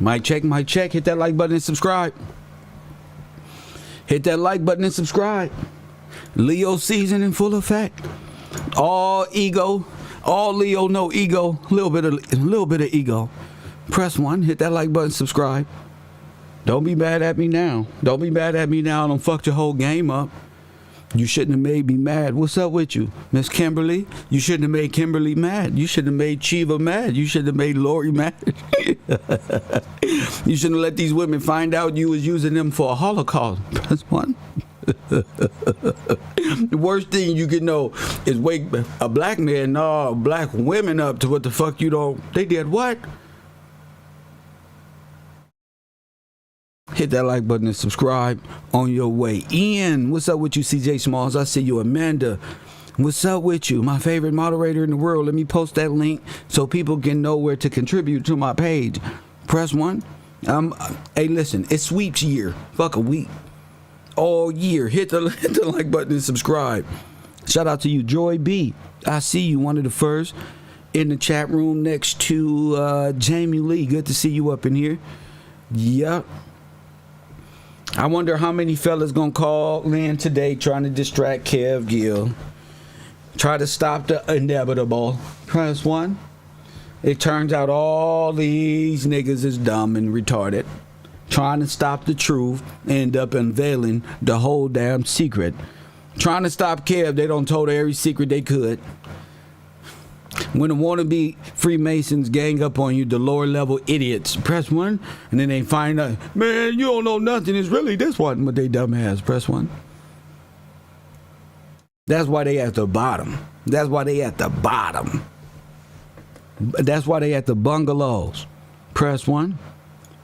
Mic check, mic check. Hit that like button and subscribe. Hit that like button and subscribe. Leo season in full effect. All ego, all Leo, no ego. Little bit of ego. Press 1. Hit that like button, subscribe. Don't be mad at me now. Don't be mad at me now. I don't fuck your whole game up. You shouldn't have made me mad. What's up with you, Miss Kimberly? You shouldn't have made Kimberly mad. You shouldn't have made Chiva mad. You shouldn't have made Lori mad. You shouldn't have let these women find out you was using them for a Holocaust. That's one. The worst thing you can know is wake a black man, no, black women up to what the fuck you don't. They did what? Hit that like button and subscribe on your way in. What's up with you, CJ Smalls? I see you, Amanda. What's up with you? My favorite moderator in the world. Let me post that link so people can know where to contribute to my page. Press 1. Hey, listen, it's sweeps year. Fuck a week. All year. Hit the like button and subscribe. Shout out to you, Joy B. I see you, one of the first in the chat room next to Jamie Lee. Good to see you up in here. Yep. I wonder how many fellas gonna call in today trying to distract Kev Gill. Try to stop the inevitable. Press 1. It turns out all these niggas is dumb and retarded. Trying to stop the truth, end up unveiling the whole damn secret. Trying to stop Kev, they done told every secret they could. When the wannabe Freemasons gang up on you, the lower level idiots, press 1, and then they find out, man, you don't know nothing. It's really this one, but they dumbass. Press 1. That's why they at the bottom. That's why they at the bottom. That's why they at the bungalows. Press 1.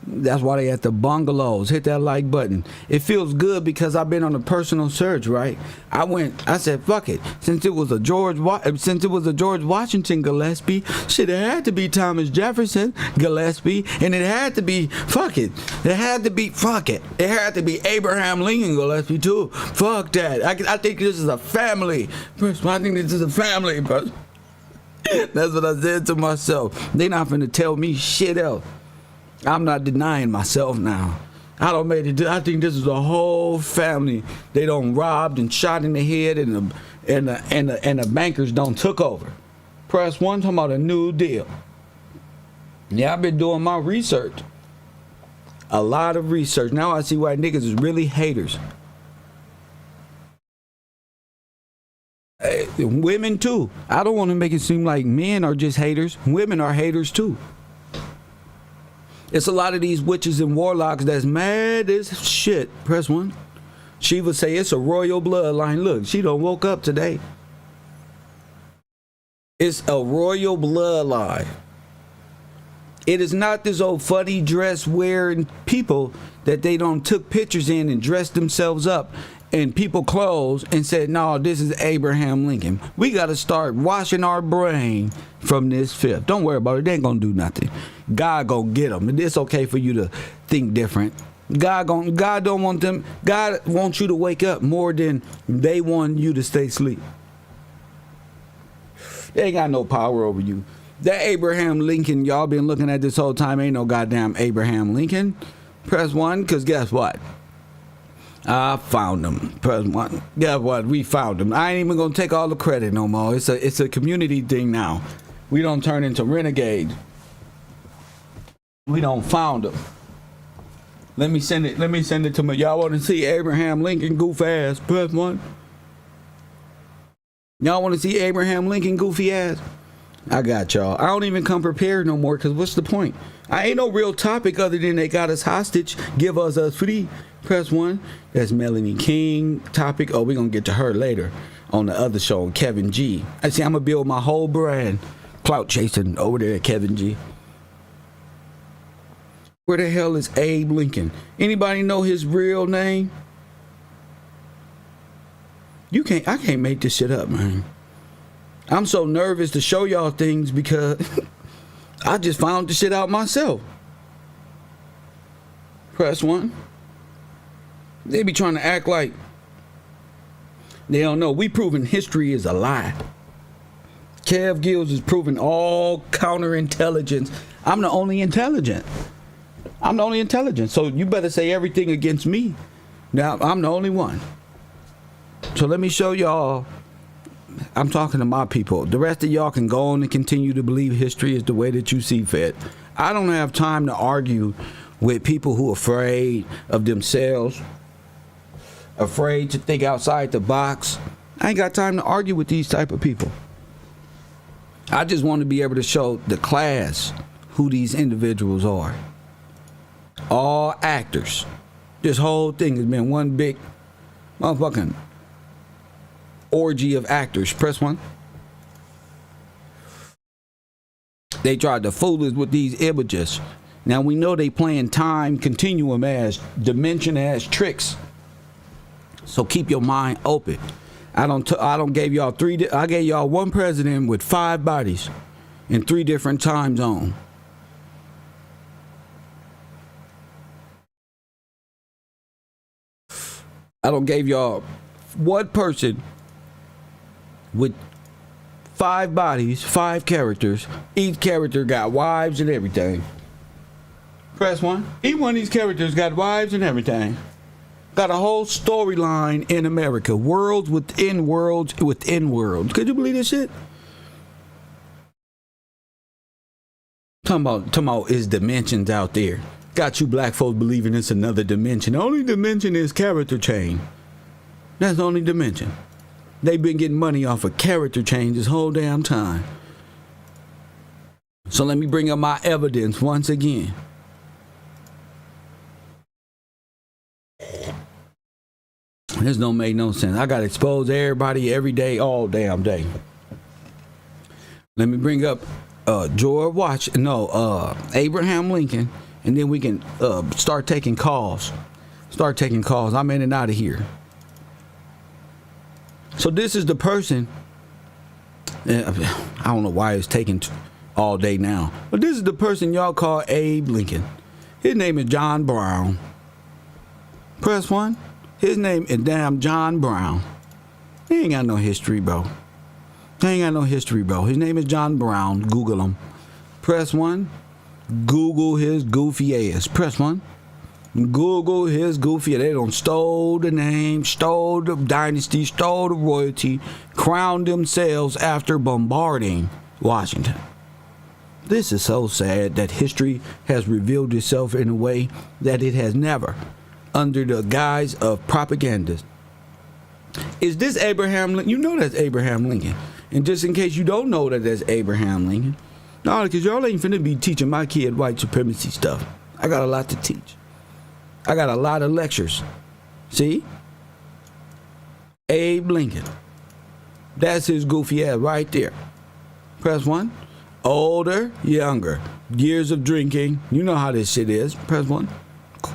That's why they at the bungalows. Hit that like button. It feels good because I've been on a personal search, right? I said, fuck it. Since it was a George Washington Gillespie, shit, it had to be Thomas Jefferson Gillespie, and it had to be, fuck it. It had to be Abraham Lincoln Gillespie too. Fuck that. I think this is a family. I think this is a family, bro. That's what I said to myself. They not finna tell me shit else. I'm not denying myself now. I don't make it. I think this is a whole family. They don't robbed and shot in the head, and the bankers don't took over. Press 1, talking about a new deal. Yeah, I've been doing my research. A lot of research. Now I see why niggas is really haters. Hey, women too. I don't want to make it seem like men are just haters. Women are haters too. It's a lot of these witches and warlocks that's mad as shit. Press 1. Shiva say it's a royal bloodline. Look, she done woke up today. It's a royal bloodline. It is not this old funny dress wearing people that they don't took pictures in and dressed themselves up in people clothes and said, no, this is Abraham Lincoln. We got to start washing our brain from this filth. Don't worry about it. They ain't going to do nothing. God going to get them. And it's okay for you to think different. God don't want them. God wants you to wake up more than they want you to stay asleep. They ain't got no power over you. That Abraham Lincoln y'all been looking at this whole time ain't no goddamn Abraham Lincoln. Press 1, because guess what? I found them. Press 1. Guess what? We found them. I ain't even gonna take all the credit no more. It's a community thing now. We don't turn into renegades. We don't found them. Let me send it to me. Y'all want to see Abraham Lincoln goof ass? Press 1. Y'all want to see Abraham Lincoln goofy ass? I got y'all. I don't even come prepared no more, because what's the point? I ain't no real topic other than they got us hostage. Give us free. Press 1. That's Melanie King topic. Oh, we're going to get to her later on the other show, Kevin G. I see I'm going to build my whole brand. Clout chasing over there at Kevin G. Where the hell is Abe Lincoln? Anybody know his real name? I can't make this shit up, man. I'm so nervous to show y'all things because I just found the shit out myself. Press 1. They be trying to act like they don't know. We proving history is a lie. Kev Gills is proving all counterintelligence. I'm the only intelligent. I'm the only intelligent. So you better say everything against me. Now, I'm the only one. So let me show y'all. I'm talking to my people. The rest of y'all can go on and continue to believe history is the way that you see fit. I don't have time to argue with people who are afraid of themselves, afraid to think outside the box. I ain't got time to argue with these type of people. I just want to be able to show the class who these individuals are. All actors. This whole thing has been one big motherfucking orgy of actors. Press 1. They tried to fool us with these images. Now we know they playing time continuum as dimension as tricks. So keep your mind open. I don't gave y'all three. I gave y'all one president with 5 bodies in 3 different time zones. I don't gave y'all one person with 5 bodies, 5 characters. Each character got wives and everything. Press 1. Each one of these characters got wives and everything. Got a whole storyline in America. Worlds within worlds within worlds. Could you believe this shit? Talking about is dimensions out there. Got you black folks believing it's another dimension. The only dimension is character change. That's the only dimension. They've been getting money off of character change this whole damn time. So let me bring up my evidence once again. This don't make no sense. I got to expose everybody every day, all damn day. Let me bring up Abraham Lincoln, and then we can start taking calls. I'm in and out of here. So this is the person. I don't know why it's taking all day now, but this is the person y'all call Abe Lincoln. His name is John Brown. Press 1. His name is damn John Brown. He ain't got no history, bro. His name is John Brown. Google him. Press 1. Google his goofy ass. Press 1. Google his goofy ass. They done stole the name, stole the dynasty, stole the royalty, crowned themselves after bombarding Washington. This is so sad that history has revealed itself in a way that it has never, under the guise of propaganda. Is this Abraham Lincoln? You know that's Abraham Lincoln. And just in case you don't know that that's Abraham Lincoln, no, because y'all ain't finna be teaching my kid white supremacy stuff. I got a lot to teach. I got a lot of lectures. See? Abe Lincoln. That's his goofy ass right there. Press 1. Older, younger. Years of drinking. You know how this shit is. Press 1.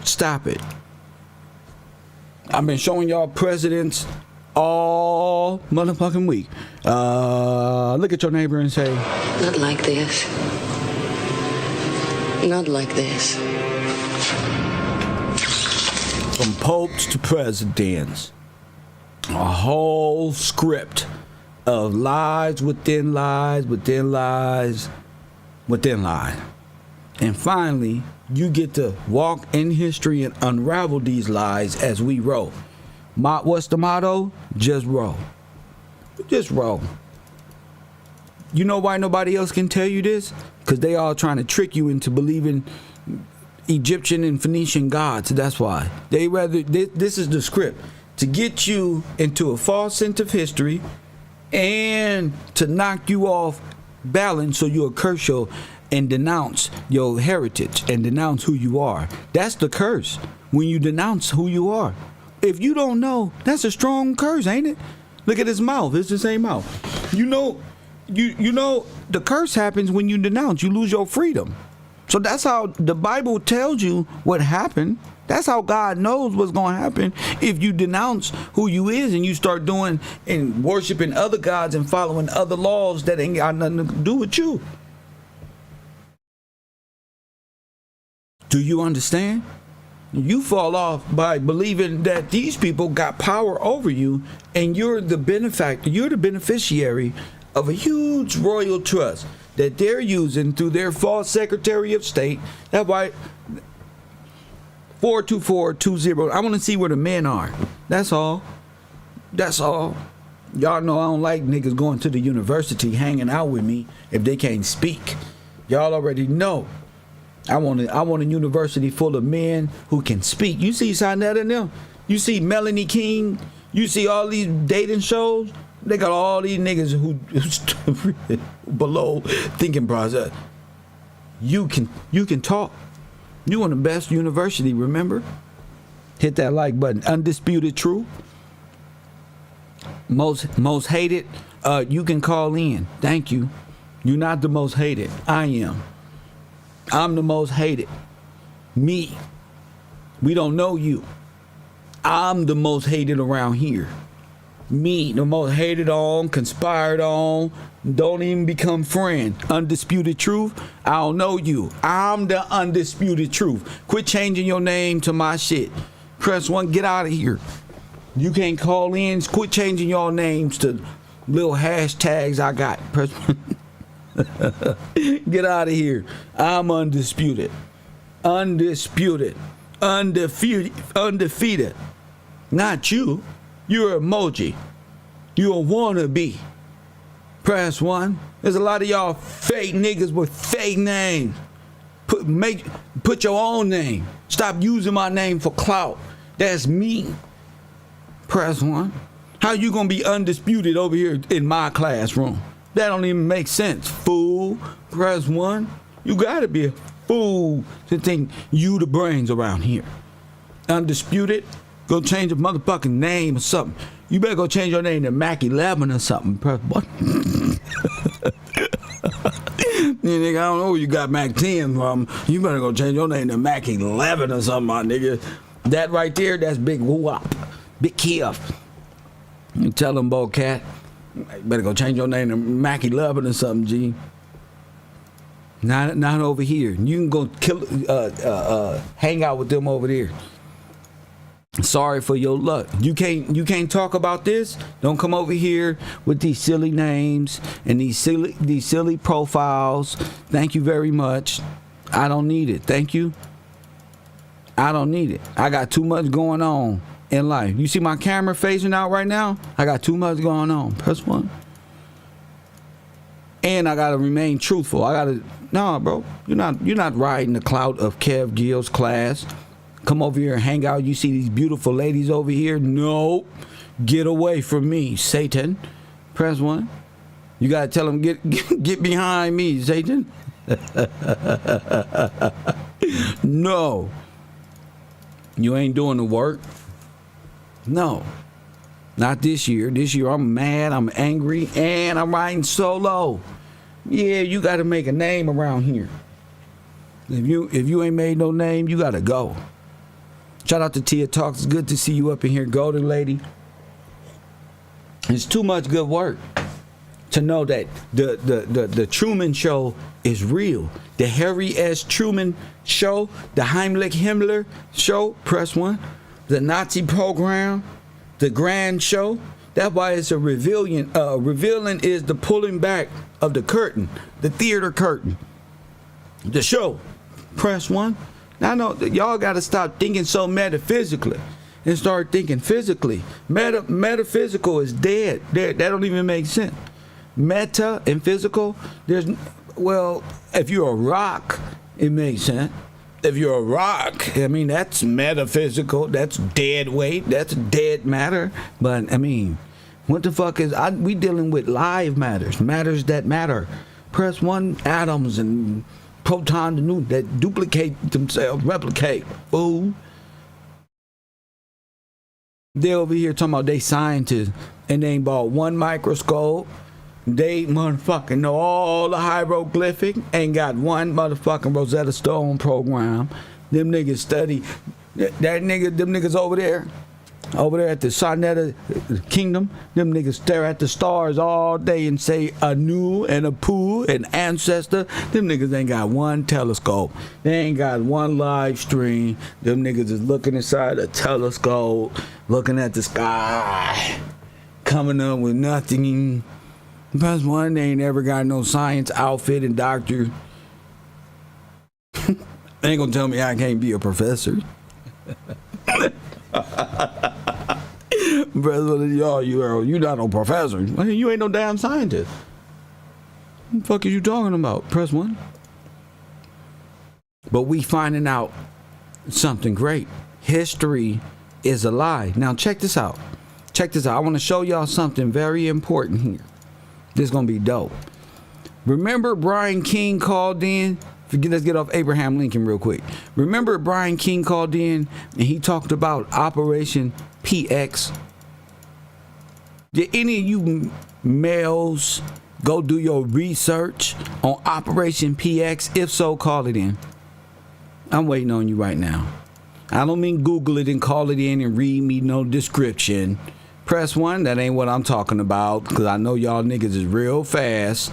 Stop it. I've been showing y'all presidents all motherfucking week. Look at your neighbor and say, not like this. Not like this. From popes to presidents. A whole script of lies within lies, within lies, within lies. And finally, you get to walk in history and unravel these lies as we roll. What's the motto? Just roll. Just roll. You know why nobody else can tell you this? Because they all trying to trick you into believing Egyptian and Phoenician gods. That's why. This is the script. To get you into a false sense of history and to knock you off balance so you'll curse your and denounce your heritage and denounce who you are. That's the curse. When you denounce who you are. If you don't know, that's a strong curse, ain't it? Look at his mouth. It's the same mouth. You know the curse happens when you denounce. You lose your freedom. So that's how the Bible tells you what happened. That's how God knows what's going to happen if you denounce who you is and you start doing and worshiping other gods and following other laws that ain't got nothing to do with you. Do you understand? You fall off by believing that these people got power over you and you're the benefactor, you're the beneficiary of a huge royal trust that they're using through their false Secretary of State. That's why 42420. I want to see where the men are. That's all. That's all. Y'all know I don't like niggas going to the university hanging out with me if they can't speak. Y'all already know. I want a university full of men who can speak. You see Sinetta and them? You see Melanie King? You see all these dating shows? They got all these niggas who below thinking process. You can talk. You in the best university, remember? Hit that like button. Undisputed Truth. Most hated. You can call in. Thank you. You're not the most hated. I am. I'm the most hated. Me. We don't know you. I'm the most hated around here. Me, the most hated on, conspired on, don't even become friend. Undisputed Truth, I don't know you. I'm the Undisputed Truth. Quit changing your name to my shit. Press 1, get out of here. You can't call in. Quit changing your names to little hashtags I got. Press 1. Get out of here. I'm undisputed. Undisputed. Undefeated. Not you. You're an emoji. You a wannabe. Press 1. There's a lot of y'all fake niggas with fake names. Put your own name. Stop using my name for clout. That's me. Press 1. How you gonna be undisputed over here in my classroom? That don't even make sense, fool. Press 1. You gotta be a fool to think you the brains around here. Undisputed. Go change your motherfucking name or something. You better go change your name to Mac 11 or something. Press 1. Nigga, I don't know where you got Mac 10 from. You better go change your name to Mac 11 or something, my nigga. That right there, that's big whoop. Big Kiev. You tell them, boy, cat. You better go change your name to Mac 11 or something, G. Not over here. You can go hang out with them over there. Sorry for your luck. You can't talk about this. Don't come over here with these silly names and these silly profiles. Thank you very much. I don't need it. Thank you. I don't need it. I got too much going on in life. You see my camera facing out right now? I got too much going on. Press 1. And I gotta remain truthful. Nah, bro. You're not riding the clout of Kev Gill's class. Come over here and hang out. You see these beautiful ladies over here? No. Get away from me, Satan. Press 1. You gotta tell them, get behind me, Satan. No. You ain't doing the work. No. Not this year. This year I'm mad, I'm angry, and I'm riding solo. Yeah, you gotta make a name around here. If you ain't made no name, you gotta go. Shout out to Tia Talks. It's good to see you up in here, Golden Lady. It's too much good work to know that the Truman Show is real. The Harry S. Truman Show, the Heimlich Himmler Show, press 1. The Nazi program, the Grand Show. That's why it's a revealing. Revealing is the pulling back of the curtain, the theater curtain. The show, press 1. Now I know that y'all got to stop thinking so metaphysically and start thinking physically. Metaphysical is dead. That don't even make sense. Meta and physical, if you're a rock, it makes sense. If you're a rock, I mean, that's metaphysical. That's dead weight. That's dead matter. But, I mean, what the fuck is... we dealing with live matters. Matters that matter. Press 1, atoms and proton that duplicate themselves, replicate. Fool. They over here talking about they scientists and they ain't bought one microscope. They motherfucking know all the hieroglyphic. Ain't got one motherfucking Rosetta Stone program. Them niggas study. Them niggas over there at the Sinetta Kingdom, them niggas stare at the stars all day and say Anu and Apu and ancestor. Them niggas ain't got one telescope. They ain't got one live stream. Them niggas is looking inside a telescope, looking at the sky, coming up with nothing. Plus one, they ain't ever got no science outfit and doctor. They ain't gonna tell me I can't be a professor. Brother, you not no professor. You ain't no damn scientist. What the fuck is you talking about? Press 1. But we finding out something great. History is a lie. Now check this out. Check this out. I want to show y'all something very important here. This is going to be dope. Remember Brian King called in? Let's get off Abraham Lincoln real quick. Remember Brian King called in and he talked about Operation PX? Did any of you males go do your research on Operation PX? If so, call it in. I'm waiting on you right now. I don't mean Google it and call it in and read me no description. Press 1, that ain't what I'm talking about, because I know y'all niggas is real fast.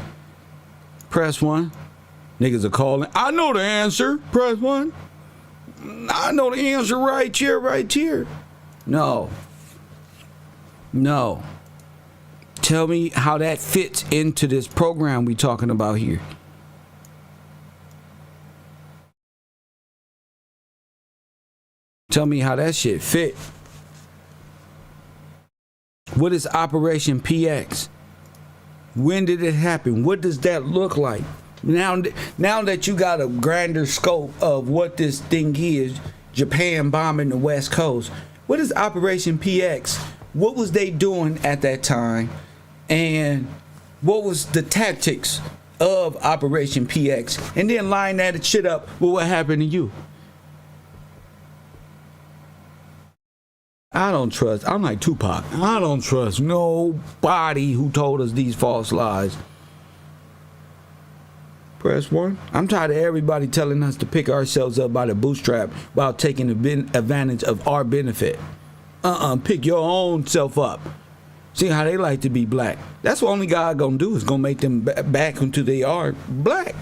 Press 1. Niggas are calling. I know the answer. Press 1. I know the answer right here, right here. No. No. Tell me how that fits into this program we talking about here. Tell me how that shit fit. What is Operation PX? When did it happen? What does that look like? Now that you got a grander scope of what this thing is, Japan bombing the West Coast, what is Operation PX? What was they doing at that time? And what was the tactics of Operation PX? And then line that shit up with what happened to you. I don't trust. I'm like Tupac. I don't trust nobody who told us these false lies. Press 1. I'm tired of everybody telling us to pick ourselves up by the bootstrap while taking advantage of our benefit. Pick your own self up. See how they like to be black. That's what only God gonna do, is gonna make them back into they are black.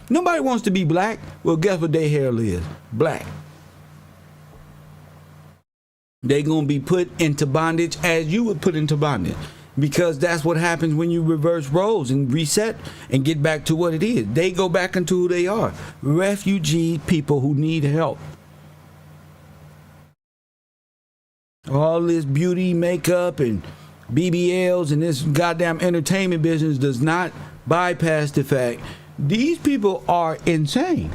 Nobody wants to be black. Well, guess what their hair is? Black. They gonna be put into bondage as you would put into bondage. Because that's what happens when you reverse roles and reset and get back to what it is. They go back into who they are. Refugee people who need help. All this beauty, makeup, and BBLs and this goddamn entertainment business does not bypass the fact these people are insane.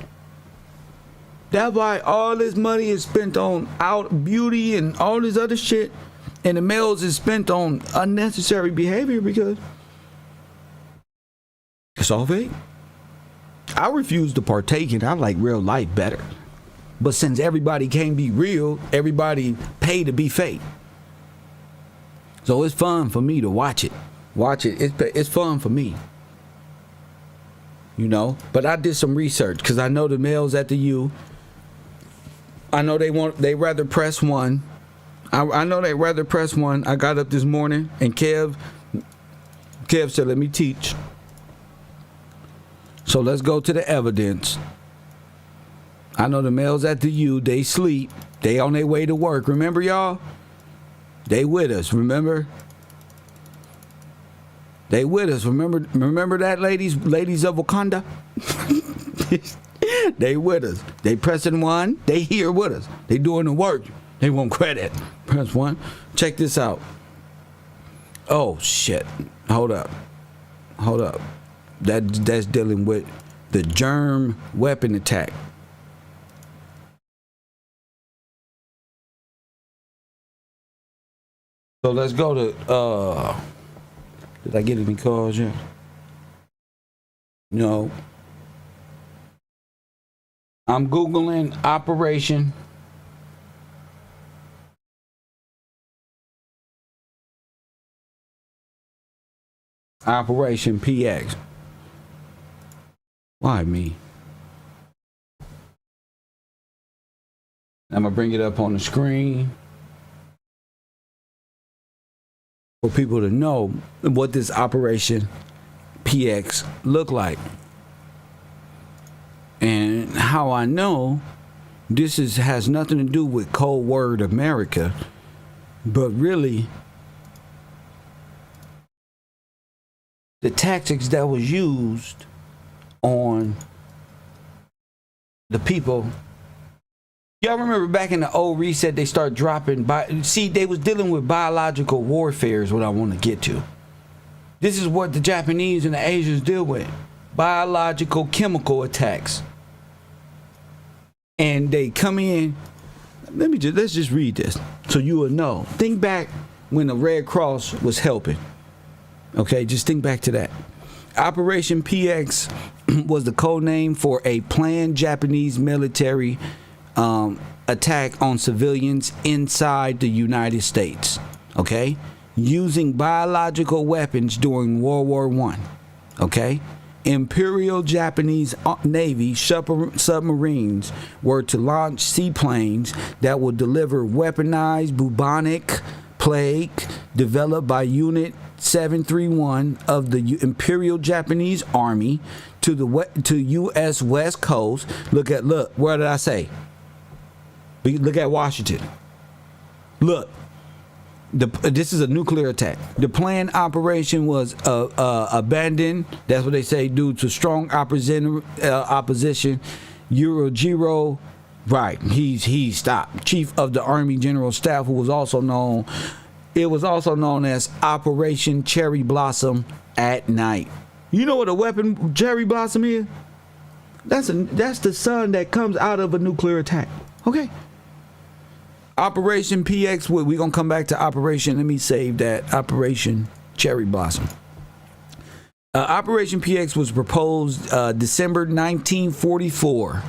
That's why all this money is spent on out beauty and all this other shit, and the males is spent on unnecessary behavior, because it's all fake. I refuse to partake in it. I like real life better. But since everybody can't be real, everybody pay to be fake. So it's fun for me to watch it. It's fun for me. You know? But I did some research, because I know the males at the U, I know they rather press 1. I know they rather press 1. I got up this morning and Kev said, let me teach. So let's go to the evidence. I know the males at the U, they sleep. They on their way to work. Remember, y'all? They with us, remember? They with us. Remember that, ladies of Wakanda? They with us. They pressing 1. They here with us. They doing the work. They want credit. Press 1. Check this out. Oh shit. Hold up. That's dealing with the germ weapon attack. So let's go to did I get any calls yet? No. I'm Googling Operation PX. Why me? I'm gonna bring it up on the screen for people to know what this Operation PX look like. And how I know this has nothing to do with Cold Word America, but really the tactics that was used on the people Y'all remember back in the old reset, they start dropping. They was dealing with biological warfare is what I want to get to. This is what the Japanese and the Asians deal with. Biological chemical attacks. And they come in. Let's just read this so you will know. Think back when the Red Cross was helping. Okay, just think back to that. Operation PX was the code name for a planned Japanese military attack on civilians inside the United States. Okay, using biological weapons during World War I. Okay, Imperial Japanese Navy submarines were to launch seaplanes that would deliver weaponized bubonic plague developed by Unit 731 of the Imperial Japanese Army to U.S. West Coast. Look, where did I say? Look at Washington. Look. This is a nuclear attack. The planned operation was abandoned. That's what they say, due to strong opposition. Eurojiro, right? He stopped. Chief of the Army General Staff, who was also known. It was also known as Operation Cherry Blossom at night. You know what a weapon cherry blossom is? That's the sun that comes out of a nuclear attack. Okay. Operation PX, we're going to come back to Operation, let me save that, Operation Cherry Blossom. Operation PX was proposed December 1944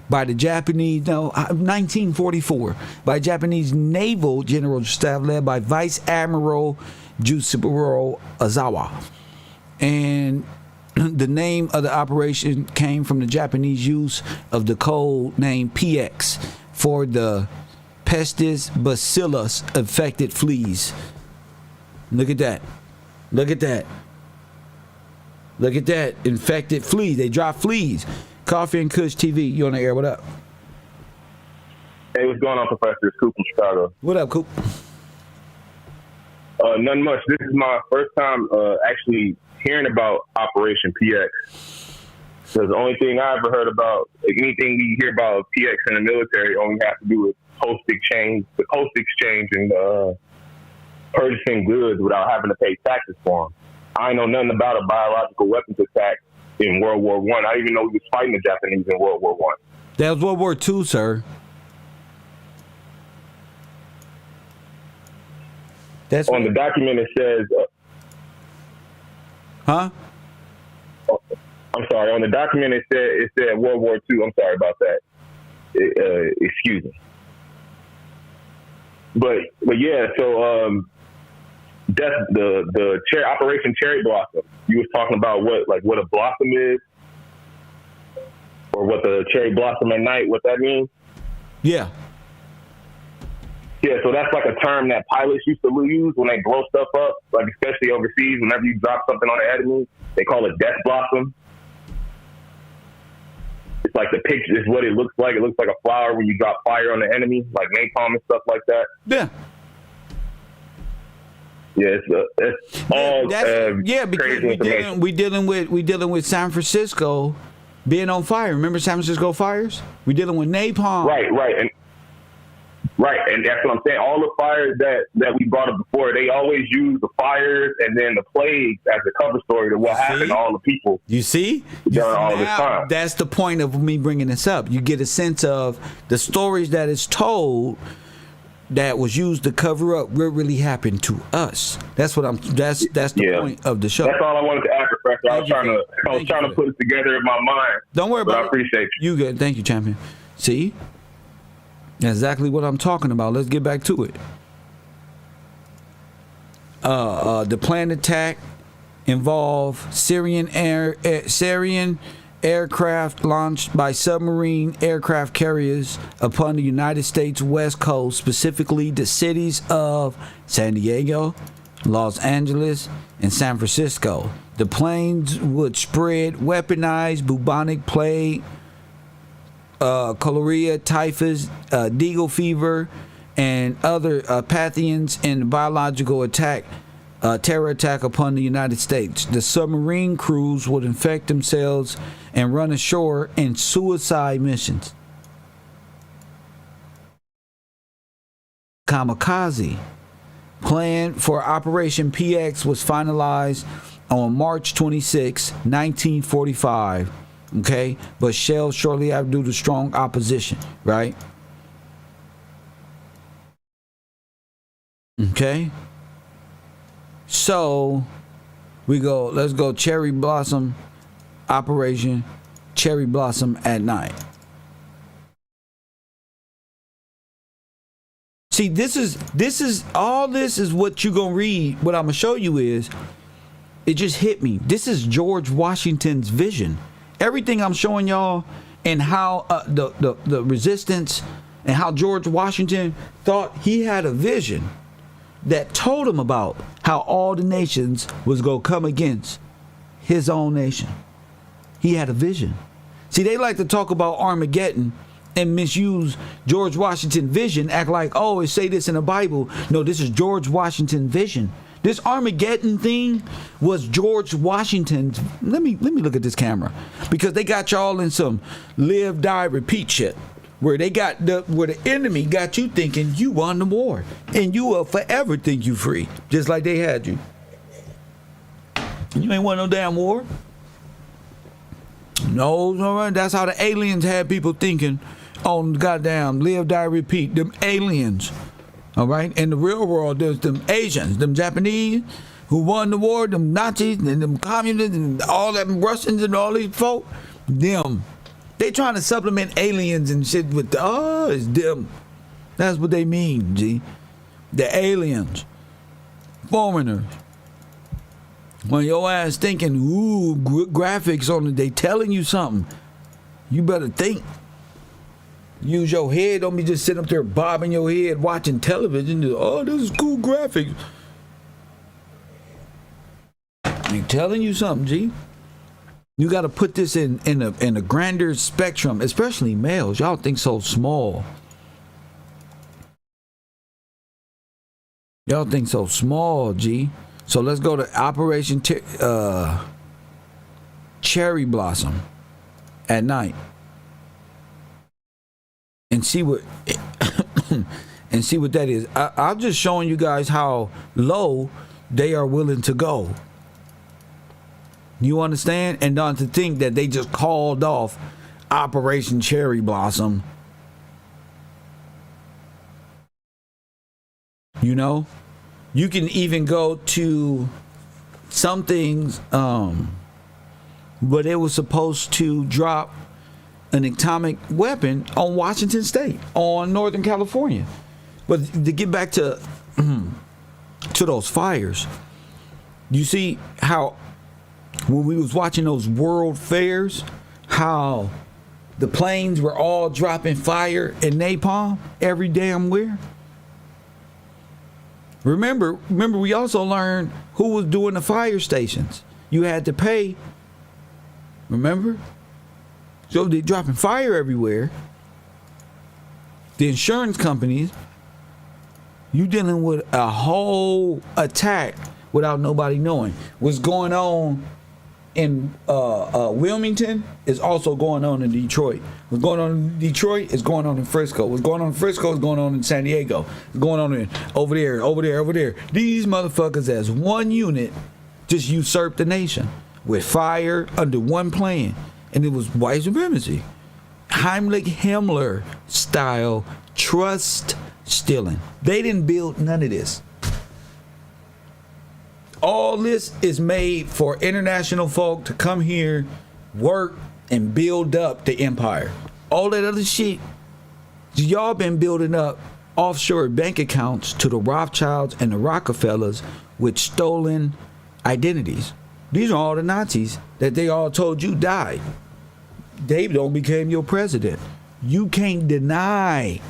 by the Japanese, 1944, by Japanese Naval General Staff led by Vice Admiral Jusiburo Ozawa. And the name of the operation came from the Japanese use of the code name PX for the Pestis bacillus affected fleas. Look at that. Look at that. Look at that. Infected fleas. They drop fleas. Coffee and Kush TV. You on the air? What up? Hey, what's going on, Professor? It's Coop from Chicago. What up, Coop? Nothing much. This is my first time actually hearing about Operation PX. Because the only thing I ever heard about, anything we hear about PX in the military, only has to do with post exchange and purchasing goods without having to pay taxes for them. I know nothing about a biological weapons attack in World War I. I didn't even know we was fighting the Japanese in World War I. That was World War II, sir. That's on the document. It says, huh? I'm sorry. On the document, it said World War II. I'm sorry about that. Excuse me. But yeah. So that's the Operation Cherry Blossom. You was talking about what a blossom is, or what the cherry blossom at night. What that means? Yeah. Yeah, so that's like a term that pilots used to use when they blow stuff up, like especially overseas. Whenever you drop something on the enemy, they call it death blossom. It's like the picture is what it looks like. It looks like a flower when you drop fire on the enemy, like napalm and stuff like that. Yeah. Yeah, it's all because we dealing with San Francisco being on fire. Remember San Francisco fires? We dealing with napalm. Right, and that's what I'm saying. All the fires that we brought up before, they always use the fires and then the plagues as a cover story to what happened to all the people. You see? During all this time. That's the point of me bringing this up. You get a sense of the stories that is told that was used to cover up what really happened to us. That's what that's the point of the show. That's all I wanted to add, Professor. I was trying to put it together in my mind. Don't worry about it. I appreciate you. You good. Thank you, champion. See? That's exactly what I'm talking about. Let's get back to it. The planned attack involved Syrian aircraft launched by submarine aircraft carriers upon the United States West Coast, specifically the cities of San Diego, Los Angeles, and San Francisco. The planes would spread weaponized bubonic plague, cholera, typhus, dengue fever, and other pathogens in biological terror attack upon the United States. The submarine crews would infect themselves and run ashore in suicide missions. kamikaze. Plan for Operation PX was finalized on March 26, 1945. Okay, but shelved shortly after due to strong opposition. Right. Okay. So let's go Cherry Blossom Operation Cherry Blossom at night. See, this is what you're gonna read. What I'm gonna show you is, it just hit me. This is George Washington's vision. Everything I'm showing y'all, and how the resistance, and how George Washington thought he had a vision that told him about how all the nations was going to come against his own nation. He had a vision. See, they like to talk about Armageddon and misuse George Washington's vision, act like, oh, it say this in the Bible. No, this is George Washington's vision. This Armageddon thing was George Washington's. Let me look at this camera, because they got y'all in some live, die, repeat shit. Where the enemy got you thinking you won the war, and you will forever think you free, just like they had you. You ain't won no damn war. No, that's how the aliens had people thinking on goddamn live, die, repeat. Them aliens, all right. In the real world, there's them Asians, them Japanese who won the war, them Nazis and them communists and all them Russians and all these folk. Them. They trying to supplement aliens and shit with it's them. That's what they mean, G. The aliens. Foreigners. When your ass thinking, ooh, graphics on it, they telling you something. You better think. Use your head. Don't be just sitting up there bobbing your head watching television. Oh, this is cool graphics. They telling you something, G. You got to put this in a grander spectrum, especially males. Y'all think so small. Y'all think so small, G. So let's go to Operation Cherry Blossom at night and see what that is. I'm just showing you guys how low they are willing to go. You understand? And not to think that they just called off Operation Cherry Blossom. You know? You can even go to some things, but it was supposed to drop an atomic weapon on Washington State, on Northern California. But to get back to those fires, you see how when we was watching those world fairs, how the planes were all dropping fire and napalm every damn where. Remember, we also learned who was doing the fire stations. You had to pay. Remember? So they're dropping fire everywhere. The insurance companies, you dealing with a whole attack without nobody knowing. What's going on in Wilmington is also going on in Detroit. What's going on in Detroit is going on in Frisco. What's going on in Frisco is going on in San Diego. It's going on over there. These motherfuckers as one unit just usurped the nation with fire under one plan. And it was white supremacy. Heimlich Himmler style trust stealing. They didn't build none of this. All this is made for international folk to come here, work, and build up the empire. All that other shit, y'all been building up offshore bank accounts to the Rothschilds and the Rockefellers with stolen identities. These are all the Nazis that they all told you died. They don't became your president. You can't deny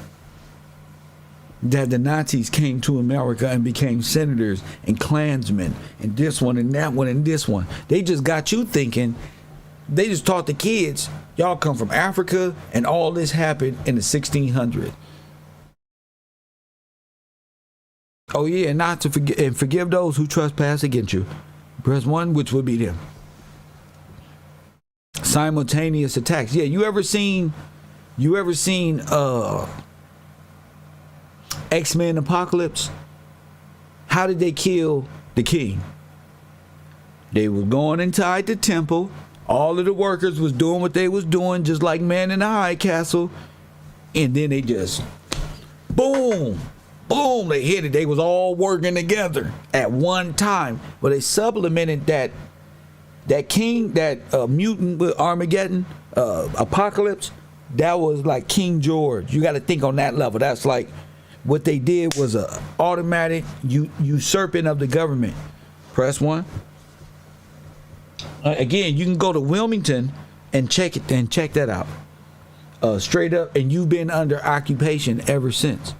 that the Nazis came to America and became senators and Klansmen and this one and that one and this one. They just got you thinking. They just taught the kids, y'all come from Africa and all this happened in the 1600s. Oh yeah, and not to forgive those who trespass against you. Press 1, which would be them. Simultaneous attacks. Yeah, you ever seen X-Men Apocalypse, how did they kill the king? They was going inside the temple. All of the workers was doing what they was doing, just like man in the high castle. And then they just, boom, boom, they hit it. They was all working together at one time. But they supplemented that king, that mutant with Armageddon, Apocalypse, that was like King George. You got to think on that level. That's like what they did was a automatic usurping of the government. Press 1. Again, you can go to Wilmington and check it and check that out. Straight up, and you've been under occupation ever since.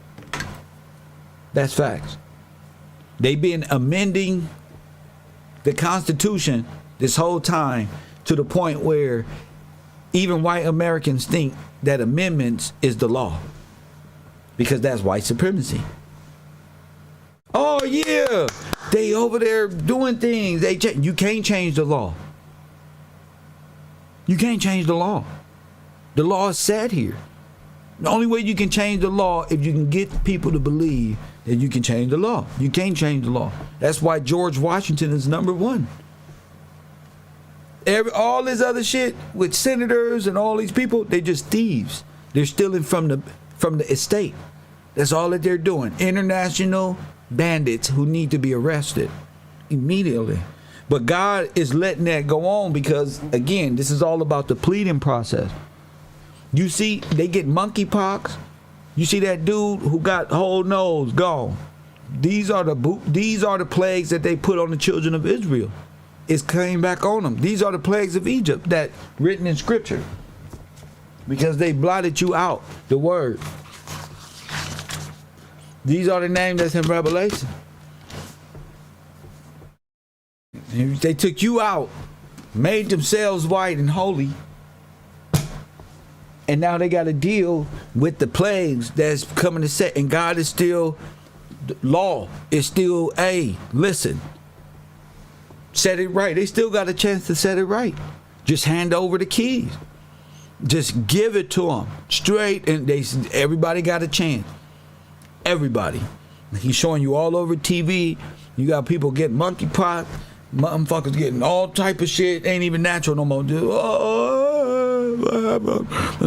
That's facts. They've been amending the Constitution this whole time to the point where even white Americans think that amendments is the law because that's white supremacy. Oh yeah, they over there doing things. You can't change the law. You can't change the law. The law is set here. The only way you can change the law if you can get people to believe that you can change the law. You can't change the law. That's why George Washington is number 1. All this other shit with senators and all these people, they're just thieves. They're stealing from the estate. That's all that they're doing. International bandits who need to be arrested immediately. But God is letting that go on because, again, this is all about the pleading process. You see, they get monkeypox. You see that dude who got whole nose gone. These are the plagues that they put on the children of Israel. It's came back on them. These are the plagues of Egypt that written in Scripture because they blotted you out. The word. These are the names that's in Revelation. They took you out, made themselves white and holy, and now they got to deal with the plagues that's coming to set. And God is still, law is still, listen, set it right. They still got a chance to set it right. Just hand over the keys. Just give it to them straight, and everybody got a chance. Everybody. He's showing you all over TV. You got people getting monkeypox, motherfuckers getting all type of shit. Ain't even natural no more.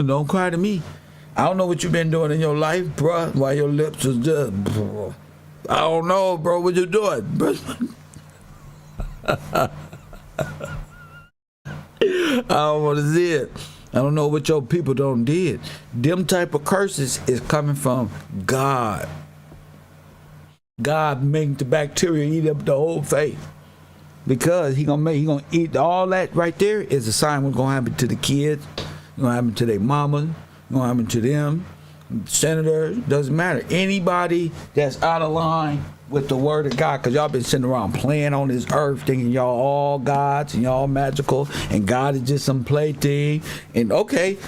Don't cry to me. I don't know what you've been doing in your life, bruh. Why your lips was just. I don't know, bro. What you doing? I don't want to see it. I don't know what your people done did. Them type of curses is coming from God. God making the bacteria eat up the whole faith. Because he gonna eat all that right there is a sign what's gonna happen to the kids, gonna happen to their mama, gonna happen to them, senators, doesn't matter. Anybody that's out of line with the word of God, because y'all been sitting around playing on this earth thinking y'all all gods and y'all magical and God is just some plaything. And okay,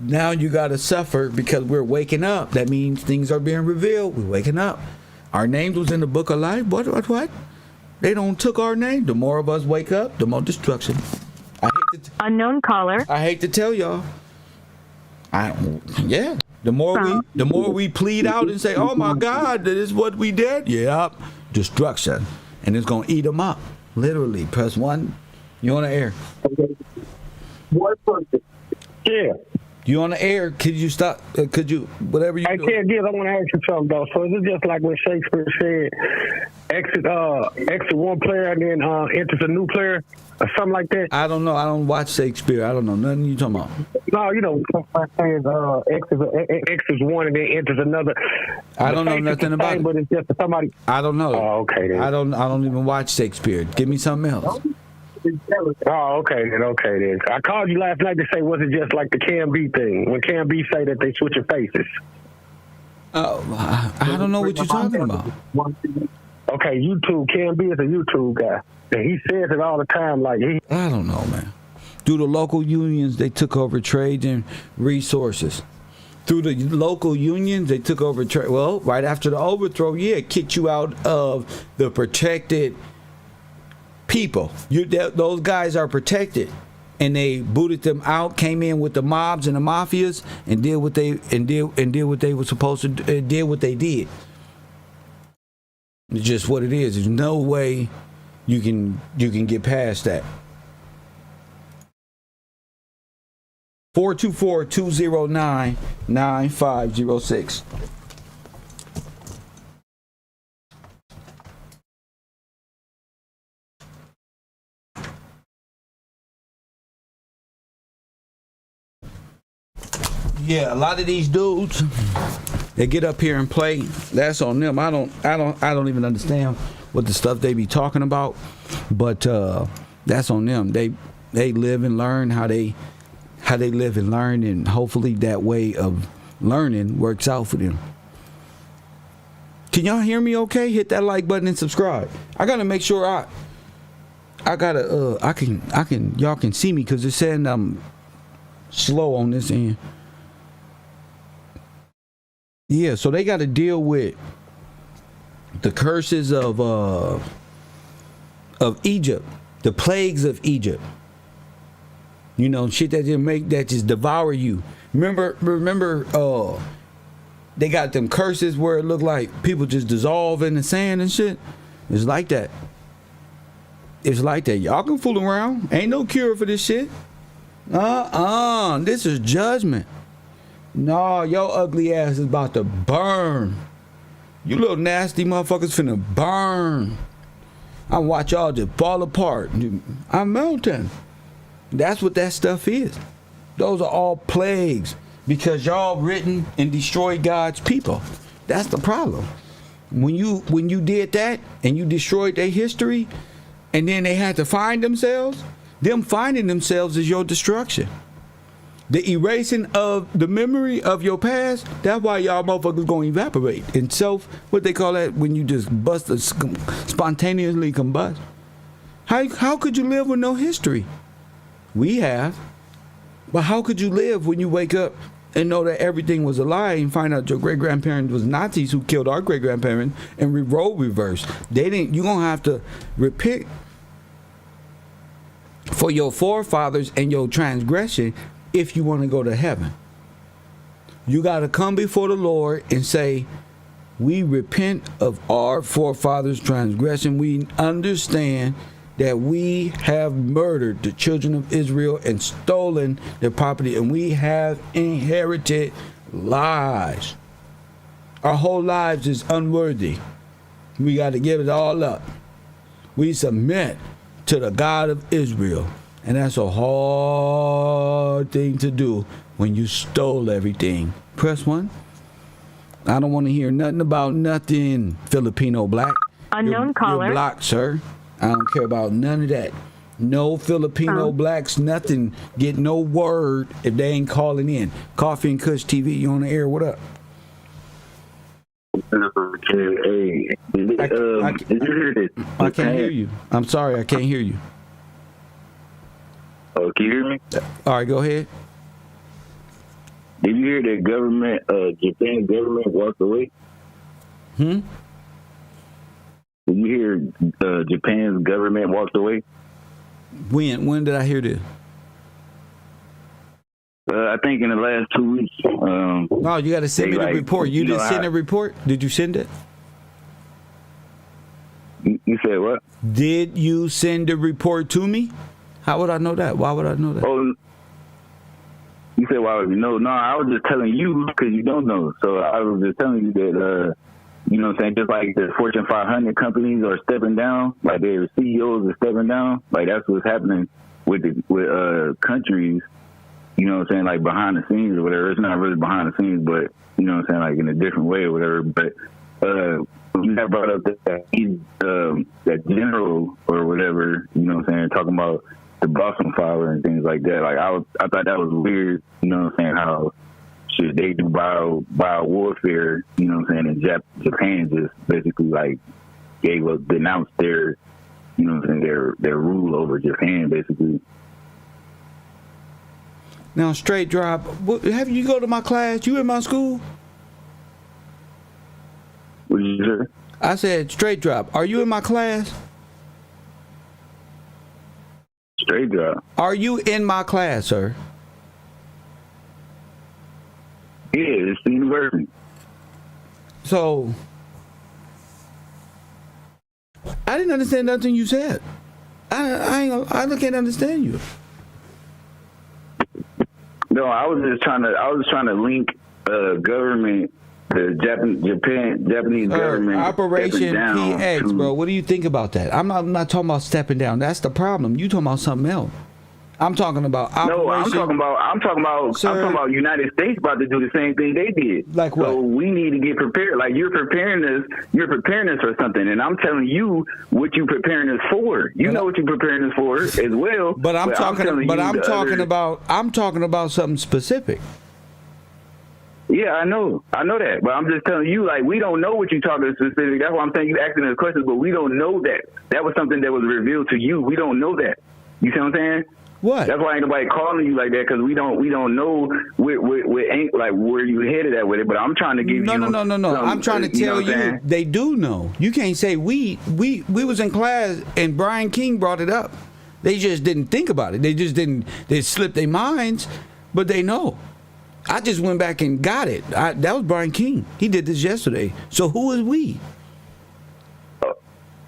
now you gotta suffer because we're waking up. That means things are being revealed. We're waking up. Our names was in the book of life. What? They don't took our name. The more of us wake up, the more destruction. Unknown caller. I hate to tell y'all. The more we plead out and say, "Oh my God, this is what we did." Yep, destruction, and it's gonna eat them up. Literally. Press 1. You on the air? What person? Yeah. You on the air? Could you stop? Could you? Whatever you. I can't give. I want to ask you something though. So is it just like when Shakespeare said, exit one player and then enters a new player, or something like that? I don't know. I don't watch Shakespeare. I don't know nothing you talking about. No, you know, saying exits one and then enters another. I don't know nothing about it. But it's just somebody. I don't know. Oh, okay. Then. I don't even watch Shakespeare. Give me something else. Oh, okay then. I called you last night to say, was it just like the Cam B thing? When Cam B say that they switching faces? I don't know what you're talking about. Okay, YouTube. Cam B is a YouTube guy. And he says it all the time like he... I don't know, man. Through the local unions, they took over trade and resources. Through the local unions, they took over trade. Well, right after the overthrow, it kicked you out of the protected people. Those guys are protected, and they booted them out. Came in with the mobs and the mafias, and did what they were supposed to. Did what they did. It's just what it is. There's no way you can get past that. 424-209-9506. Yeah, a lot of these dudes, they get up here and play. That's on them. I don't even understand what the stuff they be talking about, but that's on them. They live and learn how they live and learn, and hopefully that way of learning works out for them. Can y'all hear me okay? Hit that like button and subscribe. I gotta make sure I can y'all can see me, because it's saying I'm slow on this end. Yeah, so they got to deal with the curses of Egypt, the plagues of Egypt. You know, shit that just devour you. Remember, they got them curses where it looked like people just dissolve in the sand and shit. It's like that. It's like that. Y'all can fool around. Ain't no cure for this shit. This is judgment. No, your ugly ass is about to burn. You little nasty motherfuckers finna burn. I watch y'all just fall apart. I'm melting. That's what that stuff is. Those are all plagues, because y'all written and destroyed God's people. That's the problem. When you did that and you destroyed their history, and then they had to find themselves, them finding themselves is your destruction. The erasing of the memory of your past, that's why y'all motherfuckers gonna evaporate. And what they call that, when you just spontaneously combust. How could you live with no history? We have. But how could you live when you wake up and know that everything was a lie, and find out your great-grandparents was Nazis who killed our great-grandparents, and role reversed? You gonna have to repent for your forefathers and your transgression if you want to go to heaven. You got to come before the Lord and say, we repent of our forefathers' transgression. We understand that we have murdered the children of Israel and stolen their property, and we have inherited lies. Our whole lives is unworthy. We got to give it all up. We submit to the God of Israel. And that's a hard thing to do when you stole everything. Press 1. I don't want to hear nothing about nothing Filipino black. Unknown caller. You're blocked, sir. I don't care about none of that. No Filipino blacks, nothing. Get no word if they ain't calling in. Coffee and Kush TV, you on the air? What up? Hey, did you hear this? I can't hear you. I'm sorry, I can't hear you. Oh, can you hear me? All right, go ahead. Did you hear that Japan's government walked away? Did you hear Japan's government walked away? When did I hear this? I think in the last 2 weeks. No, you got to send me the report. You didn't send a report? Did you send it? You said what? Did you send the report to me? How would I know that? Why would I know that? Oh, you said why would you know? No, I was just telling you because you don't know. So I was just telling you that, you know what I'm saying, just like the Fortune 500 companies are stepping down, like their CEOs are stepping down, like that's what's happening with countries, you know what I'm saying, like behind the scenes or whatever. It's not really behind the scenes, but, you know what I'm saying, like in a different way or whatever. But you have brought up that general or whatever, you know what I'm saying, talking about the Boston Fire and things like that. Like I thought that was weird, you know what I'm saying, how should they do bio warfare, you know what I'm saying, and Japan just basically like denounced their, you know what I'm saying, their rule over Japan basically. Now, straight drop, have you go to my class? You in my school? What did you say? I said straight drop. Are you in my class? Straight drop. Are you in my class, sir? Yeah, it's the university. So, I didn't understand nothing you said. I can't understand you. No, I was trying to link government, the Japanese government. Operation stepping down PX, bro. What do you think about that? I'm not talking about stepping down. That's the problem. You talking about something else. I'm talking about Operation. No, I'm talking about United States about to do the same thing they did. Like what? So we need to get prepared. Like you're preparing us for something, and I'm telling you what you preparing us for. You know what you're preparing us for as well. But I'm talking about something specific. Yeah, I know that, but I'm just telling you, like, we don't know what you're talking specific. That's why I'm saying you asking us questions, but we don't know that. That was something that was revealed to you. We don't know that. You see what I'm saying? What? That's why ain't nobody calling you like that, because we don't know where you headed at with it. But I'm trying to give you. No. I'm trying to tell you they do know. You can't say we was in class and Brian King brought it up. They just didn't think about it. They slipped their minds, but they know. I just went back and got it. That was Brian King. He did this yesterday. So who is we?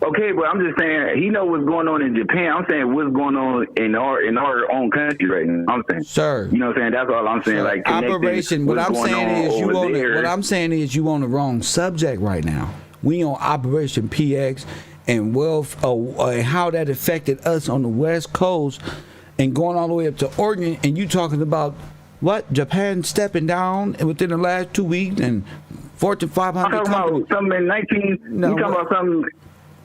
Okay, but I'm just saying he know what's going on in Japan. I'm saying what's going on in our own country right now. I'm saying, sir, you know what I'm saying? That's all I'm saying. Sir, like Operation. What I'm saying is you on the wrong subject right now. We on Operation PX and and how that affected us on the West Coast and going all the way up to Oregon. And you talking about what Japan stepping down within the last 2 weeks and Fortune 500 I'm talking companies. about something in 19. No, you talking about something.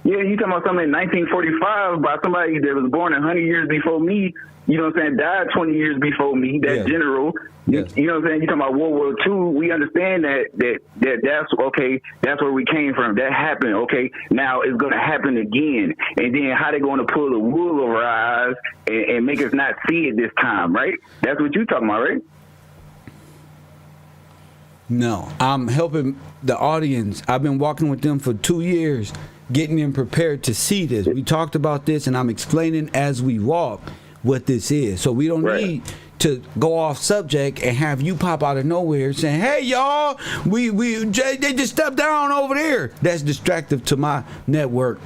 Yeah, you talking about something in 1945 by somebody that was born 100 years before me. You know what I'm saying? Died 20 years before me. That general. Yes. You know what I'm saying? You talking about World War II? We understand that's okay. That's where we came from. That happened. Okay, now it's going to happen again. And then how they going to pull the wool over our eyes and make us not see it this time? Right? That's what you talking about, right? No, I'm helping the audience. I've been walking with them for 2 years, getting them prepared to see this. We talked about this, and I'm explaining as we walk what this is. So we don't need to go off subject and have you pop out of nowhere saying, "Hey, y'all, they just stepped down over there." That's distractive to my network.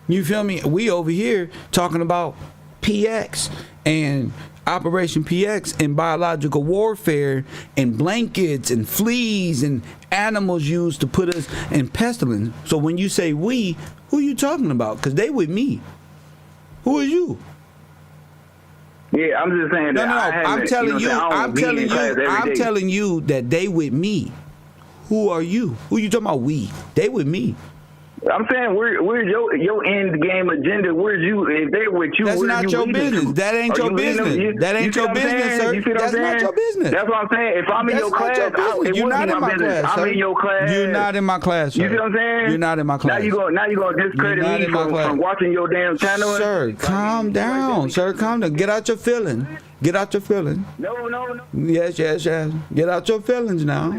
You feel me? We over here talking about PX and Operation PX and biological warfare and blankets and fleas and animals used to put us in pestilence. So when you say we, who you talking about? Because they with me. Who are you? Yeah, I'm just saying that. No. I'm telling you that they with me. Who are you? Who you talking about? We. They with me. I'm saying, where's your end game agenda? Where's you? If they with you, that's not your business. That ain't your business. That ain't your business, sir. That's not your business. That's what I'm saying. If I'm in your class, you're not in my class. I'm in your class. You're not in my class, sir. You see what I'm saying? You're not in my class. Now you gonna discredit me from watching your damn channel? Sir, calm down. Sir, calm down. Get out your feelings. Get out your feelings. No. Yes. Get out your feelings now.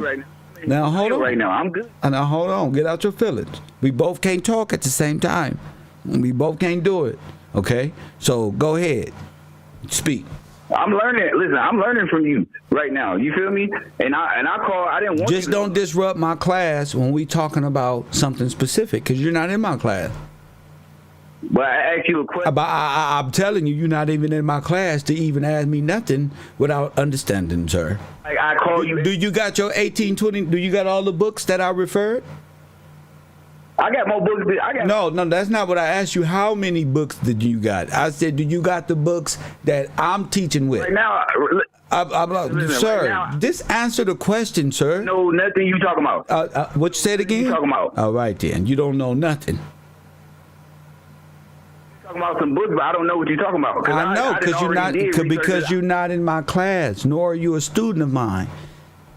Now hold on. Right now, I'm good. Now hold on. Get out your feelings. We both can't talk at the same time. We both can't do it. Okay? So go ahead. Speak. I'm learning. Listen, I'm learning from you right now. You feel me? And I didn't want just don't disrupt my class when we talking about something specific, because you're not in my class. But I asked you a question. I'm telling you, you're not even in my class to even ask me nothing without understanding, sir. I call you. Do you got your 1820? Do you got all the books that I referred? I got more books. No, that's not what I asked you. How many books did you got? I said, do you got the books that I'm teaching with? Right now, sir, right now, just answer the question, sir. No, nothing you talking about. What you said again? You talking about? All right, then. You don't know nothing. Talking about some books, but I don't know what you're talking about. I know because you're not in my class, nor are you a student of mine.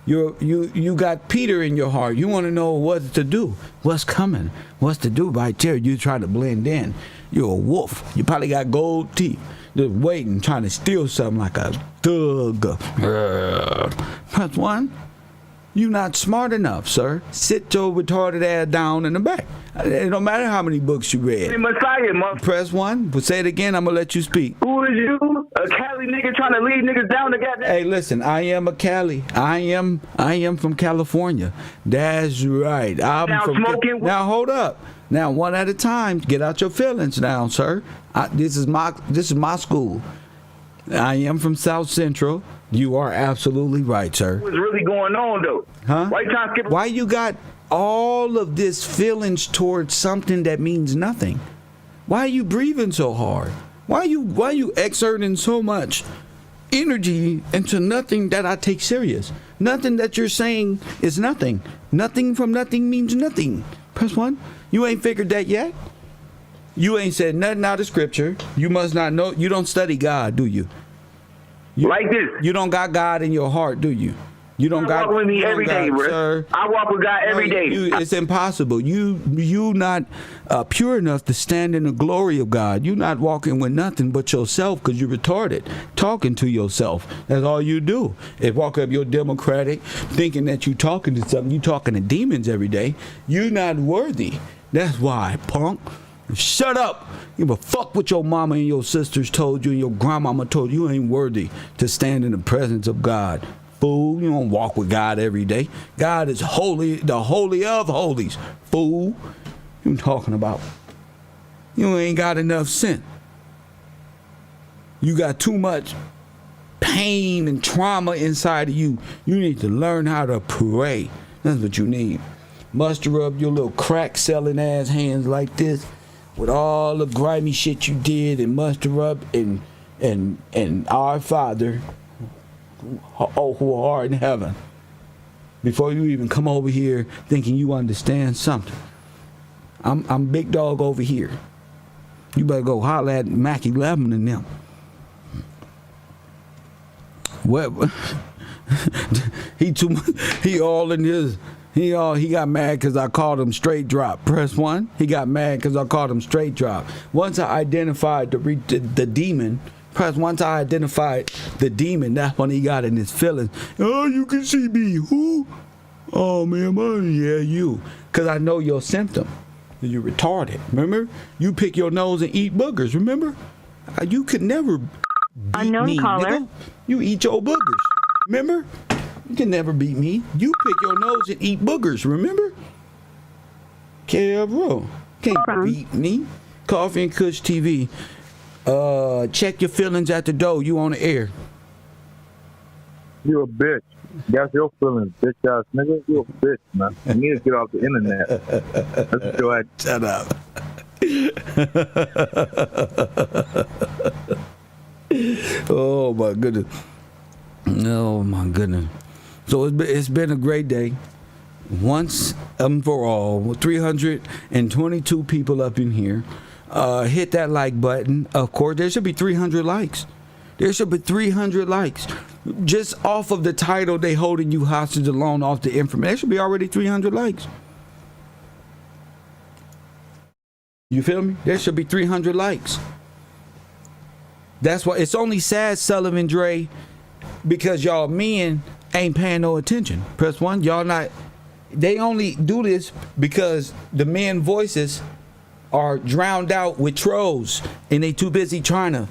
You got Peter in your heart. You want to know what to do, what's coming, what's to do right there. You try to blend in. You're a wolf. You probably got gold teeth, just waiting, trying to steal something like a thug. Press one. You're not smart enough, sir. Sit your retarded ass down in the back. It don't matter how many books you read. Messiah, Press one. But say it again. I'm gonna let you speak. Who is you? A Cali nigga trying to lead niggas down the goddamn. Hey, listen, I am a Cali. I am from California. That's right. I'm Now from smoking. Now hold up. Now one at a time. Get out your feelings now, sir. This is my school. I am from South Central. You are absolutely right, sir. What's really going on though? Huh? Why you trying to skip? Why you got all of this feelings towards something that means nothing? Why are you breathing so hard? Why you exerting so much energy into nothing that I take serious? Nothing that you're saying is nothing. Nothing from nothing means nothing. Press 1. You ain't figured that yet? You ain't said nothing out of scripture. You must not know. You don't study God, do you? Like this. You don't got God in your heart, do you? You don't got. Walk with me every day, bro. Sir. I walk with God every day. It's impossible. You not pure enough to stand in the glory of God. You not walking with nothing but yourself because you're retarded. Talking to yourself. That's all you do. If walk up your Democratic, thinking that you talking to something, you talking to demons every day. You not worthy. That's why, punk. Shut up. Give a fuck what your mama and your sisters told you and your grandmama told you. You ain't worthy to stand in the presence of God. Fool, you don't walk with God every day. God is holy, the holy of holies. Fool, you talking about? You ain't got enough sense. You got too much pain and trauma inside of you. You need to learn how to pray. That's what you need. Muster up your little crack selling ass hands like this with all the grimy shit you did, and muster up and our Father who are in heaven, before you even come over here thinking you understand something. I'm big dog over here. You better go holler at Mac 11 and them. What? He all in his. He got mad because I called him straight drop. Press 1. He got mad because I called him straight drop. Once I identified the demon. Once I identified the demon, that's when he got in his feelings. Oh, you can see me. Who? Oh, man, yeah, you. Because I know your symptom. You're retarded. Remember? You pick your nose and eat boogers. Remember? You could never beat Unknown me, caller. nigga. You eat your boogers. Remember? You can never beat me. You pick your nose and eat boogers. Remember? Bro. Can't beat me. Coffee and Kush TV. Check your feelings at the door. You on the air. You a bitch. That's your feelings, bitch ass nigga. You a bitch, man. You need to get off the internet. Let's go ahead. Shut up. Oh my goodness. Oh my goodness. So it's been a great day. Once and for all, 322 people up in here. Hit that like button. Of course, there should be 300 likes. There should be 300 likes. Just off of the title, they holding you hostage alone off the information. There should be already 300 likes. You feel me? There should be 300 likes. That's why it's only sad, Sullivan Dre, because y'all men ain't paying no attention. Press 1. Y'all not. They only do this because the men voices are drowned out with trolls, and they too busy trying to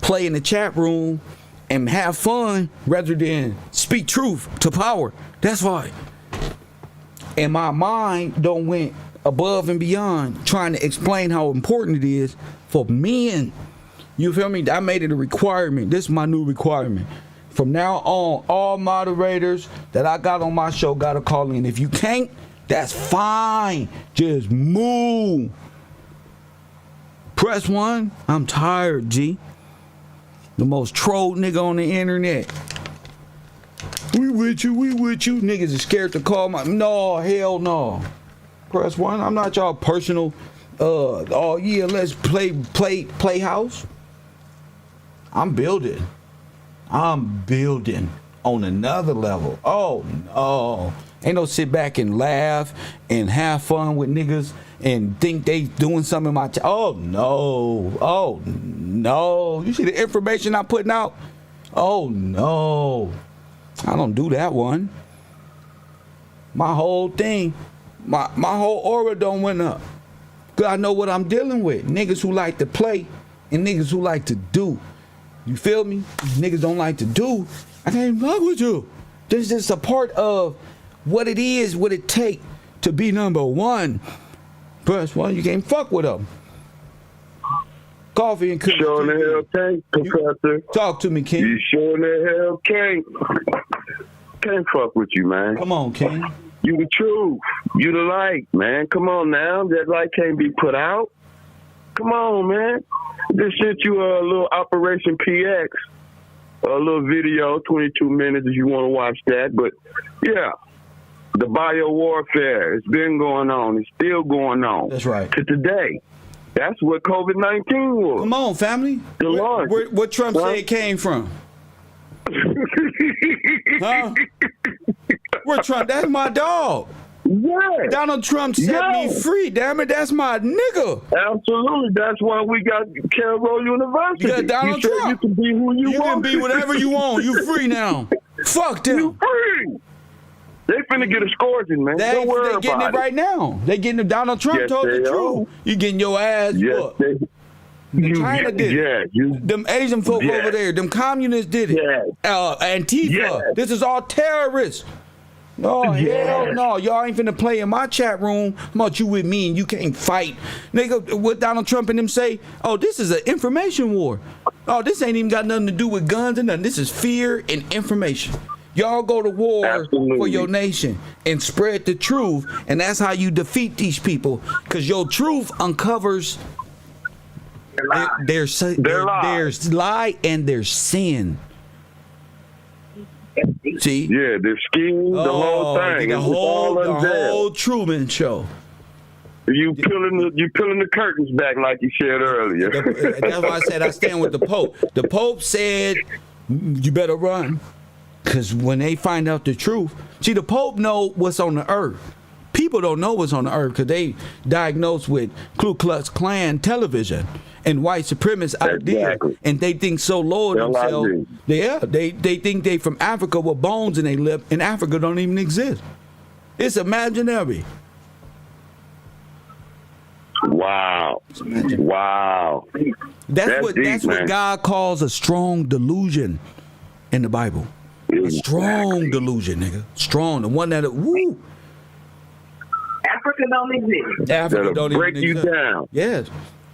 play in the chat room and have fun rather than speak truth to power. That's why. And my mind don't went above and beyond trying to explain how important it is for men. You feel me? I made it a requirement. This is my new requirement. From now on, all moderators that I got on my show got to call in. If you can't, that's fine. Just move. Press 1. I'm tired, G. The most trolled nigga on the internet. We with you. Niggas is scared to call my. No, hell no. Press 1. I'm not y'all personal. Oh yeah, let's play house. I'm building on another level. Oh no. Ain't no sit back and laugh and have fun with niggas and think they doing something in my oh no. You see the information I'm putting out? Oh no. I don't do that one. My whole thing, my whole aura don't went up. Cause I know what I'm dealing with. Niggas who like to play and niggas who like to do. You feel me? Niggas don't like to do. I can't fuck with you. This is just a part of what it is, what it take to be number one. Plus, well, you can't fuck with them. Coffee and cookies. Sure in the hell can't, Professor. Talk to me, King. You sure in the hell can't. Can't fuck with you, man. Come on, King. You the truth. You the light, man. Come on now. That light can't be put out. Come on, man. Just sent you a little Operation PX, a little video, 22 minutes if you want to watch that. But, yeah, the bio warfare, it's been going on. It's still going on. That's right. To today. That's what COVID-19 was. Come on, family. Where Trump said it came from? Huh? Where Trump? That's my dog. Yeah. Donald Trump set me free. Damn it, that's my nigga. Absolutely. That's why we got Carroll University. You got Donald Trump. You can be who you want. You can be whatever you want. You free now. Fuck them. You free. They finna get a scourging, man. Don't worry about it. They getting it right now. They getting it. Donald Trump told the truth. You getting your ass whooped. China did it. Them Asian folk over there, them communists did it. Antifa. This is all terrorists. No, hell no. Y'all ain't finna play in my chat room. How about you with me and you can't fight? Nigga, what Donald Trump and them say? Oh, this is an information war. Oh, this ain't even got nothing to do with guns and nothing. This is fear and information. Y'all go to war for your nation and spread the truth, and that's how you defeat these people. Because your truth uncovers their lie and their sin. See? Yeah, their scheme, the whole thing. The whole Truman Show. You peeling the curtains back like you said earlier. That's why I said I stand with the Pope. The Pope said, you better run. Because when they find out the truth, see, the Pope know what's on the earth. People don't know what's on the earth because they diagnosed with Ku Klux Klan television and white supremacist ideas, and they think so low of themselves. They think they from Africa with bones in their lip, and Africa don't even exist. It's imaginary. Wow. Wow. That's what God calls a strong delusion in the Bible. A strong delusion, nigga. Strong. The one that Africa don't exist. Africa don't break even you down. Yes.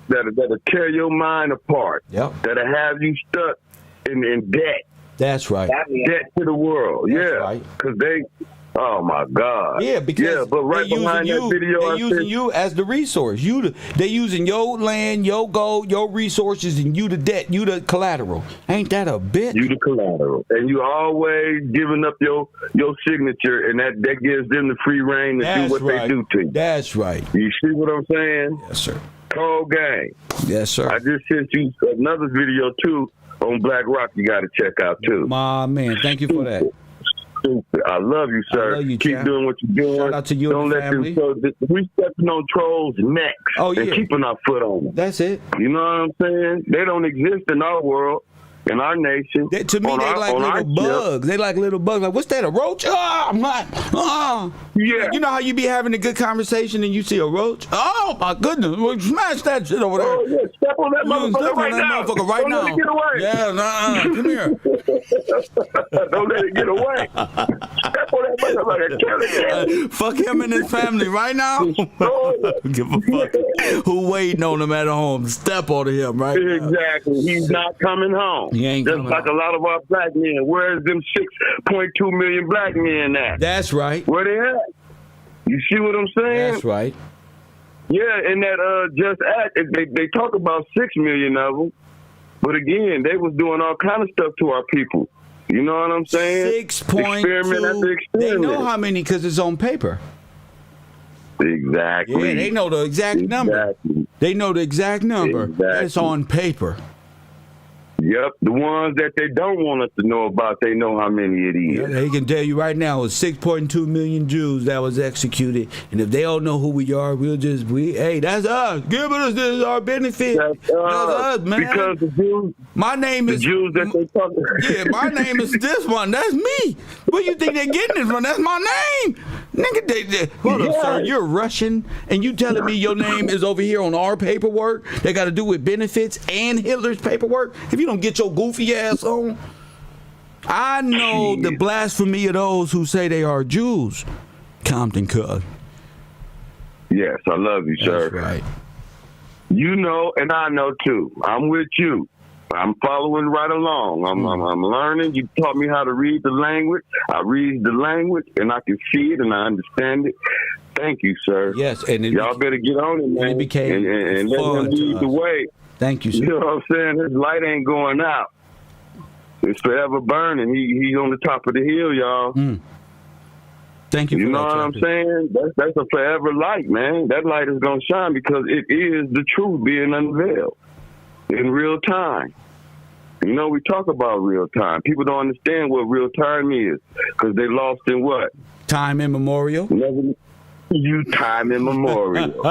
That'll tear your mind apart. Yep. That'll have you stuck in debt. That's right. Debt to the world. That's right. Because oh my God. Yeah, because but right behind that video, they're using you as the resource. They using your land, your gold, your resources, and you the debt, you the collateral. Ain't that a bitch? You the collateral, and you always giving up your signature, and that gives them the free reign to do what they do to you. That's right. You see what I'm saying? Yes, sir. Cold game. Yes, sir. I just sent you another video too on Black Rock. You got to check out too. My man, thank you for that. I love you, sir. I love you, Keep doing what you're doing. Shout out to you Don't and the let family. We stepping on trolls' necks and keeping our foot on them. That's it. You know what I'm saying? They don't exist in our world, in our nation. To me, they like little bugs. They like little bugs. Like, what's that, a roach? Oh, I'm not. Yeah. You know how you be having a good conversation and you see a roach? Oh, my goodness. Well, smash that shit over there. Oh, yeah. Step on that motherfucker right now. Don't let it get away. Yeah, come here. Don't let it get away. Step on that motherfucker. Kill it. Fuck him and his family right now. Give a fuck. Who waiting on him at home? Step on him right now. Exactly. He's not coming home. He ain't just coming like home. A lot of our black men. Where's them 6.2 million black men at? That's right. Where they at? You see what I'm saying? That's right. Yeah, and that Just Act, they talk about 6 million of them, but again, they was doing all kind of stuff to our people. You know what I'm saying? 6.2. Experiment after experiment. They know how many because it's on paper. Exactly. Yeah, they know the exact number. They know the exact number. Exactly. It's on paper. Yep, the ones that they don't want us to know about, they know how many it is. Yeah, they can tell you right now, it's 6.2 million Jews that was executed, and if they don't know who we are, hey, that's us. Give us this our benefit. That's us, man. Because the Jews, my name is the Jews that they talk about. Yeah, my name is this one. That's me. Where you think they're getting it from? That's my name. Nigga, hold up, sir. You're Russian, and you telling me your name is over here on our paperwork that got to do with benefits and Hitler's paperwork? If you don't get your goofy ass on, I know the blasphemy of those who say they are Jews. Compton cuz. Yes, I love you, sir. That's right. You know, and I know too. I'm with you. I'm following right along. I'm learning. You taught me how to read the language. I read the language, and I can see it, and I understand it. Thank you, sir. Yes, and y'all better get on it, man. It became and let him lead the way. Thank you, sir. You know what I'm saying? His light ain't going out. It's forever burning. He's on the top of the hill, y'all. Thank you. You know what I'm saying? That's a forever light, man. That light is gonna shine because it is the truth being unveiled in real time. You know, we talk about real time. People don't understand what real time is because they lost in what? Time immemorial. Time immemorial.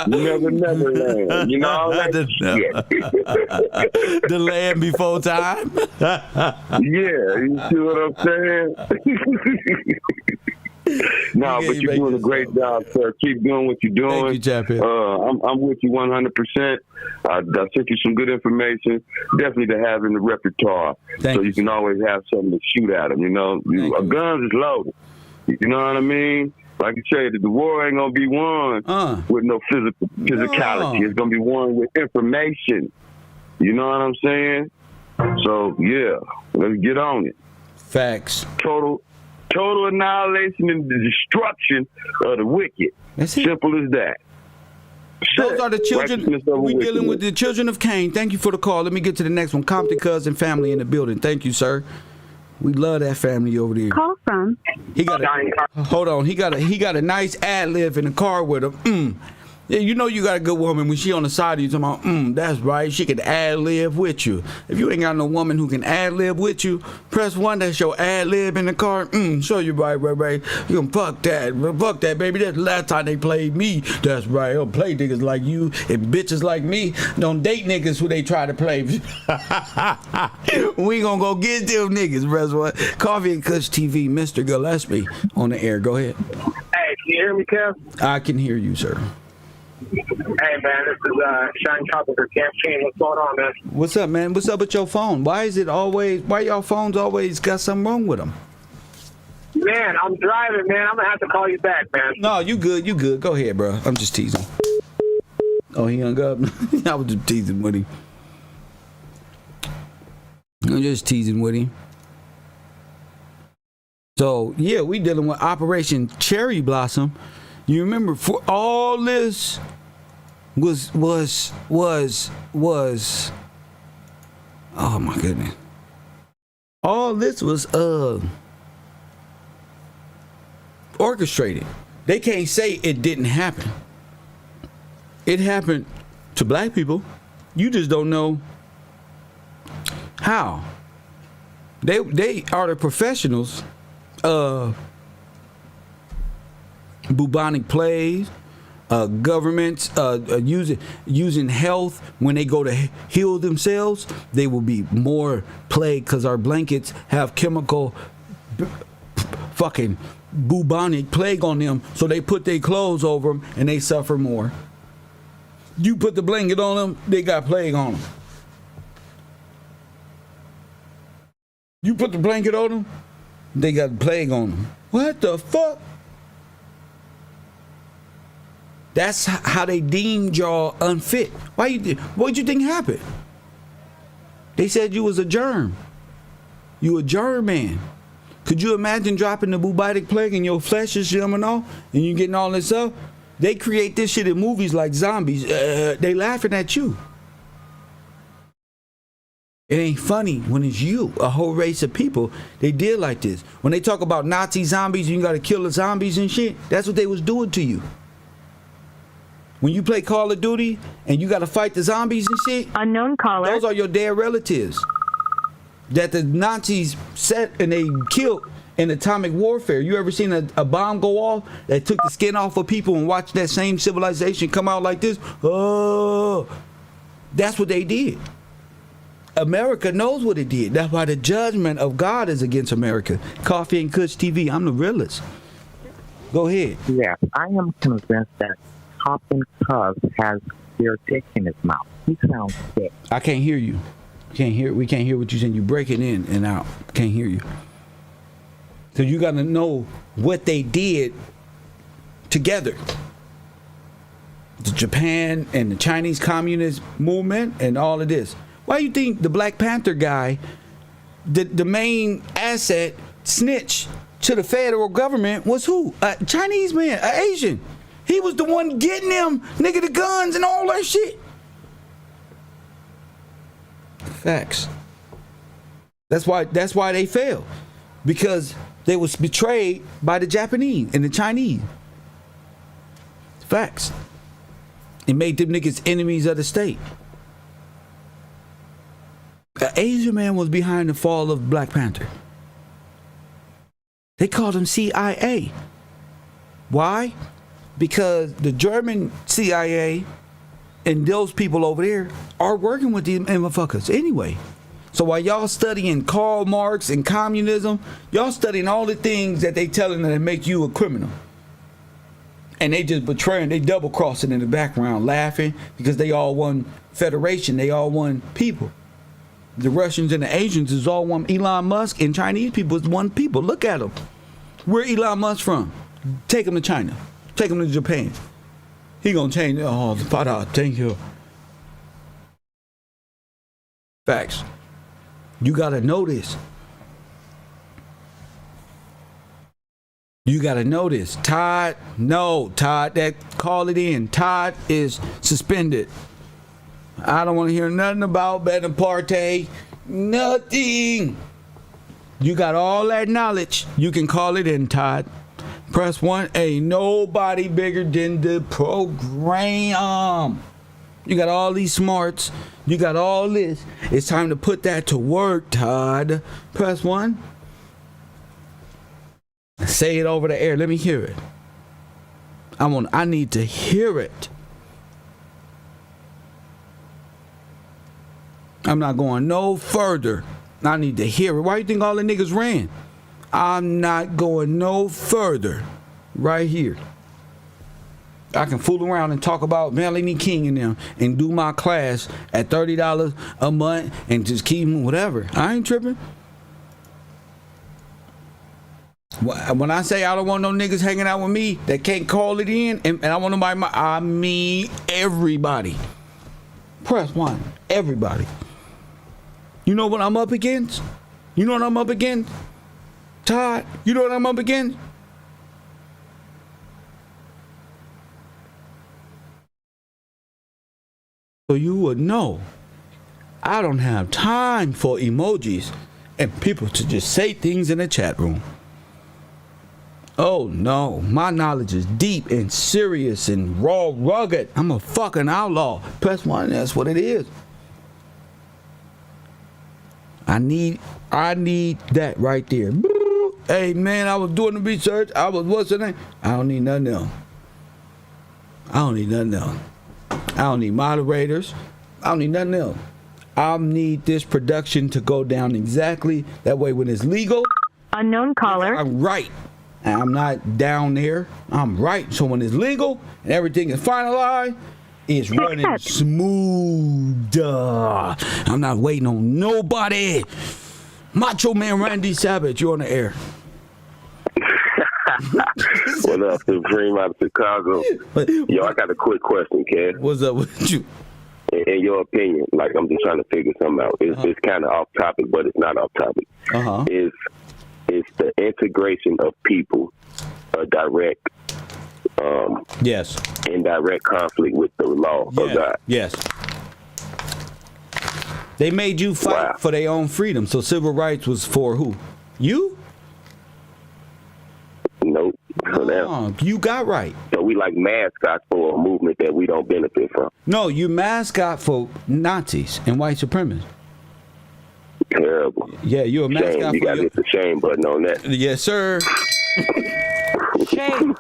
Never land. You know all that shit. The land before time. Yeah, you see what I'm saying? No, but you're doing a great job, sir. Keep doing what you're doing. Thank you, Champion. I'm with you 100%. I sent you some good information. Definitely to have in the repertoire, so you can always have something to shoot at them. You know, guns is loaded. You know what I mean? Like you said, the war ain't gonna be won with no physicality. It's gonna be won with information. You know what I'm saying? So yeah, let's get on it. Facts. Total annihilation and the destruction of the wicked. Simple as that. Those are the children. We dealing with the children of Cain. Thank you for the call. Let me get to the next one. Compton cousin family in the building. Thank you, sir. We love that family over there. Call from. Hold on. He got a nice ad lib in the car with him. Yeah, you know you got a good woman when she on the side of you talking about, that's right, she can ad-lib with you. If you ain't got no woman who can ad-lib with you, press 1, that's your ad-lib in the car. Show you right. You can fuck that, baby. That's the last time they played me. That's right, they'll play niggas like you and bitches like me. Don't date niggas who they try to play. We gonna go get them niggas, press 1. Coffee and Kush TV, Mr. Gillespie on the air. Go ahead. Hey, can you hear me, Kev? I can hear you, sir. Hey, man, this is Shine Carpenter, Camp Chain. What's going on, man? What's up, man? What's up with your phone? Why y'all phones always got something wrong with them? Man, I'm driving, man. I'm going to have to call you back, man. No, you good. Go ahead, bro. I'm just teasing. Oh, he hung up? I was just teasing with him. I'm just teasing with him. So, yeah, we dealing with Operation Cherry Blossom. You remember, for all this was oh my goodness. All this was orchestrated. They can't say it didn't happen. It happened to black people. You just don't know how. They are the professionals bubonic plagues, governments using health when they go to heal themselves. They will be more plagued because our blankets have chemical fucking bubonic plague on them, so they put their clothes over them and they suffer more. You put the blanket on them, they got plague on them. You put the blanket on them, they got plague on them. What the fuck? That's how they deemed y'all unfit. What'd you think happened? They said you was a germ. You a germ man. Could you imagine dropping the bubonic plague and your flesh is jumping off and you getting all this up? They create this shit in movies like zombies. They laughing at you. It ain't funny when it's you, a whole race of people. They did like this. When they talk about Nazi zombies, you gotta kill the zombies and shit. That's what they was doing to you. When you play Call of Duty and you got to fight the zombies and shit. Unknown caller. Those are your dead relatives that the Nazis set and they killed in atomic warfare. You ever seen a bomb go off that took the skin off of people and watched that same civilization come out like this? Oh, that's what they did. America knows what it did. That's why the judgment of God is against America. Coffee and Kush TV. I'm the realest. Go ahead. Yes, I am convinced that Captain Cuz has their dick in his mouth. He sounds sick. I can't hear you. We can't hear what you're saying. You breaking in and out. Can't hear you. So you got to know what they did together. The Japan and the Chinese Communist movement and all of this. Why you think the Black Panther guy, the main asset snitch to the federal government was who? A Chinese man, an Asian. He was the one getting them, nigga, the guns and all that shit. Facts. That's why they failed. Because they was betrayed by the Japanese and the Chinese. Facts. It made them niggas enemies of the state. An Asian man was behind the fall of Black Panther. They called him CIA. Why? Because the German CIA and those people over there are working with these motherfuckers anyway. So while y'all studying Karl Marx and communism, y'all studying all the things that they telling that make you a criminal. And they just betraying, they double crossing in the background, laughing because they all one federation, they all one people. The Russians and the Asians is all one. Elon Musk and Chinese people is one people. Look at them. Where Elon Musk from? Take him to China. Take him to Japan. He gonna change. Oh, thank you. Facts. You gotta know this. You gotta know this. Todd, that call it in. Todd is suspended. I don't want to hear nothing about Ben Parte. Nothing. You got all that knowledge. You can call it in, Todd. Press 1. Ain't nobody bigger than the program. You got all these smarts. You got all this. It's time to put that to work, Todd. Press 1. Say it over the air. Let me hear it. I need to hear it. I'm not going no further. I need to hear it. Why you think all the niggas ran? I'm not going no further. Right here. I can fool around and talk about Melanie King and them and do my class at $30 a month and just keep whatever. I ain't tripping. When I say I don't want no niggas hanging out with me that can't call it in and I want nobody, I mean everybody. Press 1. Everybody. You know what I'm up against? You know what I'm up against? Todd, you know what I'm up against? So you would know I don't have time for emojis and people to just say things in the chat room. Oh no, my knowledge is deep and serious and raw, rugged. I'm a fucking outlaw. Press 1, that's what it is. I need that right there. Hey man, I was doing the research. What's the name? I don't need nothing else. I don't need moderators. I don't need nothing else. I need this production to go down exactly that way when it's legal. Unknown caller. I'm right. And I'm not down there. I'm right. So when it's legal and everything is finalized, it's running smooth. I'm not waiting on nobody. Macho Man Randy Savage, you're on the air. What up, Supreme out of Chicago? Yo, I got a quick question, Kev. What's up with you? In your opinion, like I'm just trying to figure something out. It's kind of off topic, but it's not off topic. Is the integration of people a direct, yes, indirect conflict with the law of God? Yes. They made you fight for their own freedom. So civil rights was for who? You? Nope. For them. You got right. So we like mascots for a movement that we don't benefit from. No, you mascot for Nazis and white supremacists. Terrible. Yeah, you're a mascot shame. You got to hit the shame button on that. Yes, sir. Shame.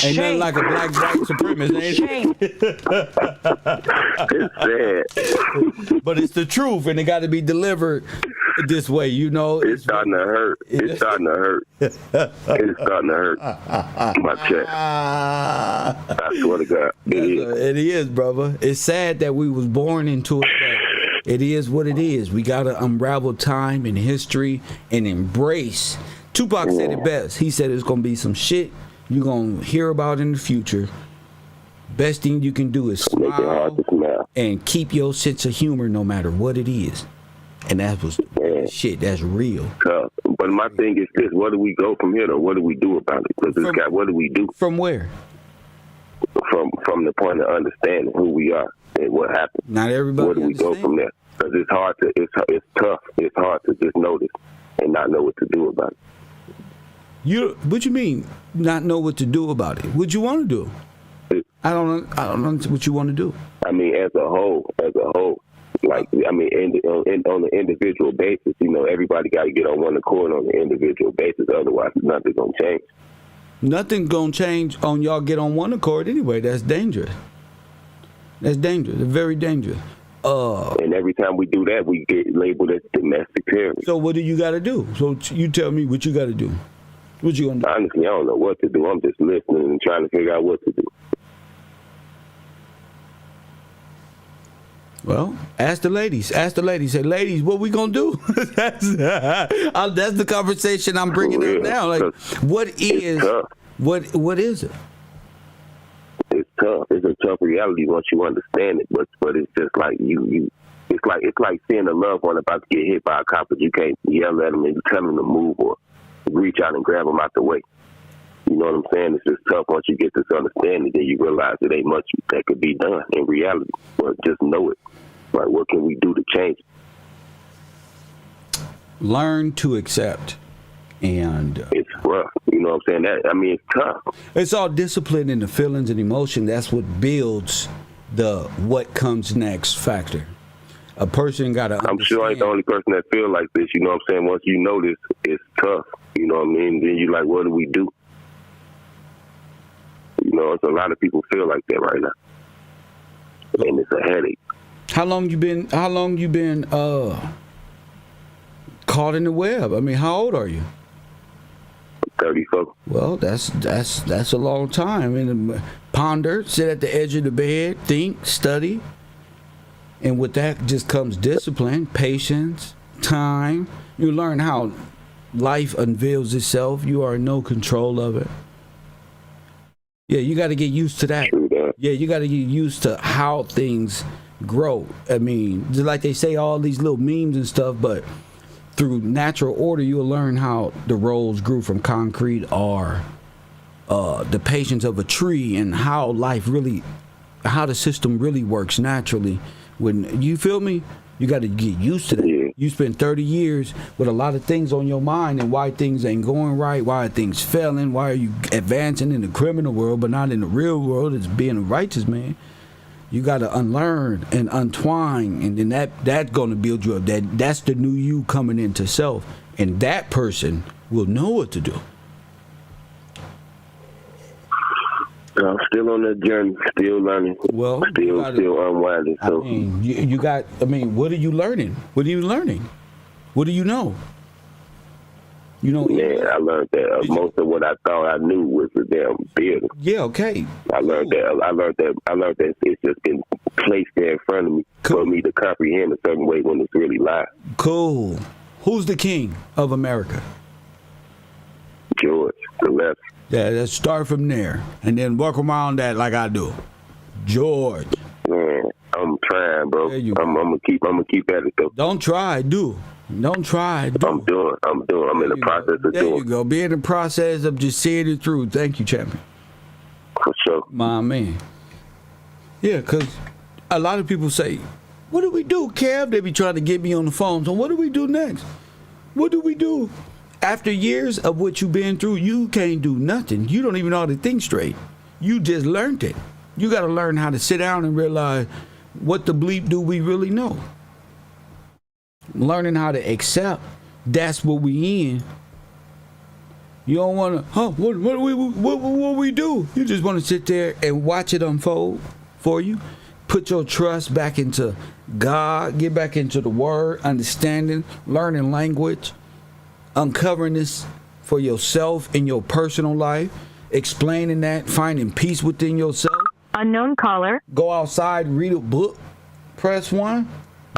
Ain't nothing like a black white supremacist, ain't Shame. It's sad. But it's the truth, and it got to be delivered this way, you know. It's starting to hurt. It's starting to hurt. It's starting to hurt. My chest. I swear to God. It is, brother. It's sad that we was born into it, but it is what it is. We got to unravel time and history and embrace. Tupac said it best. He said it's going to be some shit you're going to hear about in the future. Best thing you can do is smile and keep your sense of humor no matter what it is. And that was shit. That's real. But my thing is this: where do we go from here, though? What do we do about it? Because what do we do? From where? From the point of understanding who we are and what happened. Not everybody. Where do we go from there? Because it's hard to. It's tough. It's hard to just notice and not know what to do about it. What you mean? Not know what to do about it? What you want to do? I don't know what you want to do. I mean, as a whole, like, I mean, on an individual basis, you know, everybody got to get on one accord on an individual basis. Otherwise, nothing's gonna change. Nothing's gonna change on y'all get on one accord anyway. That's dangerous. That's dangerous. It's very dangerous. And every time we do that, we get labeled as domestic terrorists. So what do you got to do? So you tell me what you got to do. What you gonna do? Honestly, I don't know what to do. I'm just listening and trying to figure out what to do. Well, ask the ladies. Ask the ladies. Say, ladies, what we gonna do? That's the conversation I'm bringing up now. Like, what is it? It's tough. It's a tough reality once you understand it. But it's just like it's like seeing a loved one about to get hit by a cop, but you can't yell at them and tell them to move or reach out and grab them out the way. You know what I'm saying? It's just tough once you get this understanding, then you realize it ain't much that could be done in reality. But just know it. Like, what can we do to change it? Learn to accept. And it's rough. You know what I'm saying? It's tough. It's all discipline in the feelings and emotion. That's what builds the what comes next factor. A person got to understand. I'm sure I ain't the only person that feel like this. You know what I'm saying? Once you know this, it's tough. You know what I mean? Then you like, what do we do? You know, it's a lot of people feel like that right now, and it's a headache. How long you been caught in the web? I mean, how old are you? 34. Well, that's a long time. And ponder, sit at the edge of the bed, think, study, and with that just comes discipline, patience, time. You learn how life unveils itself. You are in no control of it. Yeah, you got to get used to that. Yeah, you got to get used to how things grow. I mean, just like they say all these little memes and stuff, but through natural order, you'll learn how the roads grew from concrete or the patience of a tree and how the system really works naturally. When you feel me, you got to get used to that. Yeah. You spend 30 years with a lot of things on your mind and why things ain't going right, why are things failing, why are you advancing in the criminal world but not in the real world as being a righteous man. You got to unlearn and untwine, and then that's going to build you up. That's the new you coming into self, and that person will know what to do. I'm still on that journey, still learning. Well, still unwinding. So what are you learning? What are you learning? What do you know? You know, man, I learned that most of what I thought I knew was the damn theater. Yeah, okay. I learned that it's just been placed there in front of me for me to comprehend a certain way when it's really live. Cool. Who's the king of America? George, the left. Yeah, let's start from there and then work around that like I do. George. Man, I'm trying, bro. I'm gonna keep at it though. Don't try, do. Don't try, do. I'm doing. I'm in the process of doing. There you go. Be in the process of just seeing it through. Thank you, champion. For sure. My man. Yeah, because a lot of people say, what do we do, Kev? They be trying to get me on the phone. So what do we do next? What do we do? After years of what you've been through, you can't do nothing. You don't even know how to think straight. You just learned it. You got to learn how to sit down and realize what the bleep do we really know. Learning how to accept that's what we in. You don't want to, what we do? You just want to sit there and watch it unfold for you. put your trust back into God, get back into the Word, understanding, learning language, uncovering this for yourself in your personal life, explaining that, finding peace within yourself. Unknown caller. Go outside, read a book, press 1.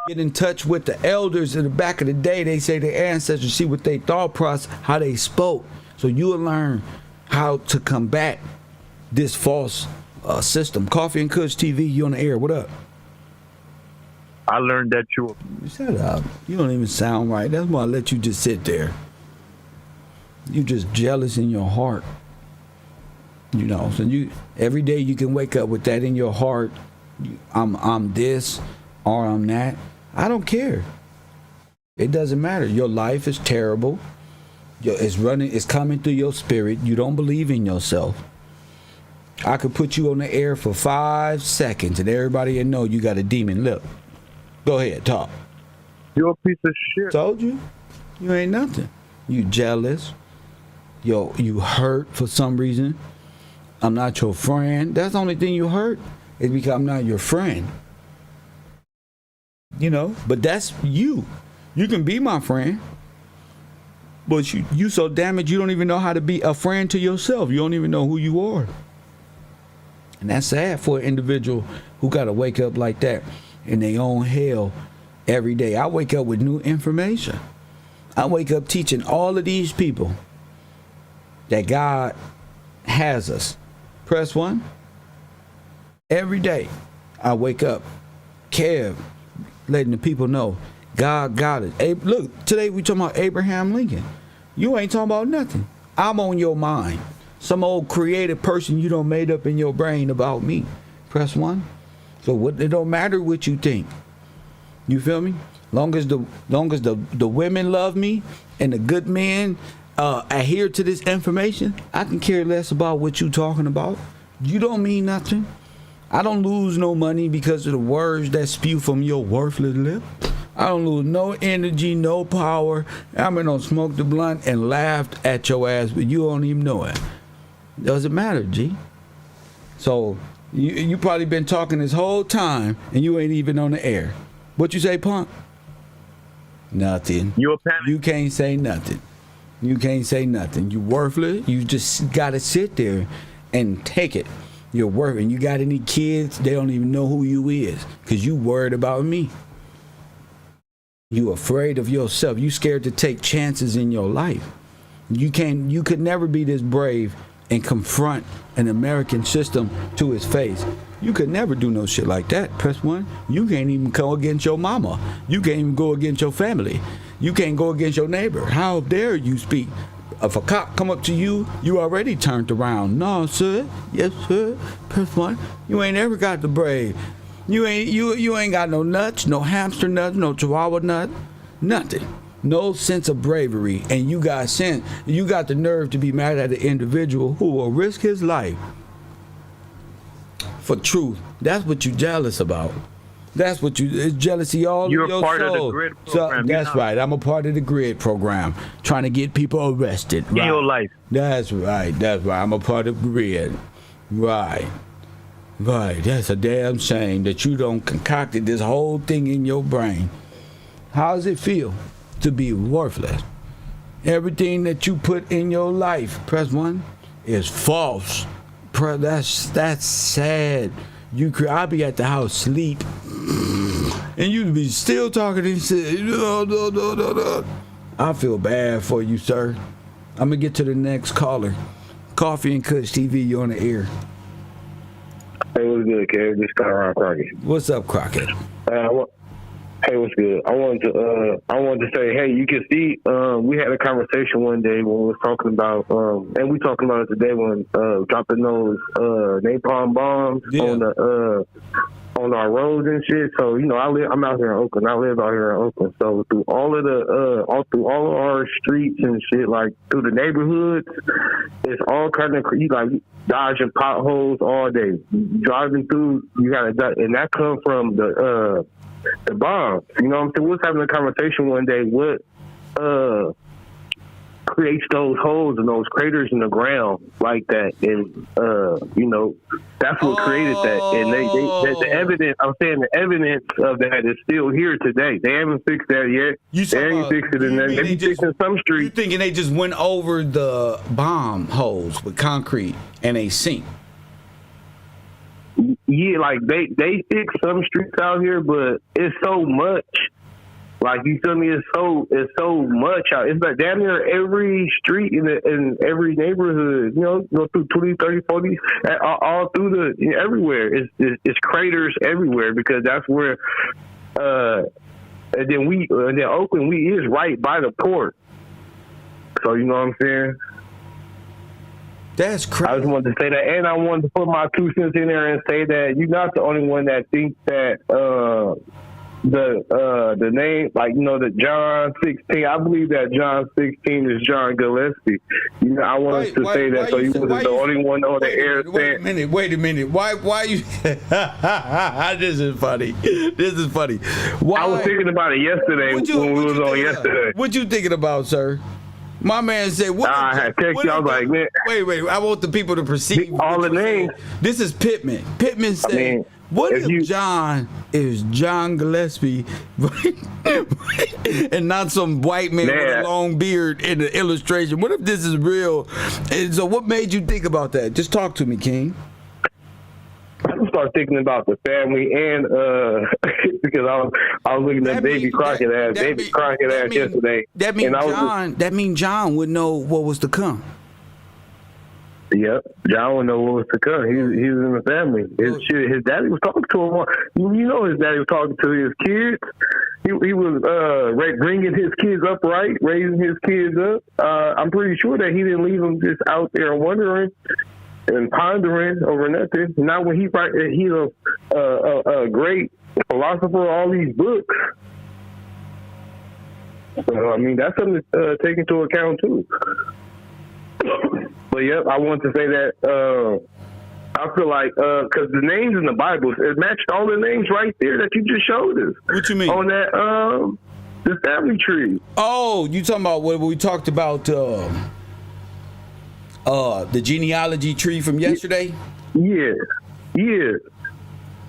Get in touch with the elders in the back of the day. They say their ancestors, see what they thought process, how they spoke. So you'll learn how to combat this false system. Coffee and Kush TV, you on the air. What up? I learned that you. Shut up. You don't even sound right. That's why I let you just sit there. You just jealous in your heart. You know, so you every day you can wake up with that in your heart. I'm this or I'm that. I don't care. It doesn't matter. Your life is terrible. It's coming through your spirit. You don't believe in yourself. I could put you on the air for 5 seconds and everybody will know you got a demon. Look. Go ahead, talk. You're a piece of shit. Told you. You ain't nothing. You jealous. You hurt for some reason. I'm not your friend. That's the only thing you hurt is because I'm not your friend. You know, but that's you. You can be my friend. But you so damaged you don't even know how to be a friend to yourself. You don't even know who you are. And that's sad for an individual who got to wake up like that in their own hell every day. I wake up with new information. I wake up teaching all of these people that God has us. Press 1. Every day I wake up, Kev, letting the people know God got it. Look, today we talking about Abraham Lincoln. You ain't talking about nothing. I'm on your mind. Some old creative person you done made up in your brain about me. Press 1. So it don't matter what you think. You feel me? Long as the women love me and the good men adhere to this information, I can care less about what you talking about. You don't mean nothing. I don't lose no money because of the words that spew from your worthless lip. I don't lose no energy, no power. I'm gonna smoke the blunt and laughed at your ass, but you don't even know it. Doesn't matter, G. So you probably been talking this whole time and you ain't even on the air. What you say, punk? Nothing. You can't say nothing. You can't say nothing. You worthless. You just gotta sit there and take it. You're working. You got any kids? They don't even know who you is because you worried about me. You afraid of yourself. You scared to take chances in your life. You could never be this brave and confront an American system to his face. You could never do no shit like that. Press 1. You can't even go against your mama. You can't even go against your family. You can't go against your neighbor. How dare you speak? If a cop come up to you, you already turned around. No, sir. Yes, sir. Press 1. You ain't ever got the brave. You ain't got no nuts, no hamster nuts, no chihuahua nut, nothing. No sense of bravery. And you got sense. You got the nerve to be mad at an individual who will risk his life for truth. That's what you jealous about. That's what it's jealousy all You're in your part soul. of the grid program. So, that's right. I'm a part of the grid program, trying to get people arrested. In your life. That's right. That's right. I'm a part of grid. Right. Right. That's a damn shame that you don't concocted this whole thing in your brain. How does it feel to be worthless? Everything that you put in your life, press 1, is false. That's sad. I'll be at the house sleep, and you be still talking and say, no. I feel bad for you, sir. I'm gonna get to the next caller. Coffee and Kush TV, you on the air. Hey, what's good, Kev? This is Conrad Crockett. What's up, Crockett? Hey, what's good? I wanted to say, hey, you can see, we had a conversation one day when we was talking about, and we talking about it today when dropping those napalm bombs on our roads and shit. So I'm out here in Oakland. I live out here in Oakland. So through all of our streets and shit, like through the neighborhoods, it's all kind of you like dodging potholes all day. Driving through, you gotta, and that come from the bombs. You know what I'm saying? We was having a conversation one day. creates those holes and those craters in the ground like that, and that's what created that. And the evidence, I'm saying the evidence of that is still here today. They haven't fixed that yet. They ain't fixed it, and they be fixing some streets. You thinking they just went over the bomb holes with concrete and a sink? Yeah, like they fix some streets out here, but it's so much. Like, you feel me? It's so much out. It's like damn near every street in every neighborhood. Go through 20, 30, 40, all through everywhere. It's craters everywhere because that's where. And then Oakland, we is right by the port. So you know what I'm saying. That's crazy. I just wanted to say that, and I wanted to put my 2 cents in there and say that you're not the only one that thinks that the name, the John 16. I believe that John 16 is John Gillespie. I wanted to say that so you wasn't the only one on the air saying. Wait a minute. Why you? This is funny. Why? I was thinking about it yesterday when we was on yesterday. What you thinking about, sir? My man said, I had text you. I was like, man. Wait. I want the people to perceive all the names. This is Pittman. Pittman said, what if John is John Gillespie and not some white man with a long beard in the illustration? What if this is real? And so what made you think about that? Just talk to me, King. I started thinking about the family and because I was looking at Baby Crockett ass yesterday. That means John would know what was to come. Yep, John would know what was to come. He was in the family. His daddy was talking to him. His daddy was talking to his kids. He was bringing his kids up right, raising his kids up. I'm pretty sure that he didn't leave them just out there wondering and pondering over nothing. Now when he's a great philosopher, all these books. So that's something to take into account too. But yeah, I want to say that I feel like because the names in the Bible, it matched all the names right there that you just showed us. What you mean on that the family tree? Oh, you talking about what we talked about? The genealogy tree from yesterday? Yeah.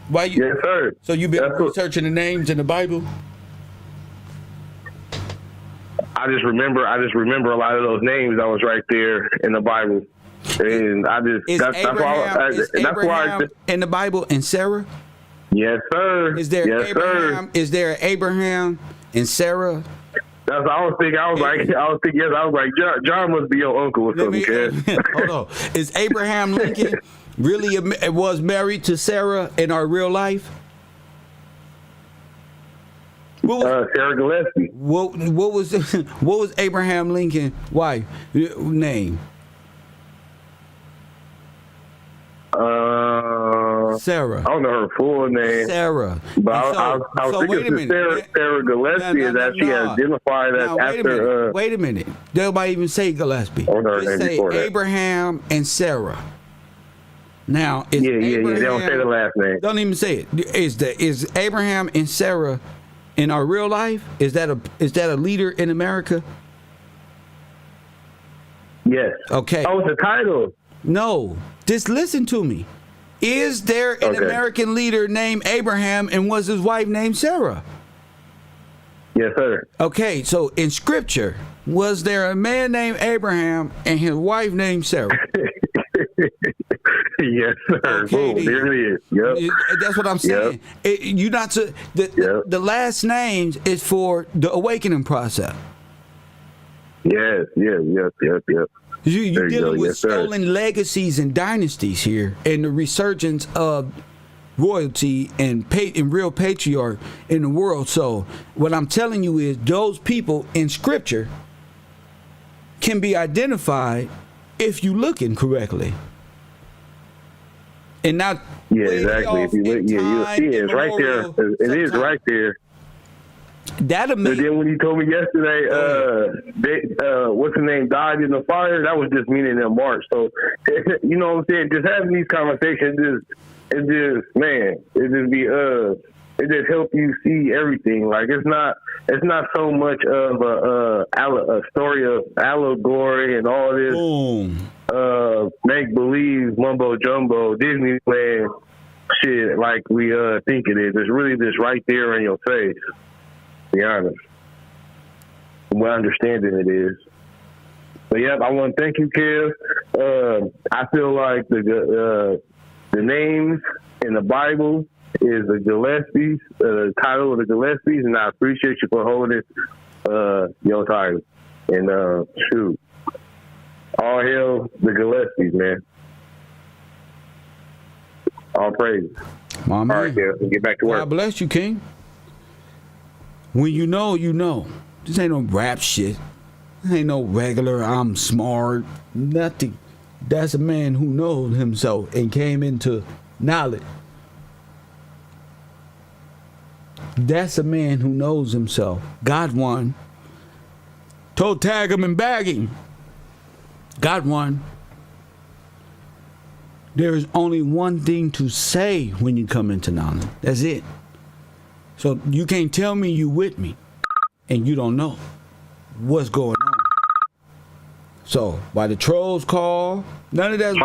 Why you? Yes, sir. So you've been researching the names in the Bible? I just remember a lot of those names that was right there in the Bible, and that's why in the Bible and Sarah. Yes, sir. Is there Abraham? Is there Abraham and Sarah? That's what I was thinking. I was like, John must be your uncle or something, kid. Hold on. Is Abraham Lincoln really was married to Sarah in our real life? Sarah Gillespie. What was Abraham Lincoln's wife name? Sarah. I don't know her full name. Sarah. But I was thinking Sarah Gillespie is that she identified as after. Wait a minute. Nobody even say Gillespie. Just say Abraham and Sarah. Now, they don't say the last name. Don't even say it. Is Abraham and Sarah in our real life? Is that a leader in America? Yes. Okay. Oh, it's a title. No. Just listen to me. Is there an American leader named Abraham and was his wife named Sarah? Yes, sir. Okay, so in Scripture, was there a man named Abraham and his wife named Sarah? Yes, sir. Okay, boom, there it is. Yep. That's what I'm saying. Yep. The last names is for the awakening process. Yes. You're dealing with stolen legacies and dynasties here, and the resurgence of royalty and real patriarch in the world. So what I'm telling you is those people in Scripture can be identified if you looking correctly. And not exactly. If you look, you'll see it. It's right there. It is right there. But then when you told me yesterday, what's the name, died in the fire, that was just meaning in March. So, you know what I'm saying? Just having these conversations, it just be It just helps you see everything. Like it's not so much of a story of allegory and all this make believe mumbo jumbo Disneyland shit like we think it is. It's really just right there in your face. To be honest, from my understanding it is. But yeah, I want to thank you, Kev. I feel like the names in the Bible is the Gillespies, the title of the Gillespies, and I appreciate you for holding your title. And shoot, all hail the Gillespies, man. All praise. My man. All right, Kev, get back to work. God bless you, King. When you know, you know. This ain't no rap shit. This ain't no regular, I'm smart, nothing. That's a man who knows himself and came into knowledge. That's a man who knows himself. Got one. Toe tag him and bag him. Got one. There is only one thing to say when you come into knowledge. That's it. So you can't tell me you with me and you don't know what's going on. So by the trolls call, none of that's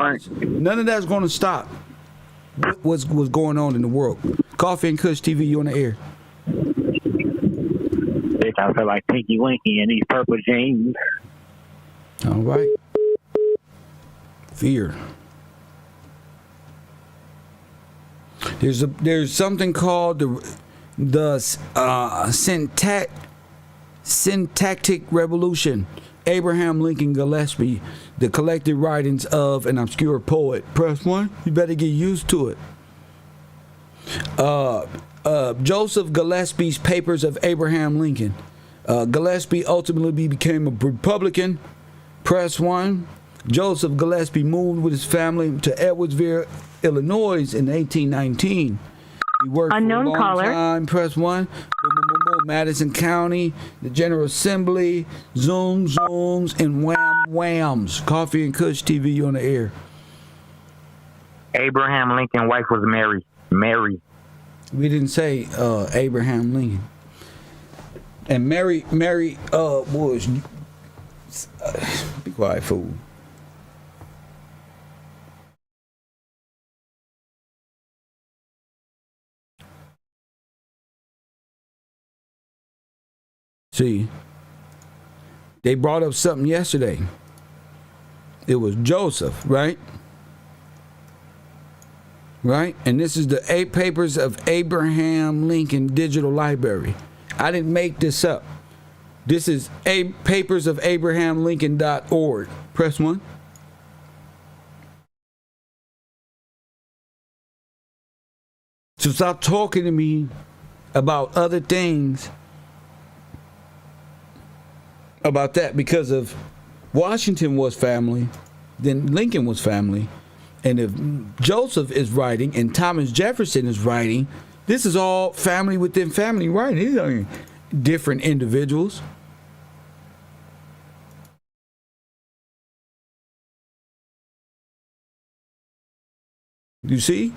going to stop what's going on in the world. Coffee and Kush TV, you on the air. Bitch, I feel like Pinky Winky in these purple jeans. All right. Fear. There's something called the syntactic revolution. Abraham Lincoln Gillespie, the collected writings of an obscure poet. Press 1. You better get used to it. Joseph Gillespie's Papers of Abraham Lincoln. Gillespie ultimately became a Republican. Press 1. Joseph Gillespie moved with his family to Edwardsville, Illinois in 1819. He worked Unknown for a long caller. time. Press 1. Madison County, the General Assembly, zooms, and whams. Coffee and Kush TV, you on the air. Abraham Lincoln's wife was Mary. We didn't say Abraham Lincoln. And Mary was be quiet, fool. See, they brought up something yesterday. It was Joseph, right? Right? And this is the 8 Papers of Abraham Lincoln Digital Library. I didn't make this up. This is Papers of Abraham Lincoln.org. Press 1. So stop talking to me about other things about that, because of Washington was family, then Lincoln was family, and if Joseph is writing and Thomas Jefferson is writing, this is all family within family writing. These are different individuals. You see?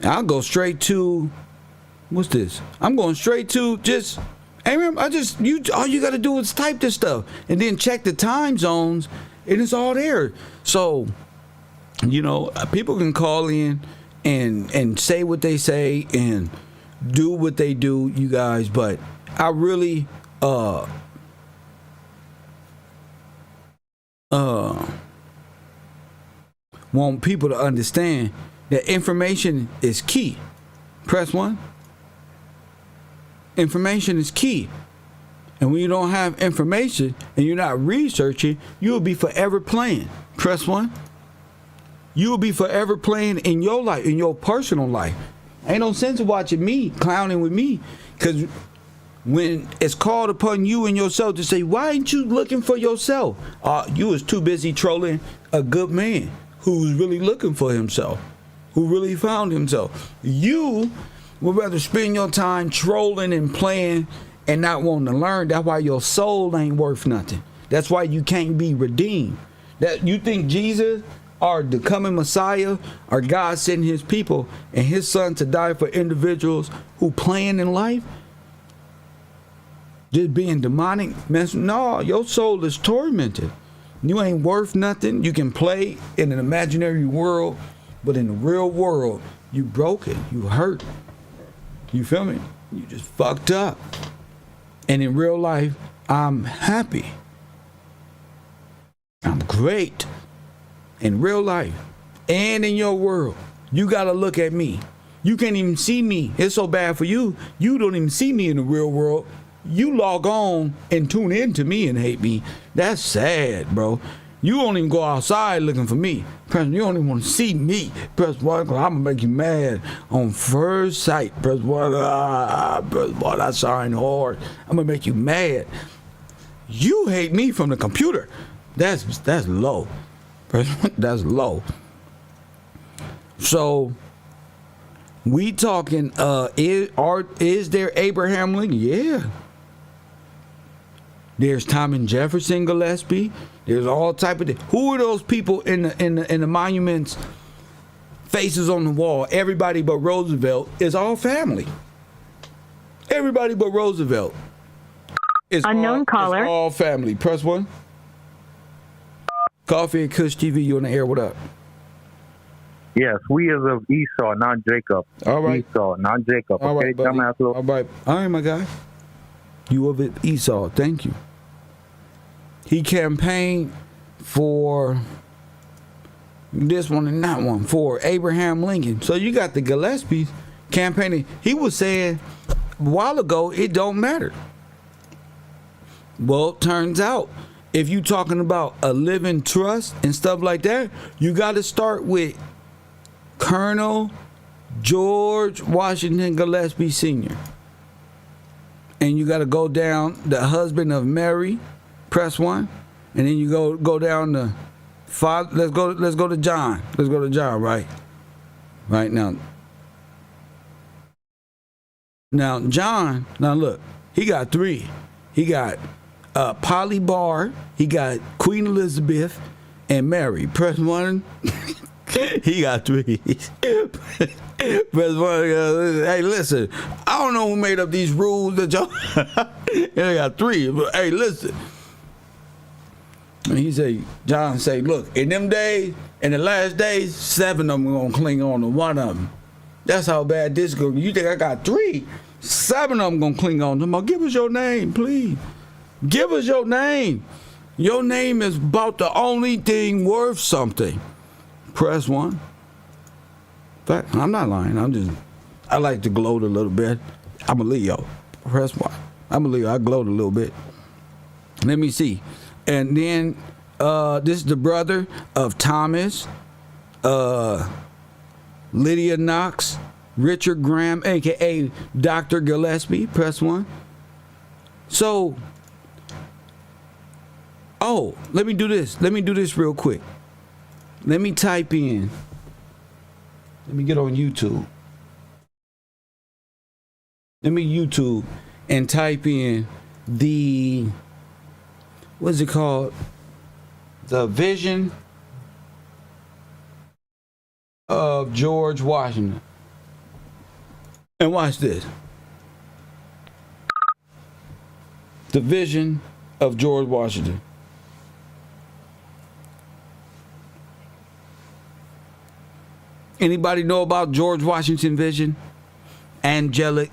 I'll go straight to, what's this? I'm going straight to just, hey, remember, all you got to do is type this stuff and then check the time zones, and it's all there. So, you know, people can call in and say what they say and do what they do, you guys, but I really want people to understand that information is key. Press 1. Information is key. And when you don't have information and you're not researching, you'll be forever playing. Press 1. You'll be forever playing in your life, in your personal life. Ain't no sense of watching me, clowning with me. Because when it's called upon you and yourself to say, why ain't you looking for yourself? You was too busy trolling a good man who's really looking for himself, who really found himself. You would rather spend your time trolling and playing and not wanting to learn. That's why your soul ain't worth nothing. That's why you can't be redeemed. That you think Jesus or the coming Messiah, or God sending his people and his son to die for individuals who plan in life, just being demonic, no, your soul is tormented. You ain't worth nothing. You can play in an imaginary world, but in the real world, you broken, you hurt. You feel me? You just fucked up. And in real life, I'm happy. I'm great. In real life and in your world, you gotta look at me. You can't even see me. It's so bad for you. You don't even see me in the real world. You log on and tune in to me and hate me. That's sad, bro. You don't even go outside looking for me. You don't even want to see me. Press one, cause I'm gonna make you mad on first sight. Press one, I sign hard. I'm gonna make you mad. You hate me from the computer. That's low. That's low. So we talking. Is there Abraham Lincoln? Yeah. There's Thomas Jefferson Gillespie. There's all type of. Who are those people in the monuments? Faces on the wall. Everybody but Roosevelt is all family. Everybody but Roosevelt is Unknown caller. It's all family. Press one. Coffee and Kush TV. You on the air? What up? Yes, we is of Esau, not Jacob. All right. Esau, not Jacob. All okay, right, buddy. dumbass. All right. All right, my guy. You of Esau. Thank you. He campaigned for this one and that one, for Abraham Lincoln. So you got the Gillespies campaigning. He was saying a while ago, it don't matter. Well, it turns out, if you talking about a living trust and stuff like that, you got to start with Colonel George Washington Gillespie Sr. And you got to go down the husband of Mary. Press one, and then you go down to father. Let's go to John. Let's go to John. Right now. Now John. Now look, he got three. He got Polly Barr. He got Queen Elizabeth and Mary. Press one. He got three. Press one. Hey, listen. I don't know who made up these rules that y'all. They got three. But hey, listen. And he say, John say, look, in them days, in the last days, 7 of them gonna cling on to one of them. That's how bad this goes. You think I got 3? 7 of them gonna cling on to them. Give us your name, please. Give us your name. Your name is about the only thing worth something. Press one. In fact, I'm not lying. I like to gloat a little bit. I'm a Leo. Press one. I'm a Leo. I gloat a little bit. Let me see. And then this is the brother of Thomas, Lydia Knox, Richard Graham, a.k.a. Dr. Gillespie. Press one. So, let me do this. Let me do this real quick. Let me type in. Let me get on YouTube. Let me YouTube and type in the... What's it called? The Vision of George Washington. And watch this. The Vision of George Washington. Anybody know about George Washington vision? Angelic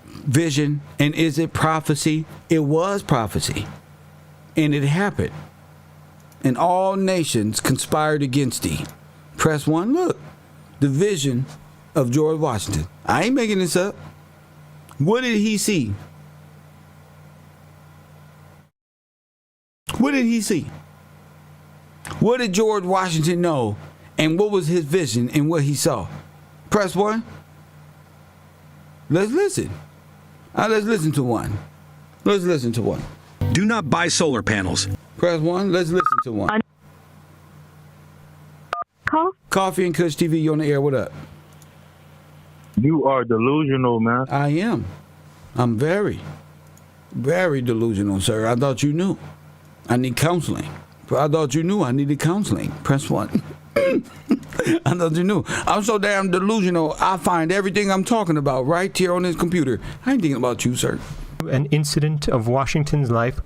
vision. And is it prophecy? It was prophecy. And it happened. And all nations conspired against thee. Press one. Look. The vision of George Washington. I ain't making this up. What did he see? What did he see? What did George Washington know? And what was his vision and what he saw? Press one. Let's listen. Let's listen to one. Let's listen to one. Do not buy solar panels. Press one. Let's listen to one. Coffee and Kush TV, you on the air. What up? You are delusional, man. I am. I'm very, very delusional, sir. I thought you knew. I need counseling. I thought you knew I needed counseling. Press 1. I thought you knew. I'm so damn delusional, I find everything I'm talking about right here on this computer. I ain't thinking about you, sir. An incident of Washington's life,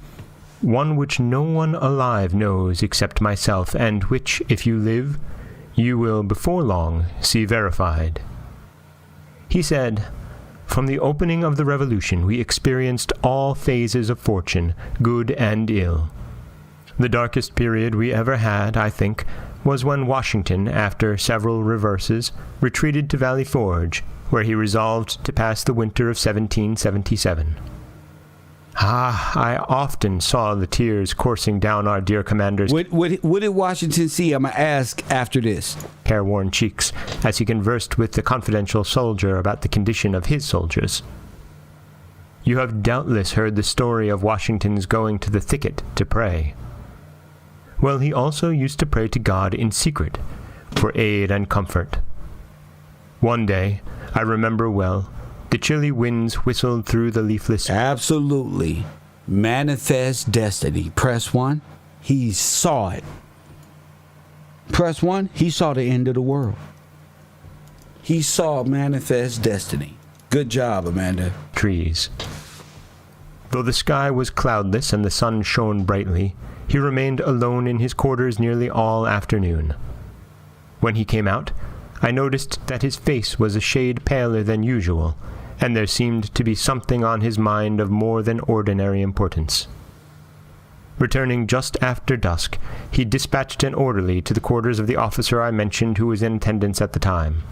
one which no one alive knows except myself, and which, if you live, you will before long see verified. He said, "From the opening of the Revolution, we experienced all phases of fortune, good and ill. The darkest period we ever had, I think, was when Washington, after several reverses, retreated to Valley Forge, where he resolved to pass the winter of 1777. Ah, I often saw the tears coursing down our dear commander's What did Washington see? I'm going to ask after this. careworn cheeks as he conversed with the confidential soldier about the condition of his soldiers. You have doubtless heard the story of Washington's going to the thicket to pray. Well, he also used to pray to God in secret for aid and comfort. One day, I remember well, the chilly winds whistled through the leafless... Absolutely. Manifest destiny. Press 1. He saw it. Press 1. He saw the end of the world. He saw manifest destiny. Good job, Amanda. Trees. Though the sky was cloudless and the sun shone brightly, he remained alone in his quarters nearly all afternoon. When he came out, I noticed that his face was a shade paler than usual, and there seemed to be something on his mind of more than ordinary importance. Returning just after dusk, he dispatched an orderly to the quarters of the officer I mentioned who was in attendance at the time.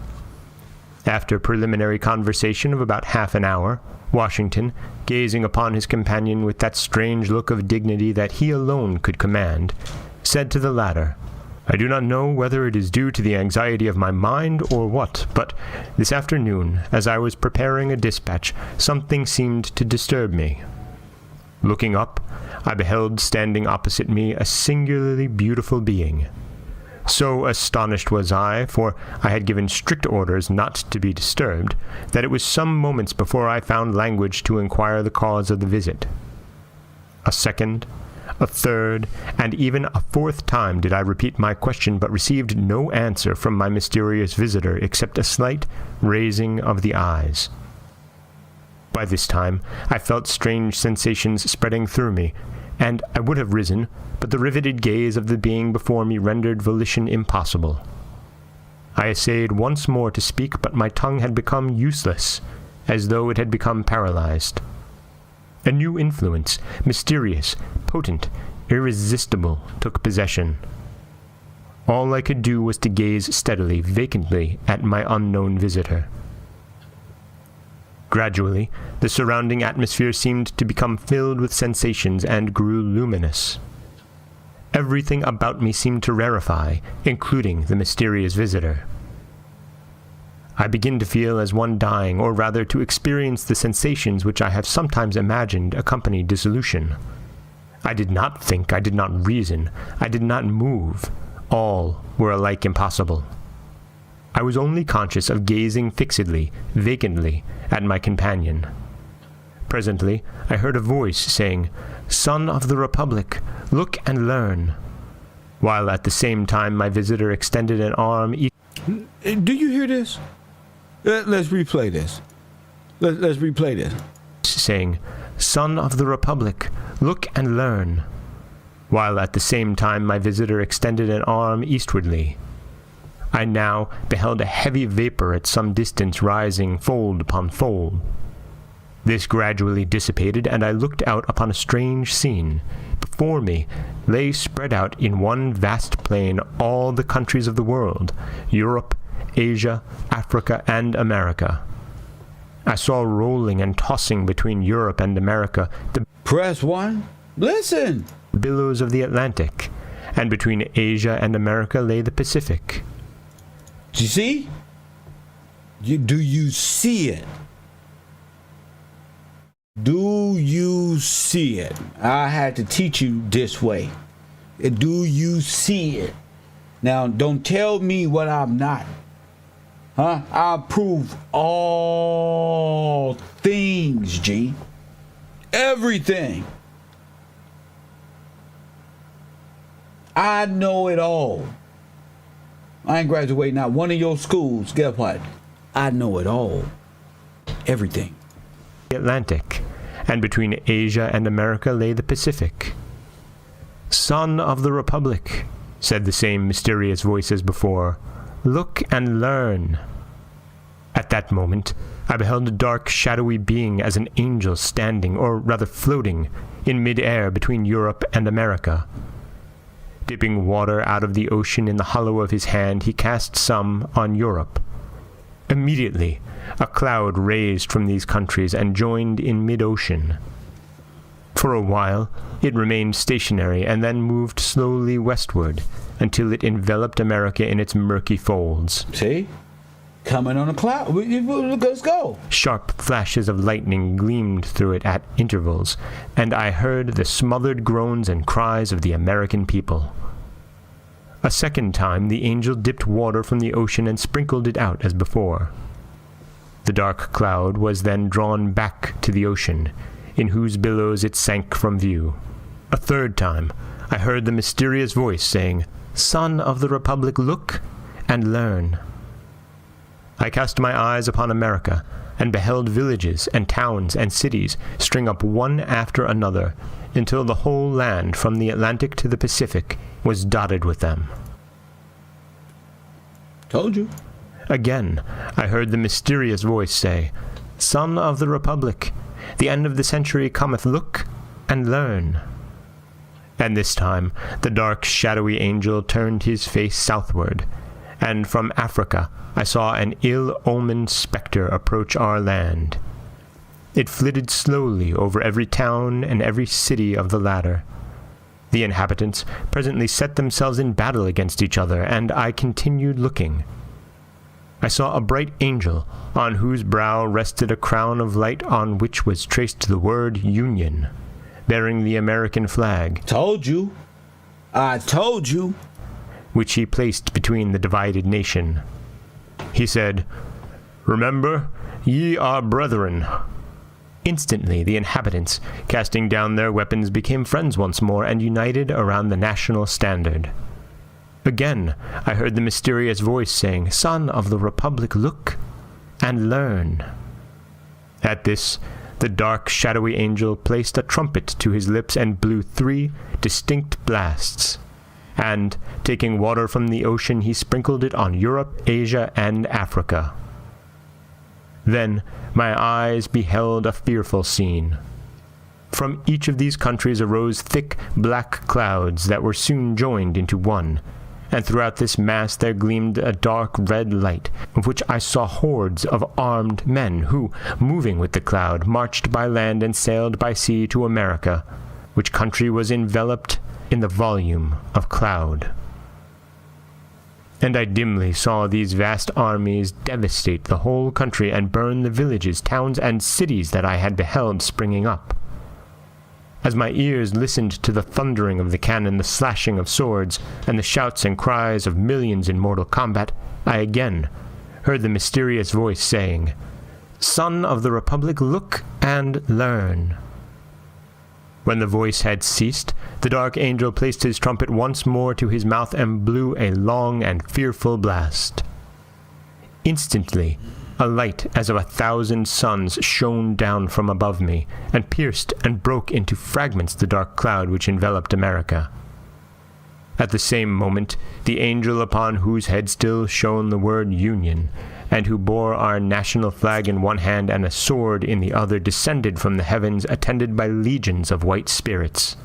After preliminary conversation of about half an hour, Washington, gazing upon his companion with that strange look of dignity that he alone could command, said to the latter, "I do not know whether it is due to the anxiety of my mind or what, but this afternoon, as I was preparing a dispatch, something seemed to disturb me. Looking up, I beheld standing opposite me a singularly beautiful being. So astonished was I, for I had given strict orders not to be disturbed, that it was some moments before I found language to inquire the cause of the visit. A second, a third, and even a fourth time did I repeat my question, but received no answer from my mysterious visitor except a slight raising of the eyes. By this time, I felt strange sensations spreading through me, and I would have risen, but the riveted gaze of the being before me rendered volition impossible. I essayed once more to speak, but my tongue had become useless, as though it had become paralyzed. A new influence, mysterious, potent, irresistible, took possession. All I could do was to gaze steadily, vacantly, at my unknown visitor. Gradually, the surrounding atmosphere seemed to become filled with sensations and grew luminous. Everything about me seemed to rarefy, including the mysterious visitor. I begin to feel as one dying, or rather to experience the sensations which I have sometimes imagined accompany dissolution. I did not think, I did not reason, I did not move. All were alike impossible. I was only conscious of gazing fixedly, vacantly, at my companion. Presently, I heard a voice saying, "Son of the Republic, look and learn," while at the same time my visitor extended an arm. Do you hear this? Let's replay this. Let's replay this. Saying, "Son of the Republic, look and learn," while at the same time my visitor extended an arm eastwardly. I now beheld a heavy vapor at some distance rising fold upon fold. This gradually dissipated, and I looked out upon a strange scene. Before me lay spread out in one vast plain all the countries of the world, Europe, Asia, Africa, and America. I saw rolling and tossing between Europe and America the Press 1. Listen. billows of the Atlantic, and between Asia and America lay the Pacific. Do you see? Do you see it? Do you see it? I had to teach you this way. Do you see it? Now, don't tell me what I'm not. Huh? I'll prove all things, G. Everything. I know it all. I ain't graduating out one of your schools. Guess what? I know it all. Everything. The Atlantic, and between Asia and America lay the Pacific. Son of the Republic, said the same mysterious voice as before, look and learn. At that moment, I beheld a dark, shadowy being as an angel standing, or rather floating, in mid-air between Europe and America. Dipping water out of the ocean in the hollow of his hand, he cast some on Europe. Immediately, a cloud raised from these countries and joined in mid-ocean. For a while, it remained stationary and then moved slowly westward until it enveloped America in its murky folds. See? Coming on a cloud. Let's go. Sharp flashes of lightning gleamed through it at intervals, and I heard the smothered groans and cries of the American people. A second time, the angel dipped water from the ocean and sprinkled it out as before. The dark cloud was then drawn back to the ocean, in whose billows it sank from view. A third time, I heard the mysterious voice saying, Son of the Republic, look and learn. I cast my eyes upon America, and beheld villages and towns and cities string up one after another, until the whole land from the Atlantic to the Pacific was dotted with them. Told you. Again, I heard the mysterious voice say, Son of the Republic, the end of the century cometh, look and learn. And this time, the dark, shadowy angel turned his face southward, and from Africa I saw an ill-omened spectre approach our land. It flitted slowly over every town and every city of the latter. The inhabitants presently set themselves in battle against each other, and I continued looking. I saw a bright angel, on whose brow rested a crown of light on which was traced the word Union, bearing the American flag. Told you. I told you. Which he placed between the divided nation. He said, Remember, ye are brethren. Instantly the inhabitants, casting down their weapons, became friends once more and united around the national standard. Again I heard the mysterious voice saying, Son of the Republic, look and learn. At this, the dark, shadowy angel placed a trumpet to his lips and blew 3 distinct blasts. And, taking water from the ocean, he sprinkled it on Europe, Asia, and Africa. Then my eyes beheld a fearful scene. From each of these countries arose thick, black clouds that were soon joined into one, and throughout this mass there gleamed a dark red light, of which I saw hordes of armed men who, moving with the cloud, marched by land and sailed by sea to America, which country was enveloped in the volume of cloud. And I dimly saw these vast armies devastate the whole country and burn the villages, towns, and cities that I had beheld springing up. As my ears listened to the thundering of the cannon, the slashing of swords, and the shouts and cries of millions in mortal combat, I again heard the mysterious voice saying, Son of the Republic, look and learn. When the voice had ceased, the dark angel placed his trumpet once more to his mouth and blew a long and fearful blast. Instantly, a light as of 1,000 suns shone down from above me, and pierced and broke into fragments the dark cloud which enveloped America. At the same moment, the angel upon whose head still shone the word Union, and who bore our national flag in one hand and a sword in the other, descended from the heavens, attended by legions of white spirits.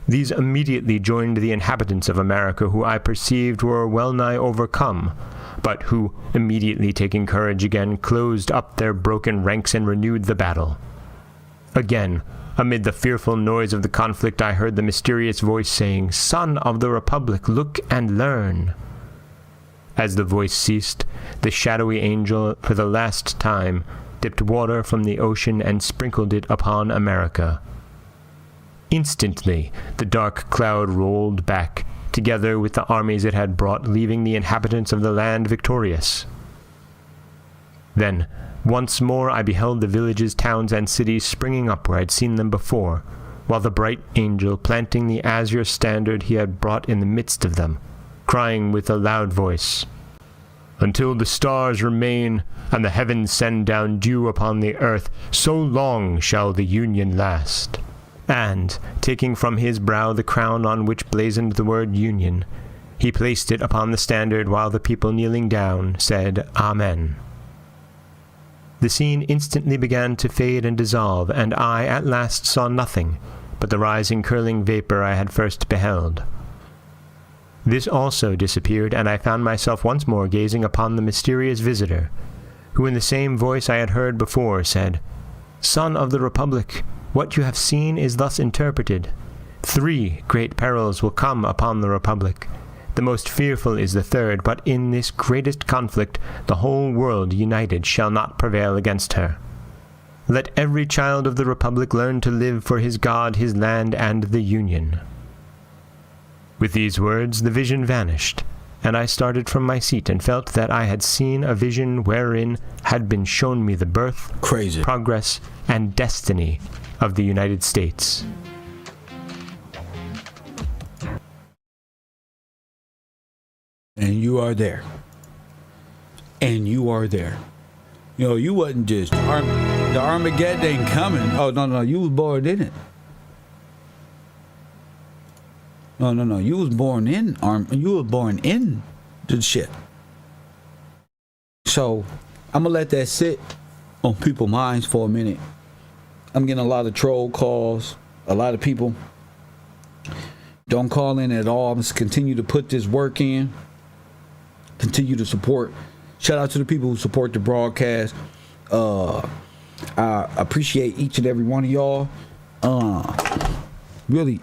These immediately joined the inhabitants of America, who I perceived were well nigh overcome, but who, immediately taking courage again, closed up their broken ranks and renewed the battle. Again, amid the fearful noise of the conflict, I heard the mysterious voice saying, Son of the Republic, look and learn. As the voice ceased, the shadowy angel, for the last time, dipped water from the ocean and sprinkled it upon America. Instantly, the dark cloud rolled back, together with the armies it had brought, leaving the inhabitants of the land victorious. Then, once more I beheld the villages, towns, and cities springing up where I had seen them before, while the bright angel, planting the azure standard he had brought in the midst of them, crying with a loud voice, "Until the stars remain, and the heavens send down dew upon the earth, so long shall the Union last." And, taking from his brow the crown on which blazoned the word Union, he placed it upon the standard while the people kneeling down said, "Amen." The scene instantly began to fade and dissolve, and I at last saw nothing but the rising curling vapor I had first beheld. This also disappeared, and I found myself once more gazing upon the mysterious visitor, who in the same voice I had heard before said, "Son of the Republic, what you have seen is thus interpreted. 3 great perils will come upon the Republic. The most fearful is the third, but in this greatest conflict the whole world united shall not prevail against her. Let every child of the Republic learn to live for his God, his land, and the Union." With these words the vision vanished, and I started from my seat and felt that I had seen a vision wherein had been shown me the birth, progress, and destiny of the United States. And you are there. And you are there. You know, you wasn't just the Armageddon ain't coming. Oh no, you was born in it. No, you was born in you was born in the shit. So I'm gonna let that sit on people's minds for a minute. I'm getting a lot of troll calls. A lot of people don't call in at all. I'm just continue to put this work in. Continue to support. Shout out to the people who support the broadcast. I appreciate each and every one of y'all. Really,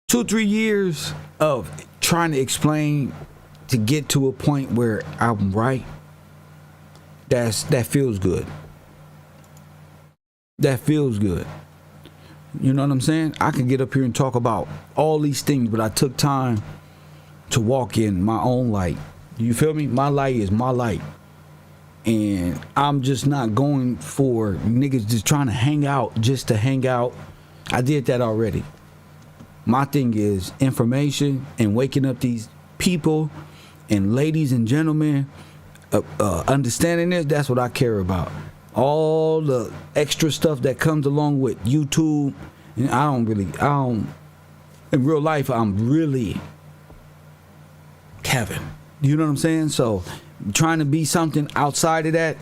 2-3 years of trying to explain to get to a point where I'm right. That feels good. That feels good. You know what I'm saying? I can get up here and talk about all these things, but I took time to walk in my own light. You feel me? My light is my light. And I'm just not going for niggas just trying to hang out just to hang out. I did that already. My thing is information and waking up these people and ladies and gentlemen, understanding this, that's what I care about. All the extra stuff that comes along with YouTube, and in real life, I'm really Kevin. You know what I'm saying? So trying to be something outside of that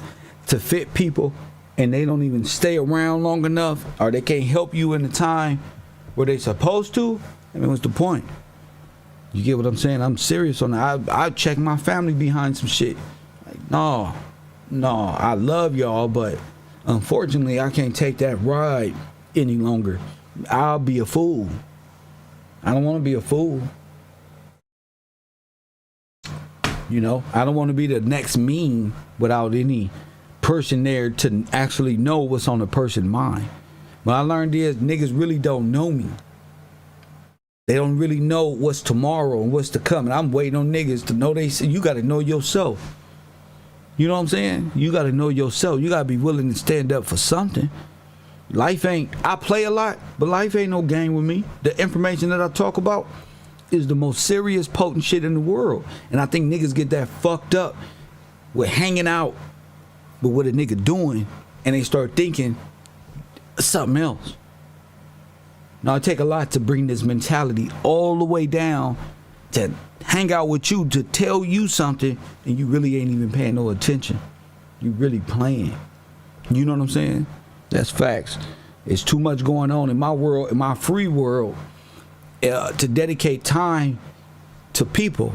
to fit people, and they don't even stay around long enough, or they can't help you in the time where they supposed to. I mean, what's the point? You get what I'm saying? I'm serious on that. I check my family behind some shit. Like, no, I love y'all, but unfortunately, I can't take that ride any longer. I'll be a fool. I don't want to be a fool. You know, I don't want to be the next meme without any person there to actually know what's on the person's mind. What I learned is niggas really don't know me. They don't really know what's tomorrow and what's to come. And I'm waiting on niggas to know you got to know yourself. You know what I'm saying? You got to know yourself. You got to be willing to stand up for something. I play a lot, but life ain't no game with me. The information that I talk about is the most serious, potent shit in the world. And I think niggas get that fucked up with hanging out with what a nigga doing, and they start thinking something else. Now, it take a lot to bring this mentality all the way down to hang out with you, to tell you something, and you really ain't even paying no attention. You really playing. You know what I'm saying? That's facts. It's too much going on in my world, in my free world, to dedicate time to people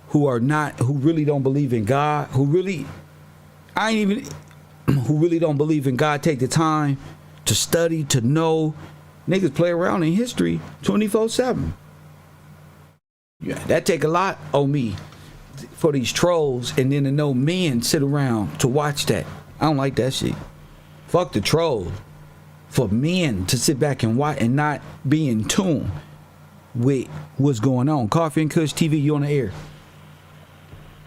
who really don't believe in God, who really don't believe in God. Take the time to study, to know. Niggas play around in history 24/7. Yeah, that take a lot on me for these trolls, and then to know men sit around to watch that. I don't like that shit. Fuck the trolls. For men to sit back and watch and not be in tune with what's going on. Coffee and Kush TV, you on the air.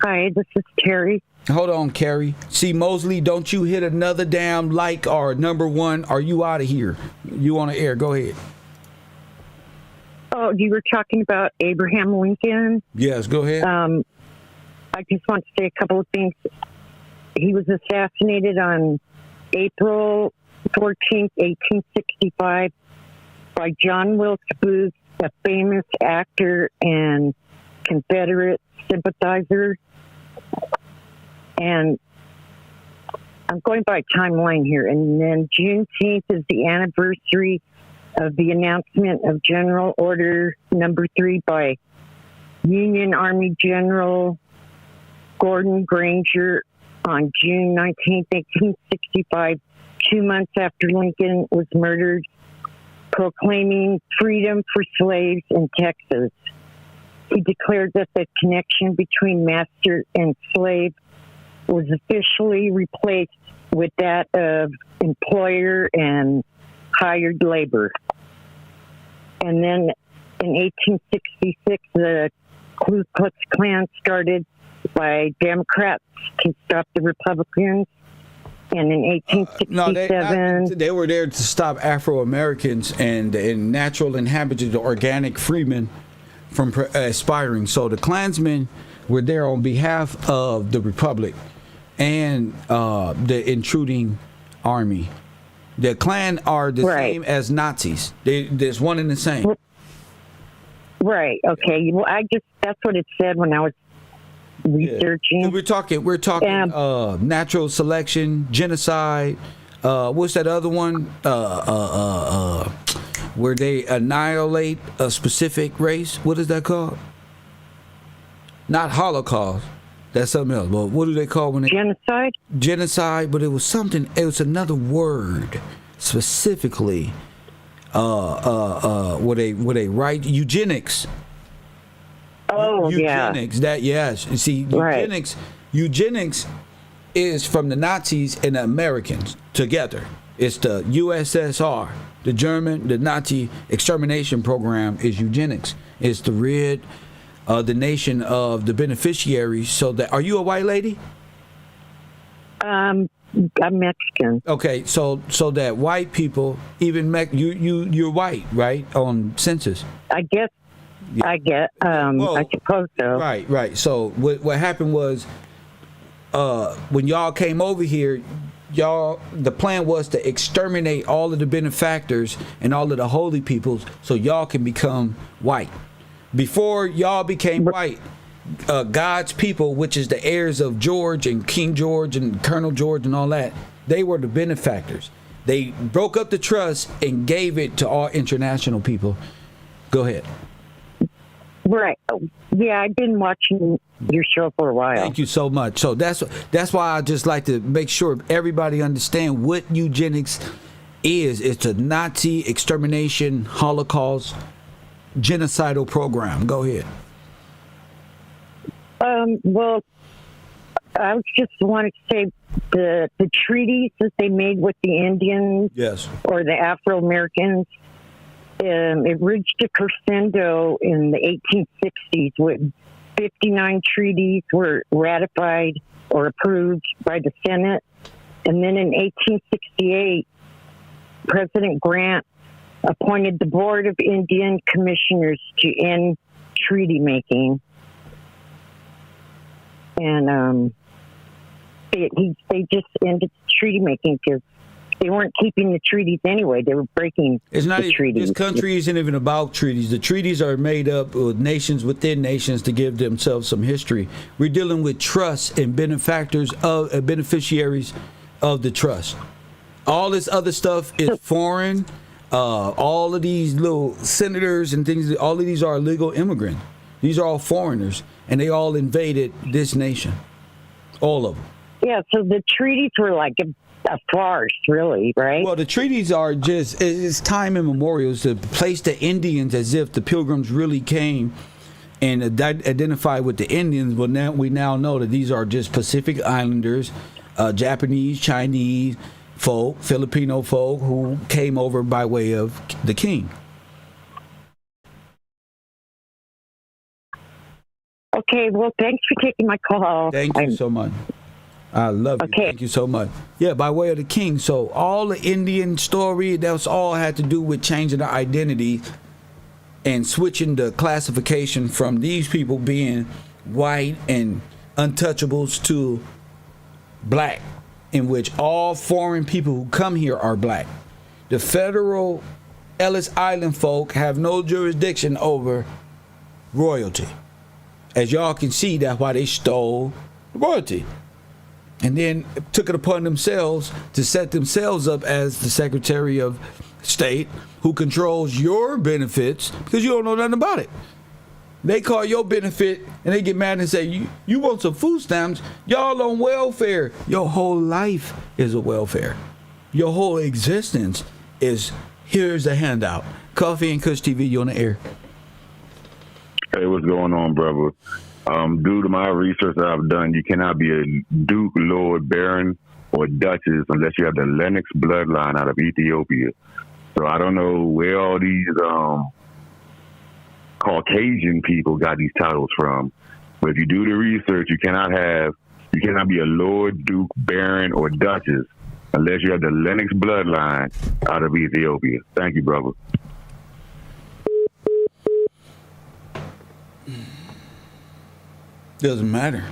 Hi, this is Terry. Hold on, Carrie. See, Mosley, don't you hit another damn like or number one, or you out of here. You on the air. Go ahead. Oh, you were talking about Abraham Lincoln? Yes, go ahead. I just want to say a couple of things. He was assassinated on April 14th, 1865 by John Wilkes Booth, a famous actor and Confederate sympathizer. And I'm going by timeline here. And then Juneteenth is the anniversary of the announcement of General Order Number 3 by Union Army General Gordon Granger on June 19, 1865, 2 months after Lincoln was murdered, proclaiming freedom for slaves in Texas. He declared that the connection between master and slave was officially replaced with that of employer and hired labor. And then in 1866, the Ku Klux Klan started by Democrats to stop the Republicans. And in 1867... they were there to stop Afro-Americans and natural inhabitants, the organic freemen, from aspiring. So the Klansmen were there on behalf of the Republic and the intruding army. The Klan are the same as Nazis. There's one and the same. Right. Okay. Well, that's what it said when I was researching. Yeah. We're talking natural selection, genocide. What's that other one? Where they annihilate a specific race. What is that called? Not Holocaust. That's something else. But what do they call when they genocide? Genocide, but it was something. It was another word specifically. Where they write eugenics. Oh, eugenics. That yes. You see, eugenics. Eugenics is from the Nazis and the Americans together. It's the USSR, the German, the Nazi extermination program is eugenics. It's to rid the nation of the beneficiaries. So that, are you a white lady? I'm Mexican. Okay, so that white people, even you're white, right? On census. I guess. Yeah. I suppose so. Right. So what happened was, when y'all came over here, the plan was to exterminate all of the benefactors and all of the holy peoples, so y'all can become white. Before y'all became white, God's people, which is the heirs of George and King George and Colonel George and all that, they were the benefactors. They broke up the trust and gave it to all international people. Go ahead. Right. Yeah, I've been watching your show for a while. Thank you so much. So that's why I just like to make sure everybody understand what eugenics is. It's a Nazi extermination, Holocaust, genocidal program. Go ahead. Well, I just wanted to say the treaties that they made with the Indians, yes, or the Afro-Americans, it reached a crescendo in the 1860s when 59 treaties were ratified or approved by the Senate. And then in 1868, President Grant appointed the Board of Indian Commissioners to end treaty making. And they just ended treaty making because they weren't keeping the treaties anyway. They were breaking the treaties. This country isn't even about treaties. The treaties are made up with nations within nations to give themselves some history. We're dealing with trusts and beneficiaries of the trust. All this other stuff is foreign. All of these little senators and things, all of these are illegal immigrants. These are all foreigners, and they all invaded this nation. All of them. Yeah, so the treaties were like a farce, really, right? Well, the treaties are just, it's time immemorial. It's to place the Indians as if the Pilgrims really came and identified with the Indians. But now we now know that these are just Pacific Islanders, Japanese, Chinese folk, Filipino folk who came over by way of the king. Okay, well, thanks for taking my call. Thank you so much. I love you. Thank you so much. Yeah, by way of the king. So all the Indian story, that's all had to do with changing the identity and switching the classification from these people being white and untouchables to black, in which all foreign people who come here are black. The federal Ellis Island folk have no jurisdiction over royalty. As y'all can see, that's why they stole royalty. And then took it upon themselves to set themselves up as the Secretary of State who controls your benefits because you don't know nothing about it. They call your benefit and they get mad and say, you want some food stamps? Y'all on welfare. Your whole life is a welfare. Your whole existence is, here's a handout. Coffee and Kush TV, you on the air. Hey, what's going on, brother? Due to my research that I've done, you cannot be a Duke, Lord, Baron, or Duchess unless you have the Lennox bloodline out of Ethiopia. So I don't know where all these Caucasian people got these titles from. But if you do the research, you cannot be a Lord, Duke, Baron, or Duchess unless you have the Lennox bloodline out of Ethiopia. Thank you, brother. Doesn't matter.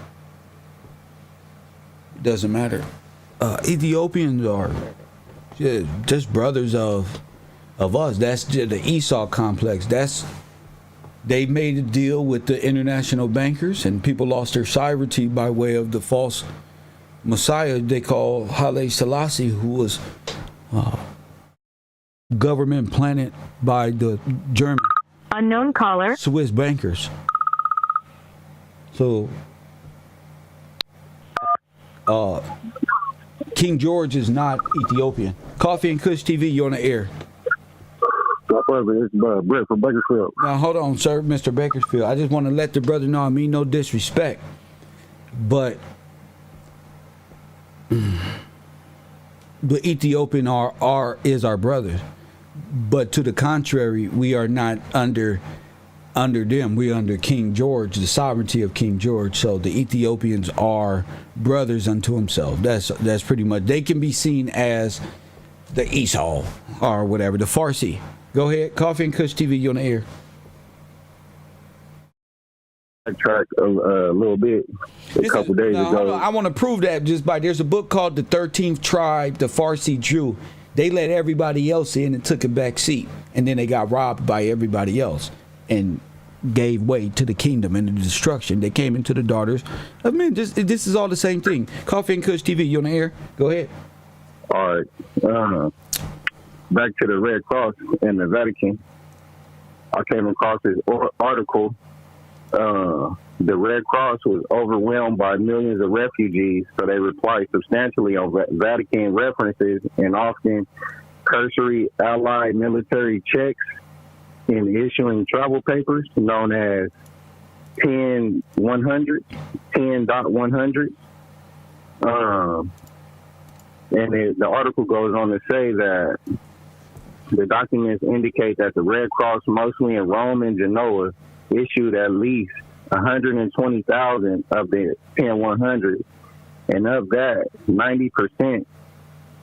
Doesn't matter. Ethiopians are just brothers of us. That's just the Esau complex. They made a deal with the international bankers, and people lost their sovereignty by way of the false Messiah they call Haile Selassie, who was government planted by the German unknown caller Swiss bankers. So, King George is not Ethiopian. Coffee and Kush TV, you're on the air. It's Brett from Bakersfield. Now, hold on, sir, Mr. Bakersfield. I just want to let the brother know I mean no disrespect, but the Ethiopian is our brother. But to the contrary, we are not under them. We're under King George, the sovereignty of King George. So the Ethiopians are brothers unto himself. That's pretty much. They can be seen as the Esau or whatever, the Farsi. Go ahead, Coffee and Kush TV, you on the air. Track a little bit a couple days ago. I want to prove that just by there's a book called The 13th Tribe, the Farsi Jew. They let everybody else in and took a back seat, and then they got robbed by everybody else and gave way to the kingdom and the destruction. They came into the daughters of men. This is all the same thing. Coffee and Kush TV, you on the air? Go ahead. All right. Back to the Red Cross in the Vatican. I came across this article. The Red Cross was overwhelmed by millions of refugees, so they relied substantially on Vatican references and often cursory Allied military checks in issuing travel papers known as 10.100. And the article goes on to say that the documents indicate that the Red Cross, mostly in Rome and Genoa, issued at least 120,000 of the 10.100, and of that, 90%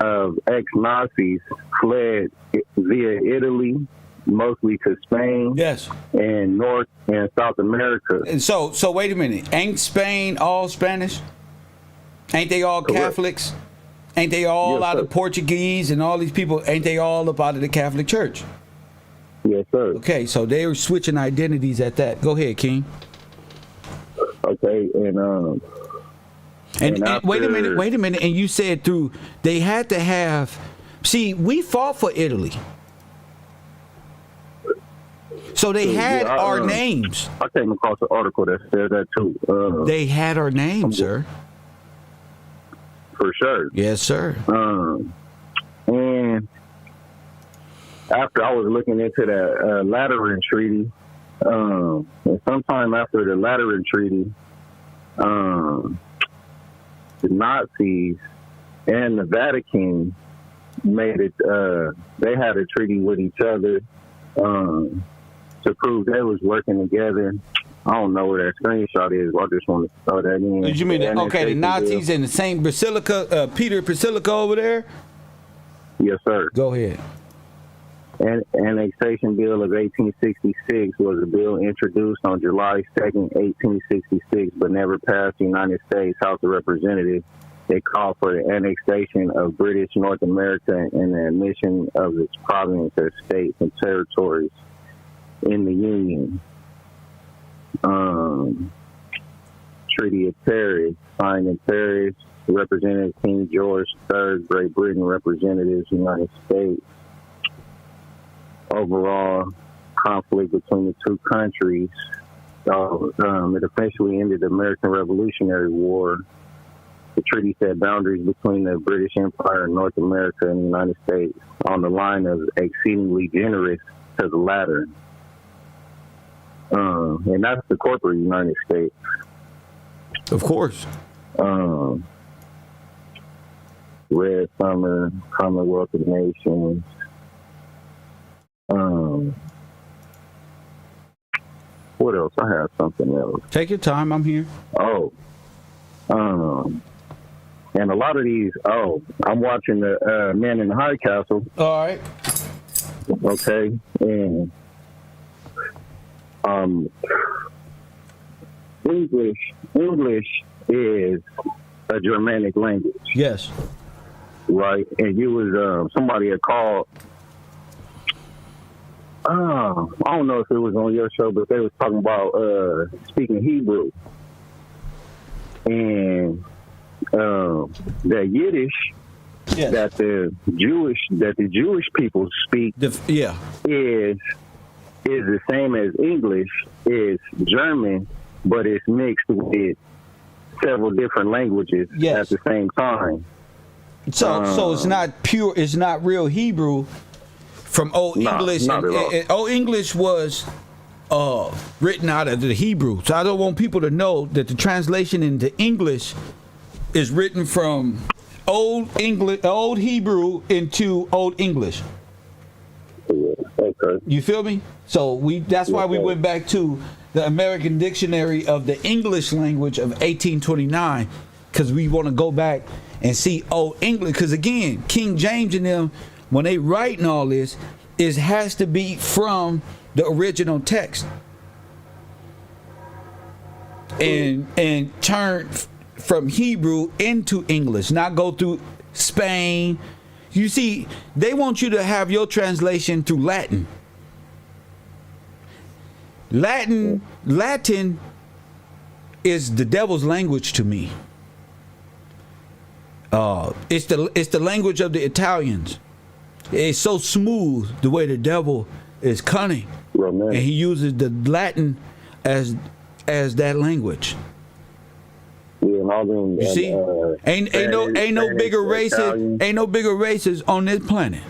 of ex-Nazis fled via Italy, mostly to Spain, yes, and North and South America. And so wait a minute. Ain't Spain all Spanish? Ain't they all Catholics? Ain't they all out of Portuguese and all these people? Ain't they all up out of the Catholic Church? Yes, sir. Okay, so they were switching identities at that. Go ahead, King. Okay, and wait a minute. And you said they had to have. See, we fought for Italy, so they had our names. I came across an article that said that too. They had our names, sir. For sure. Yes, sir. And after I was looking into that Lateran Treaty, and sometime after the Lateran Treaty, the Nazis and the Vatican made it. They had a treaty with each other to prove they was working together. I don't know where that screenshot is. I just want to throw that in. You mean the Nazis in the St. Basilica, Peter Basilica over there? Yes, sir. Go ahead. Annexation Bill of 1866 was a bill introduced on July 2nd, 1866, but never passed the United States House of Representatives. It called for the annexation of British North America and the admission of its provinces, states, and territories in the Union. Treaty of Paris, signed in Paris, Representative King George III, Great Britain, Representatives, United States. Overall conflict between the two countries. It officially ended the American Revolutionary War. The treaty set boundaries between the British Empire and North America and the United States on the line of exceedingly generous to the latter. And that's the corporate United States. Of course. Red Summer, Commonwealth of Nations. What else? I have something else. Take your time. I'm here. And a lot of these. I'm watching the Man in the High Castle. All right. Okay, and English is a Germanic language. Yes. Right, and you was somebody had called. I don't know if it was on your show, but they was talking about speaking Hebrew and that Yiddish that the Jewish people speak is the same as English, is German, but it's mixed with several different languages at the same time. So it's not pure. It's not real Hebrew. From Old English, Old English was written out of the Hebrew. So I don't want people to know that the translation into English is written from Old Hebrew into Old English. Okay. You feel me? So that's why we went back to the American Dictionary of the English Language of 1829, because we want to go back and see Old English. Because again, King James and them, when they writing all this, it has to be from the original text and turn from Hebrew into English, not go through Spain. You see, they want you to have your translation through Latin. Latin is the devil's language to me. It's the language of the Italians. It's so smooth the way the devil is cunning, and he uses the Latin as that language. Yeah, and all them, you see, ain't no bigger races on this planet.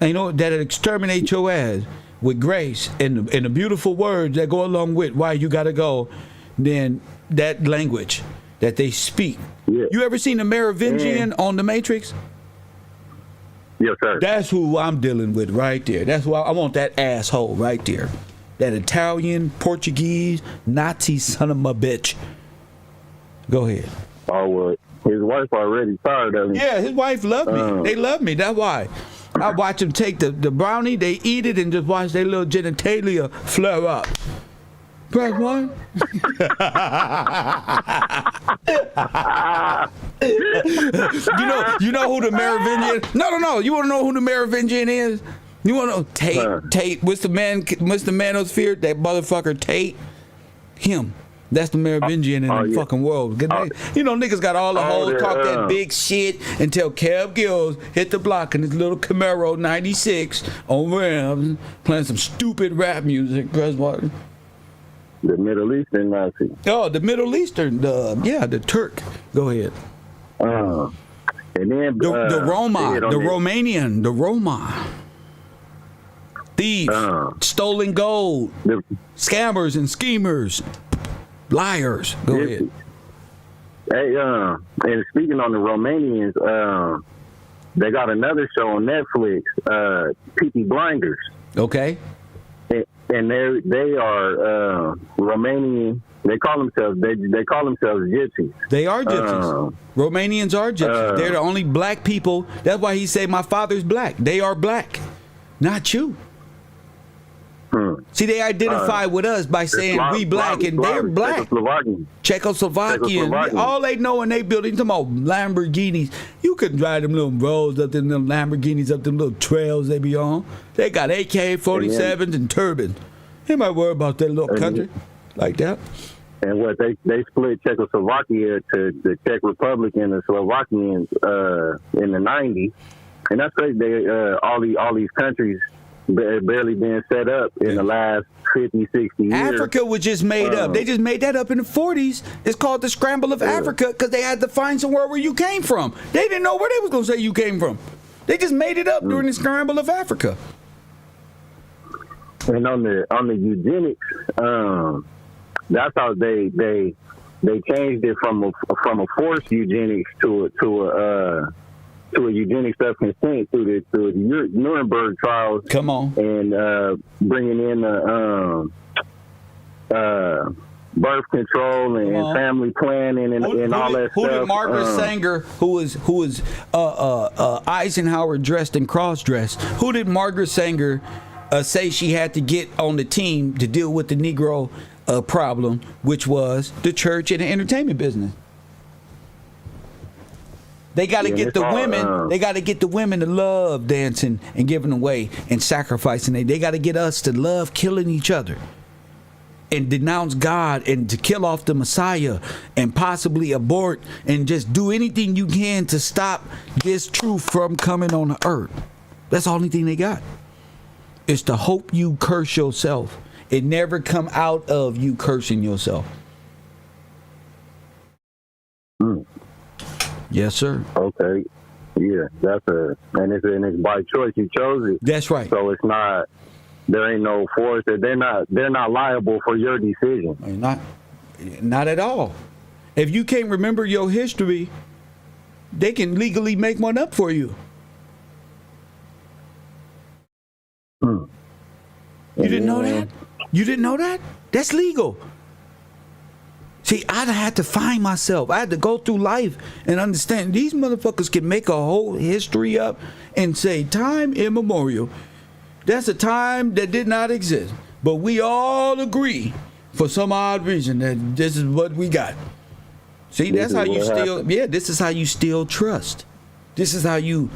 Ain't no that'll exterminate your ass with grace and the beautiful words that go along with why you gotta go. Then that language that they speak. Yeah. You ever seen a Merovingian on The Matrix? Yes, sir. That's who I'm dealing with right there. That's why I want that asshole right there. That Italian, Portuguese, Nazi son of a bitch. Go ahead. Oh, well, his wife already tired of him. Yeah, his wife loved me. They love me. That's why. I watch them take the brownie, they eat it, and just watch their little genitalia flare up. Press one. You know who the Merovingian? No. You want to know who the Merovingian is? You want to know Tate? What's the manosphere? That motherfucker Tate. Him. That's the Merovingian in the fucking world. Niggas got all the hoes talk that big shit until Kev Gills hit the block in his little Camaro 96 on Rams playing some stupid rap music. Press one. The Middle Eastern Nazi. Oh, the Middle Eastern. The Turk. Go ahead. And then the Roma, the Romanian, the Roma. Thieves, stolen gold, scammers and schemers, liars. Go ahead. Hey, and speaking on the Romanians, they got another show on Netflix, Peaky Blinders. Okay. and they are Romanian. They call themselves gypsies. They are gypsies. Romanians are gypsies. They're the only black people. That's why he said, my father's black. They are black, not you. See, they identify with us by saying we black, and they're black. Czechoslovakian. All they know in their building, talking about Lamborghinis. You can drive them little roads up them little Lamborghinis, up them little trails they be on. They got AK-47s and turbines. Anybody worry about that little country like that? And what they split Czechoslovakia to the Czech Republic and the Slovakians in the 90s, and that's crazy. They all these countries barely been set up in the last 50, 60 years. Africa was just made up. They just made that up in the 40s. It's called the Scramble of Africa because they had to find somewhere where you came from. They didn't know where they was going to say you came from. They just made it up during the Scramble of Africa. And on the eugenics, that's how they changed it from a forced eugenics to a eugenics of consent through the Nuremberg trials. Come on, and bringing in birth control and family planning and all that stuff. Who did Margaret Sanger, who was Eisenhower dressed and cross-dressed? Who did Margaret Sanger say she had to get on the team to deal with the Negro problem, which was the church and the entertainment business? They got to get the women. They got to get the women to love dancing and giving away and sacrificing. They got to get us to love killing each other and denounce God and to kill off the Messiah and possibly abort and just do anything you can to stop this truth from coming on the earth. That's the only thing they got. It's to hope you curse yourself. It never come out of you cursing yourself. Yes, sir. Okay. Yeah, and it's by choice. You chose it. That's right. So it's not. There ain't no force. They're not liable for your decision. Not at all. If you can't remember your history, they can legally make one up for you. You didn't know that? You didn't know that? That's legal. See, I had to find myself. I had to go through life and understand these motherfuckers can make a whole history up and say time immemorial. That's a time that did not exist. But we all agree for some odd reason that this is what we got. See, that's how you steal. Yeah, this is how you steal trust. This is how you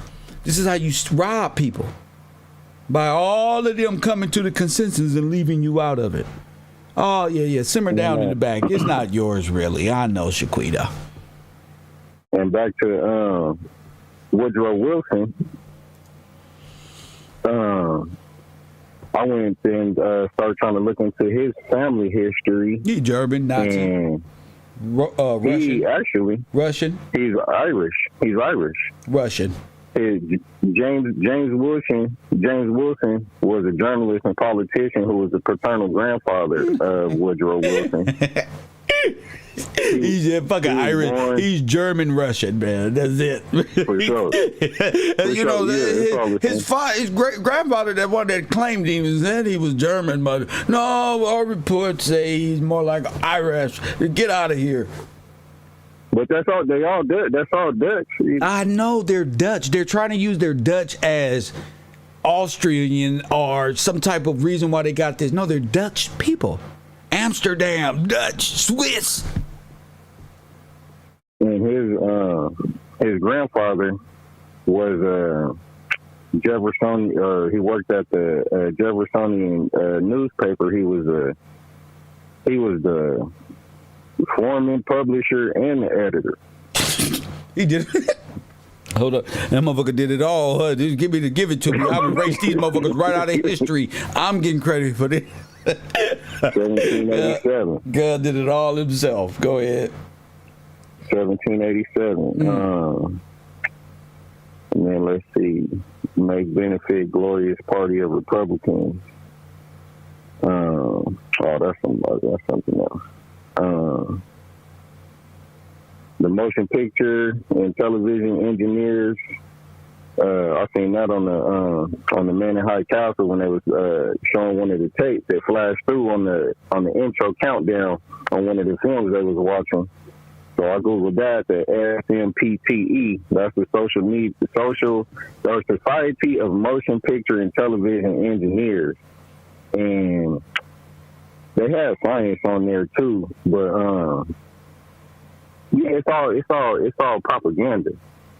rob people. By all of them coming to the consensus and leaving you out of it. Oh, yeah. Simmer down in the back. It's not yours, really. I know, Shaquita. And back to Woodrow Wilson. I went and started trying to look into his family history. He German, Nazi. And Russian. Russian. He's Irish. Russian. James Wilson was a journalist and politician who was the paternal grandfather of Woodrow Wilson. He's a fucking Irish. He's German Russian, man. That's it. For sure. His great grandfather, that one that claimed he said he was German, but no, all reports say he's more like Irish. Get out of here. But that's all. They all Dutch. That's all Dutch. I know they're Dutch. They're trying to use their Dutch as Austrian or some type of reason why they got this. No, they're Dutch people. Amsterdam, Dutch, Swiss. And his grandfather was Jeffersonian. He worked at the Jeffersonian newspaper. He was the foreman, publisher, and the editor. He did. Hold up, that motherfucker did it all. Huh? Just give it to me. I would erase these motherfuckers right out of history. I'm getting credit for this. 1787. God did it all himself. Go ahead. 1787. And then let's see. Make benefit glorious party of Republicans. That's something else. The motion picture and television engineers I seen that on the Man in High Castle when they was showing one of the tapes that flashed through on the intro countdown on one of the films they was watching. So I googled that, the SMPTE. That's the Society of Motion Picture and Television Engineers, and they have science on there too. But yeah, it's all propaganda.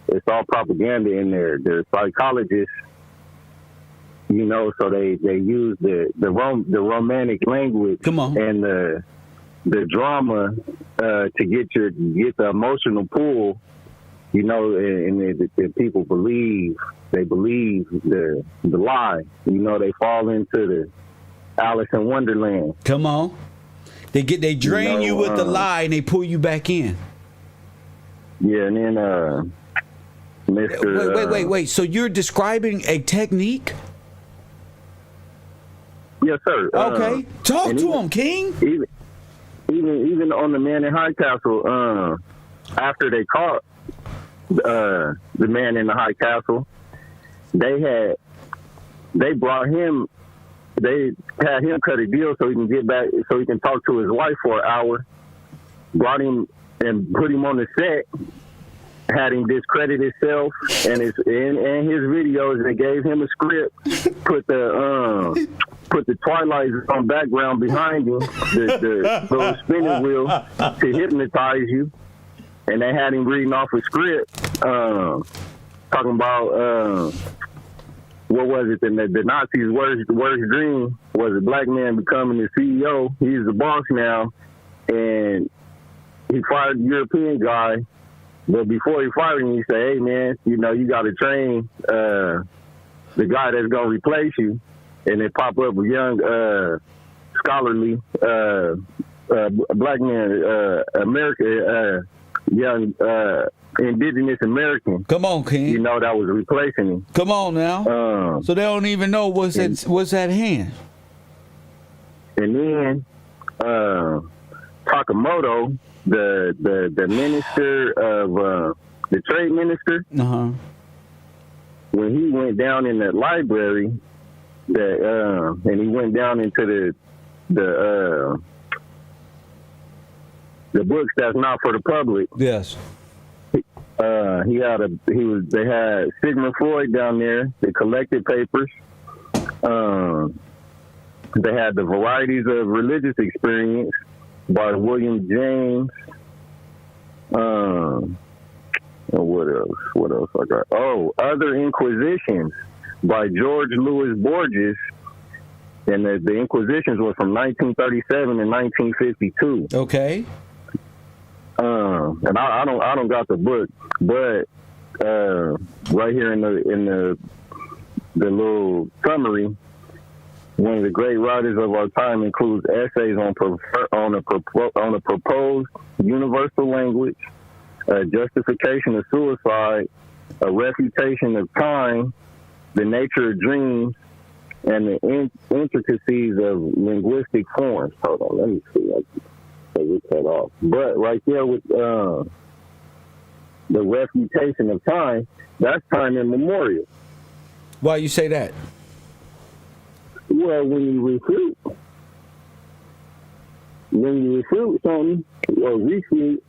It's all propaganda in there. They're psychologists, you know, so they use the romantic language and the drama to get the emotional pull, you know, and the people believe the lie. You know, they fall into the Alice in Wonderland. Come on, they drain you with the lie and they pull you back in. Yeah, and then Mr. Wait. So you're describing a technique? Yes, sir. Okay, talk to him, King. Even on the Man in High Castle, after they caught the man in the High Castle, they had him cut a deal so he can get back, so he can talk to his wife for an hour. Brought him and put him on the set. Had him discredit himself and his videos. They gave him a script. Put the Twilight Zone background behind him, the little spinning wheel to hypnotize you. And they had him reading off a script, talking about what was it? The Nazis' worst dream was a black man becoming the CEO. He's the boss now, and he fired the European guy. But before he fired him, he said, "Hey man, you know you got to train the guy that's gonna replace you." And it pop up a young, scholarly black man, young indigenous American. Come on, King. You know that was replacing him. Come on now. So they don't even know what's at hand. And then Takamoto, the minister of the trade minister, when he went down in the library, and he went down into the books that's not for the public. Yes. They had Sigmund Freud down there. They collected papers. They had the Varieties of Religious Experience by William James. And what else I got? Oh, Other Inquisitions by George Louis Borges. And the Inquisitions were from 1937 and 1952. Okay. And I don't got the book, but right here in the little summary, one of the great writers of our time includes essays on a proposed universal language, a justification of suicide, a refutation of time, the nature of dreams, and the intricacies of linguistic forms. Hold on, let me see. I get that off. But right there with the refutation of time, that's time immemorial. Why you say that? Well, when you refute something or refute,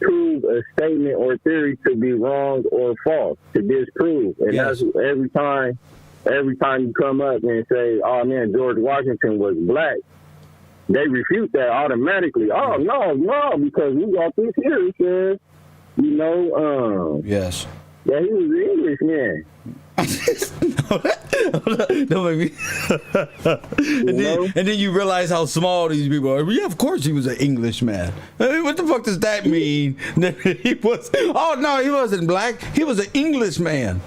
prove a statement or theory to be wrong or false, to disprove. And that's every time you come up and say, "Oh man, George Washington was black," they refute that automatically. Oh no, because we got this here. It says, yes, that he was an Englishman. Don't make me. And then you realize how small these people are. Yeah, of course he was an Englishman. I mean, what the fuck does that mean? He was. Oh no, he wasn't black. He was an Englishman.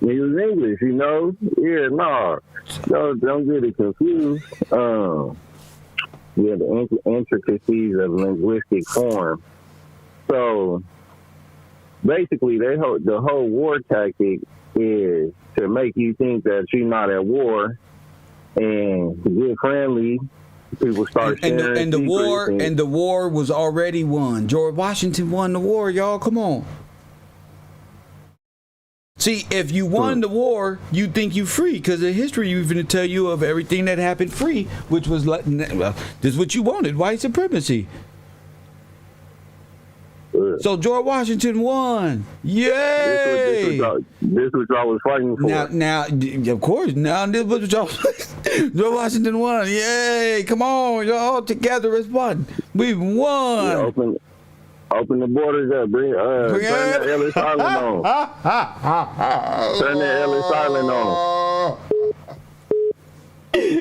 He was English, Yeah, no, don't get it confused. Yeah, the intricacies of linguistic form. So basically, the whole war tactic is to make you think that you're not at war, and to get friendly, people start sharing and the war was already won. George Washington won the war, y'all. Come on. See, if you won the war, you think you free, because the history you're going to tell you of everything that happened free, which was this is what you wanted, white supremacy. So George Washington won. Yay! This was what I was fighting for. Now, of course, now this was George Washington won. Yay! Come on, you're all together as one. We've won. Yeah, open the borders up. Turn that Ellis Island on. Turn that Ellis Island on.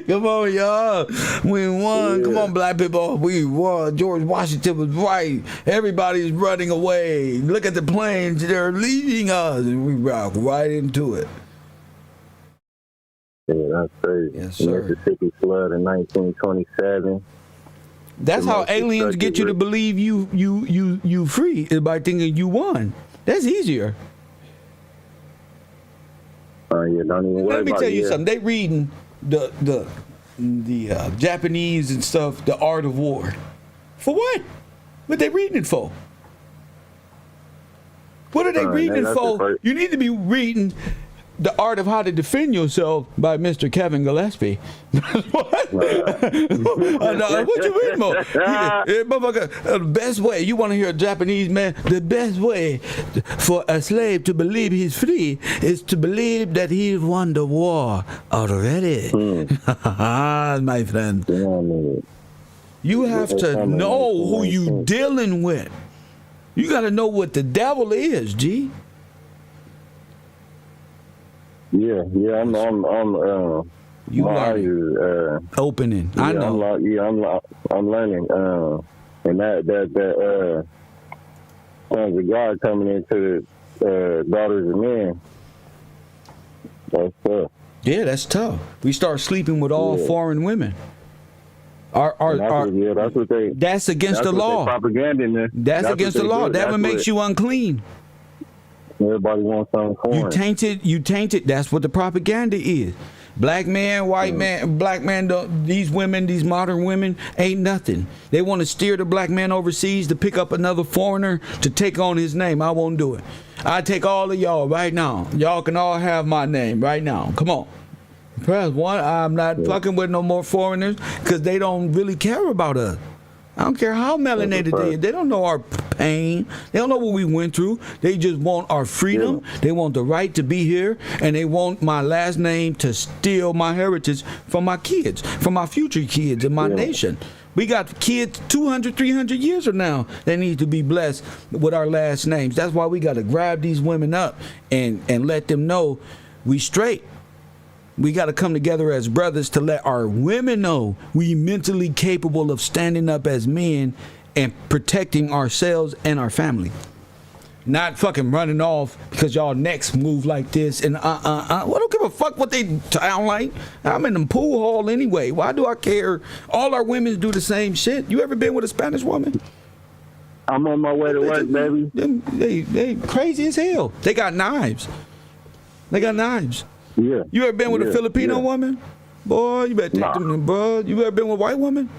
Come on, y'all. We won. Yeah. Come on, black people. We won. George Washington was right. Everybody's running away. Look at the planes. They're leaving us. And we rock right into it. Yeah, that's crazy. Yes, sir. Mississippi flood in 1927. That's how aliens get you to believe you free, is by thinking you won. That's easier. Yeah, don't even worry. Let me tell you something. They reading the Japanese and stuff, The Art of War. For what? What they reading it for? What are they reading it for? You need to be reading The Art of How to Defend Yourself by Mr. Kevin Gillespie. What? What you reading for? The best way, you want to hear a Japanese man, the best way for a slave to believe he's free is to believe that he won the war already. My friend. You have to know who you dealing with. You got to know what the devil is, G. Yeah, I'm you opening. Yeah, I know. I'm learning. And that sons of God coming into the daughters of men. That's tough. Yeah, that's tough. We start sleeping with all foreign women. That's against the law. Propaganda. That's against the law. That one makes you unclean. Everybody wants something foreign. You tainted. That's what the propaganda is. Black man, white man, black man, these women, these modern women ain't nothing. They want to steer the black man overseas to pick up another foreigner to take on his name. I won't do it. I take all of y'all right now. Y'all can all have my name right now. Come on. Press one. I'm not fucking with no more foreigners because they don't really care about us. I don't care how melanated they are. They don't know our pain. They don't know what we went through. They just want our freedom. Yeah. They want the right to be here. And they want my last name to steal my heritage from my kids, from my future kids in my nation. We got kids 200, 300 years from now that need to be blessed with our last names. That's why we got to grab these women up and let them know we straight. We got to come together as brothers to let our women know we mentally capable of standing up as men and protecting ourselves and our family. Not fucking running off because y'all necks move like this and I don't give a fuck what they sound like. I'm in the pool hall anyway. Why do I care? All our women do the same shit. You ever been with a Spanish woman? I'm on my way to work, baby. They crazy as hell. They got knives. Yeah. You ever been with a Filipino woman? Boy, you better take them, bro. You ever been with a white woman?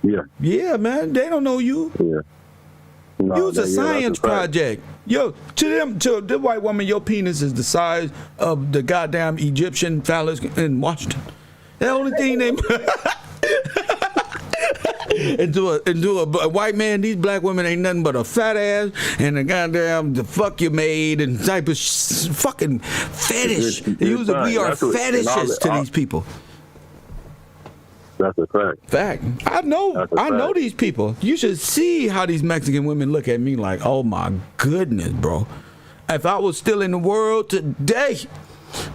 Yeah. Yeah, man. They don't know you. Yeah. No, you was a science project. Yo, to the white woman, your penis is the size of the goddamn Egyptian phallus in Washington. The only thing they into a white man, these black women ain't nothing but a fat ass and a goddamn the fuck you made and type of fucking fetish. We are fetishists to these people. That's a fact. I know these people. You should see how these Mexican women look at me like, oh my goodness, bro. If I was still in the world today,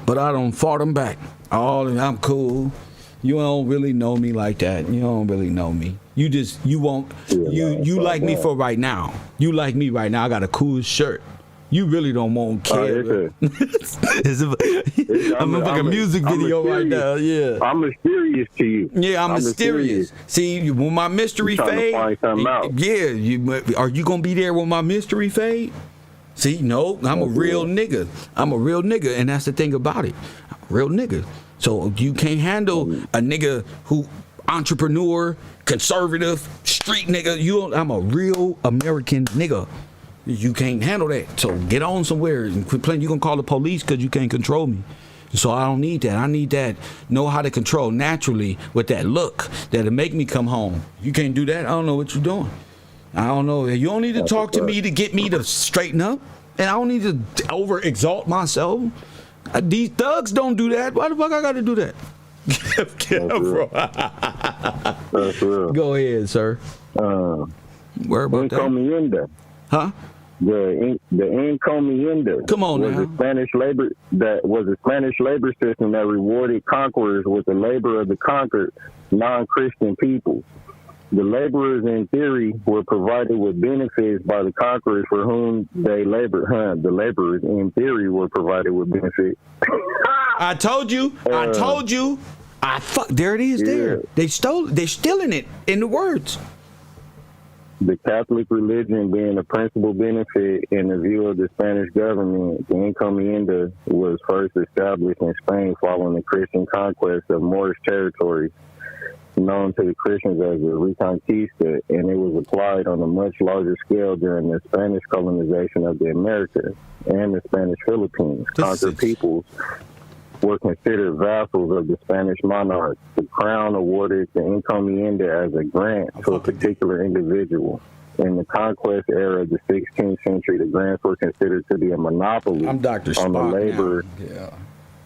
but I don't fought them back. I'm cool. You don't really know me like that. You don't really know me. You like me for right now. You like me right now. I got a cool shirt. You really don't want to care. I'm a fucking music video right now. Yeah. I'm mysterious to you. Yeah, I'm mysterious. See, when my mystery fade, are you gonna be there when my mystery fade? See, no, I'm a real nigga. And that's the thing about it. I'm a real nigga. So you can't handle a nigga who entrepreneur, conservative, street nigga. I'm a real American nigga. You can't handle that. So get on somewhere and quit playing. You're going to call the police because you can't control me. So I don't need that. I need that. Know how to control naturally with that look that'll make me come home. You can't do that. I don't know what you're doing. I don't know. You don't need to talk to me to get me to straighten up. And I don't need to over exalt myself. These thugs don't do that. Why the fuck I got to do that? That's real. Go ahead, sir. Where about that? Huh? The encomienda. Come on was now. a Spanish labor system that rewarded conquerors with the labor of the conquered non-Christian people. The laborers, in theory, were provided with benefits by the conquerors for whom they labored. The laborers, in theory, were provided with benefits. I told you. There it is. Yeah. There. They're stealing it in the words. The Catholic religion being a principal benefit in the view of the Spanish government, the encomienda was first established in Spain following the Christian conquest of Moorish territories, known to the Christians as the Reconquista, and it was applied on a much larger scale during the Spanish colonization of the Americas and the Spanish Philippines. Conquered peoples were considered vassals of the Spanish monarch. The crown awarded the encomienda as a grant to a particular individual. In the conquest era of the 16th century, the grants were considered to be a monopoly on the labor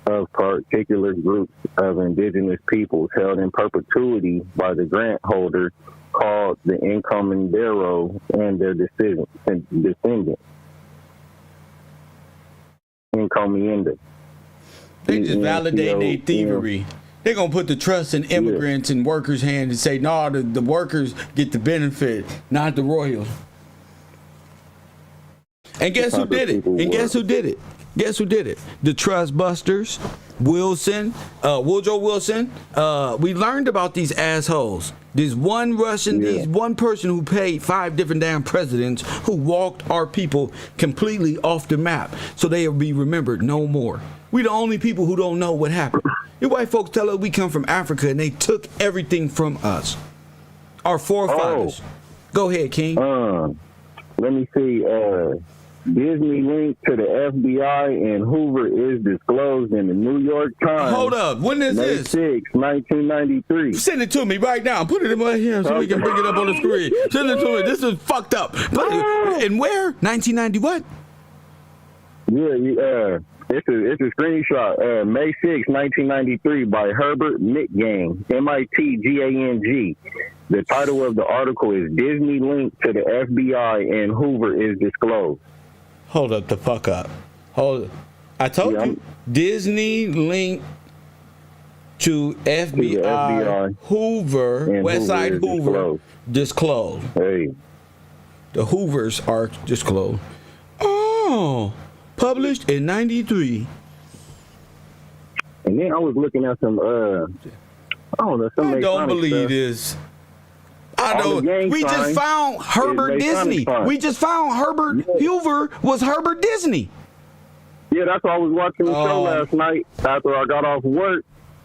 of particular groups of indigenous peoples held in perpetuity by the grant holder, called the encomendero, and their descendants. Encomienda. They just validate their thievery. They're going to put the trust in immigrants and workers' hands and say, no, the workers get the benefit, not the royals. And guess who did it? Guess who did it? The trust busters, Woodrow Wilson. We learned about these assholes. There's one one person who paid 5 different damn presidents who walked our people completely off the map so they'll be remembered no more. We the only people who don't know what happened. You white folks tell us we come from Africa and they took everything from us. Our forefathers. Go ahead, King. Let me see. Disney link to the FBI and Hoover is disclosed in the New York Times. Hold up. When is May this? 6, 1993. Send it to me right now. Put it in my hand so we can bring it up on the screen. Send it to me. This is fucked up. And where? 1990 what? Yeah. It's a screenshot. May 6, 1993 by Herbert Mitgang, MITGANG. The title of the article is Disney link to the FBI and Hoover is disclosed. Hold up the fuck up. I told you. Disney link to FBI, Hoover, Westside Hoover disclosed. Hey. The Hoovers are disclosed. Oh. Published in 93. And then I was looking at some I don't believe this. I know. We just found Herbert Disney. We just found Herbert Hoover was Herbert Disney. Yeah, that's why I was watching the show last night after I got off work.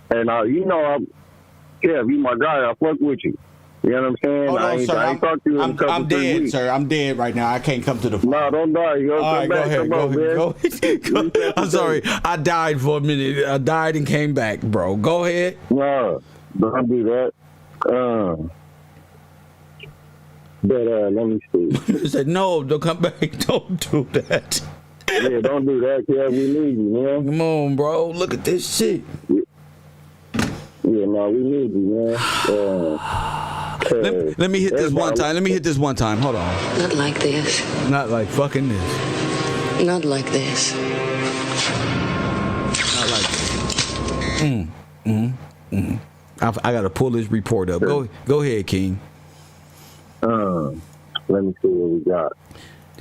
And you my guy, I fuck with you. You know what I'm saying? Hold on, sir. I ain't talked to you in a couple, I'm dead, weeks. sir. I'm dead right now. I can't come to the phone. No, don't die. You all right, go ahead. Go ahead. I'm sorry. I died for a minute. I died and came back, bro. Go ahead. No, don't do that. But let me see. He said, no, don't come back. Don't do that. Yeah, don't do that. Yeah, we need you, man. Come on, bro. Look at this shit. Yeah, no, we need you, man. Let me hit this one time. Hold on. Not like this. Not like fucking this. Not like this. Not like this. I gotta pull this report up. Go ahead, King. Let me see what we got.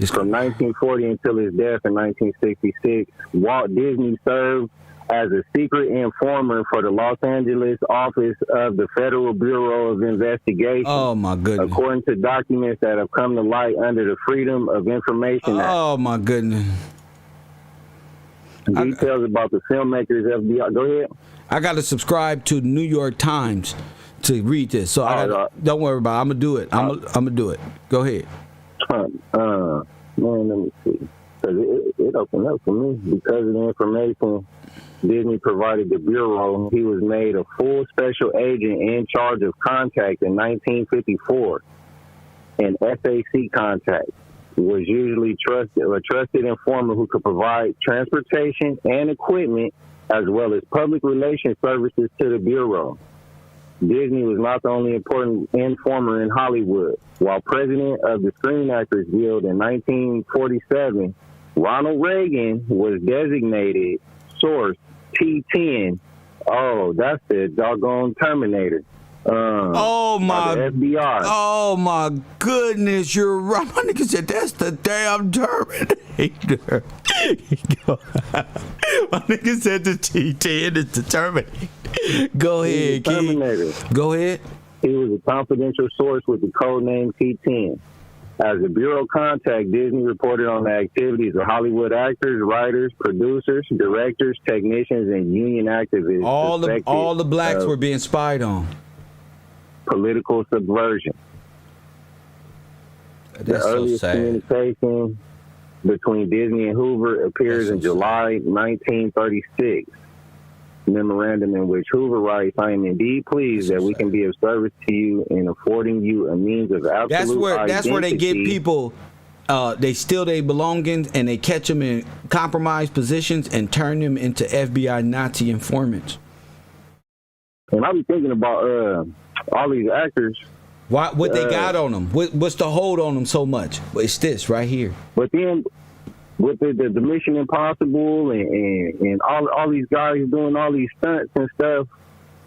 From 1940 until his death in 1966, Walt Disney served as a secret informer for the Los Angeles office of the Federal Bureau of Investigation. Oh, my goodness. According to documents that have come to light under the Freedom of Information Act. Oh, my goodness. Details about the filmmakers FBI. Go ahead. I got to subscribe to the New York Times to read this. So don't worry about it. I'm going to do it. I'm going to do it. Go ahead. Man, let me see. Because it opened up for me. Because of the information Disney provided the Bureau, he was made a full special agent in charge of contact in 1954. An SAC contact was usually a trusted informer who could provide transportation and equipment as well as public relations services to the Bureau. Disney was not the only important informer in Hollywood. While president of the Screen Actors Guild in 1947, Ronald Reagan was designated source T10. Oh, that's the doggone Terminator. Oh my the FBI. Oh my goodness, you're right. My nigga said that's the damn Terminator. My nigga said the T10 is the Terminator. Go ahead, Terminator. Go ahead. He was a confidential source with the code name T10. As a bureau contact, Disney reported on the activities of Hollywood actors, writers, producers, directors, technicians, and union activists. All the blacks were being spied on. Political subversion. That's the earliest so sad. communication between Disney and Hoover appears in July 1936. Memorandum in which Hoover writes, "I am indeed pleased that we can be of service to you in affording you a means of absolute identity." That's where they get people. They steal their belongings and they catch them in compromised positions and turn them into FBI Nazi informants. And I be thinking about all these actors. What they got on them? What's the hold on them so much? Well, it's this right here. But then with the Mission Impossible and all these guys doing all these stunts and stuff,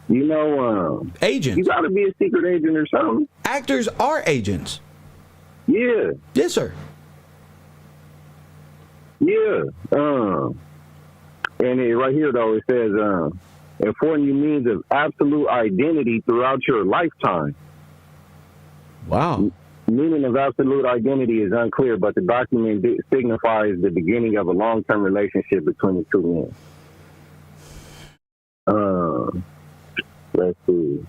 you know, agents. You got to be a secret agent or something. Actors are agents. Yeah. Yes, sir. Yeah. And right here though it says, affording you means of absolute identity throughout your lifetime. Wow. Meaning of absolute identity is unclear, but the document signifies the beginning of a long-term relationship between the two men. Let's see.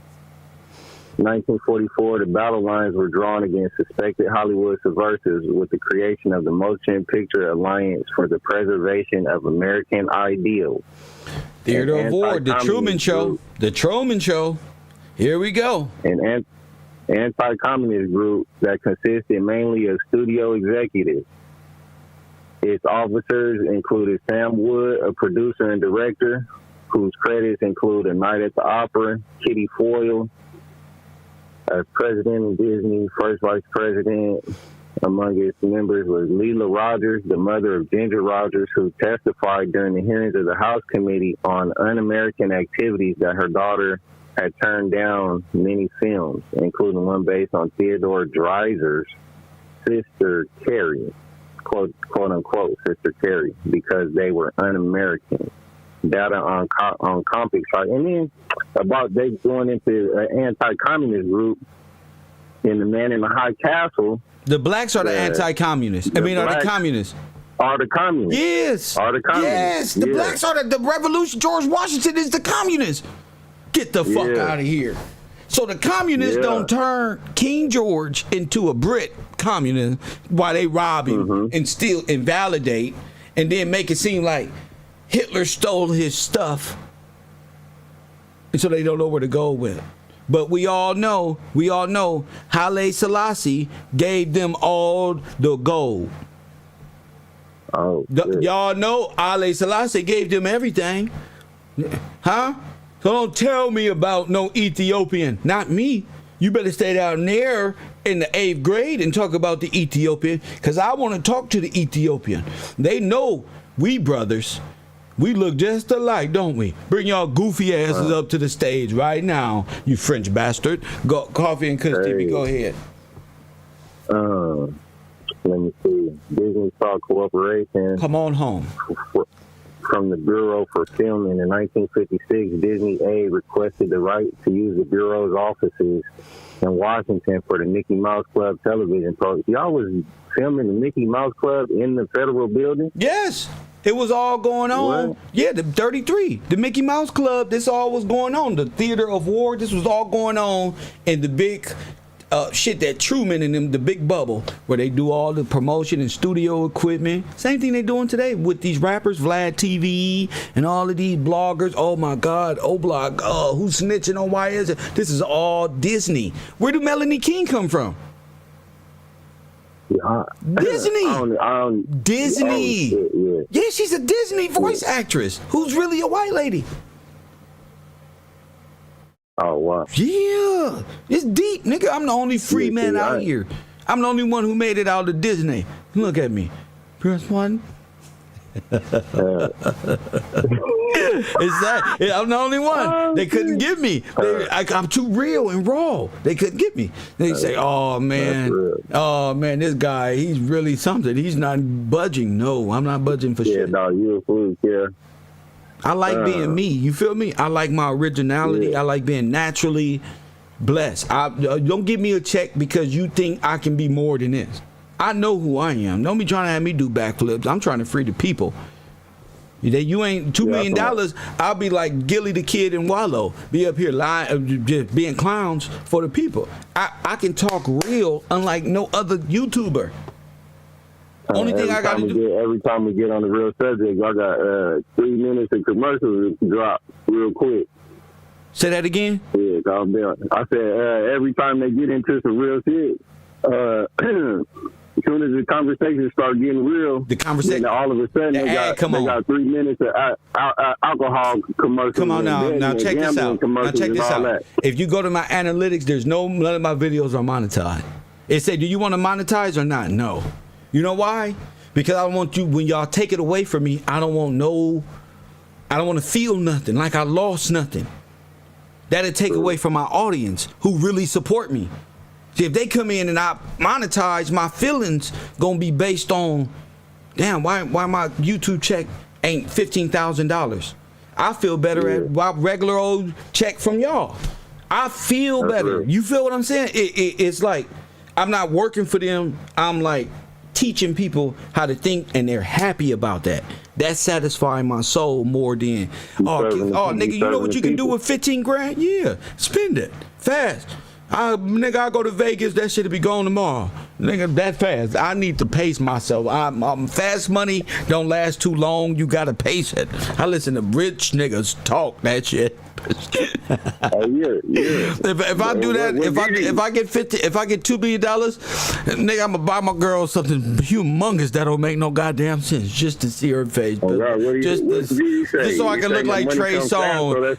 1944, the battle lines were drawn against suspected Hollywood subversives with the creation of the Motion Picture Alliance for the Preservation of American Ideals. Theater of War, The Truman Show. The Truman Show. Here we go. An anti-communist group that consisted mainly of studio executives. Its officers included Sam Wood, a producer and director, whose credits include A Night at the Opera, Kitty Foyle, as president of Disney, first vice president. Among its members was Leela Rogers, the mother of Ginger Rogers, who testified during the hearings of the House Committee on Un-American activities that her daughter had turned down many films, including one based on Theodore Dreiser's sister Carrie, quote unquote sister Carrie, because they were un-American. Data on Compix site, and then about they going into an anti-communist group in The Man in the High Castle. The blacks are the anti-communists. Are the communists? Are the communists? Yes. Are the communists? Yes. The blacks are the revolution. George Washington is the communist. Get the fuck out of here. So the communists don't turn King George into a Brit communist while they rob him and steal and validate and then make it seem like Hitler stole his stuff. And so they don't know where to go with it. But we all know Haile Selassie gave them all the gold. Oh, y'all know Haile Selassie gave them everything. Huh? So don't tell me about no Ethiopian. Not me. You better stay down there in the 8th grade and talk about the Ethiopian, because I want to talk to the Ethiopian. They know we brothers. We look just alike, don't we? Bring y'all goofy asses up to the stage right now, you French bastard. Go, Coffee and Kush TV, go ahead. Let me see. Disney sought cooperation. Come on home. From the Bureau for Filming in 1956, Disney A requested the right to use the Bureau's offices in Washington for the Mickey Mouse Club television program. Y'all was filming the Mickey Mouse Club in the federal building? Yes. It was all going on. What? Yeah, the 33, the Mickey Mouse Club, this all was going on. The Theater of War, this was all going on in the big shit that Truman and them, the big bubble, where they do all the promotion and studio equipment. Same thing they doing today with these rappers, Vlad TV, and all of these bloggers. Oh my God, Oblog, who's snitching on YS? This is all Disney. Where do Melanie King come from? Disney. Disney. Yeah, she's a Disney voice actress who's really a white lady. Oh, wow. Yeah. It's deep, nigga. I'm the only free man out here. I'm the only one who made it out of Disney. Look at me. Press 1. It's that. I'm the only one. They couldn't get me. I'm too real and raw. They couldn't get me. They say, oh man, this guy, he's really something. He's not budging. No, I'm not budging for shit. Yeah, no, you're a fool, yeah. I like being me. You feel me? I like my originality. Yeah. I like being naturally blessed. Don't give me a check because you think I can be more than this. I know who I am. Don't be trying to have me do backflips. I'm trying to free the people. You ain't $2 million. I'll be like Gilly the Kid and Wallow. Be up here lying, just being clowns for the people. I can talk real, unlike no other YouTuber. Only thing I got to do every time we get on the real subject, I got 3 minutes of commercials to drop real quick. Say that again? Yeah, calm down. I said every time they get into some real shit, as soon as the conversation start getting real, all of a sudden they got 3 minutes of alcohol commercials. Come on now check this out. If you go to my analytics, there's none of my videos are monetized. It said, do you want to monetize or not? No. You know why? Because I want you, when y'all take it away from me, I don't want to feel nothing, like I lost nothing. That'll take away from my audience who really support me. See, if they come in and I monetize, my feelings gonna be based on, damn, why my YouTube check ain't $15,000? I feel better at my regular old check from y'all. I feel better. You feel what I'm saying? It's like I'm not working for them. I'm like teaching people how to think, and they're happy about that. That's satisfying my soul more than nigga, you know what you can do with 15 grand? Yeah, spend it fast. Nigga, I go to Vegas, that shit'll be gone tomorrow. Nigga, that fast. I need to pace myself. I'm fast money don't last too long. You gotta pace it. I listen to rich niggas talk that shit. If I do that, if I get $2 billion, nigga, I'm gonna buy my girl something humongous that don't make no goddamn sense just to see her face. Just so I can look like Trey Songz.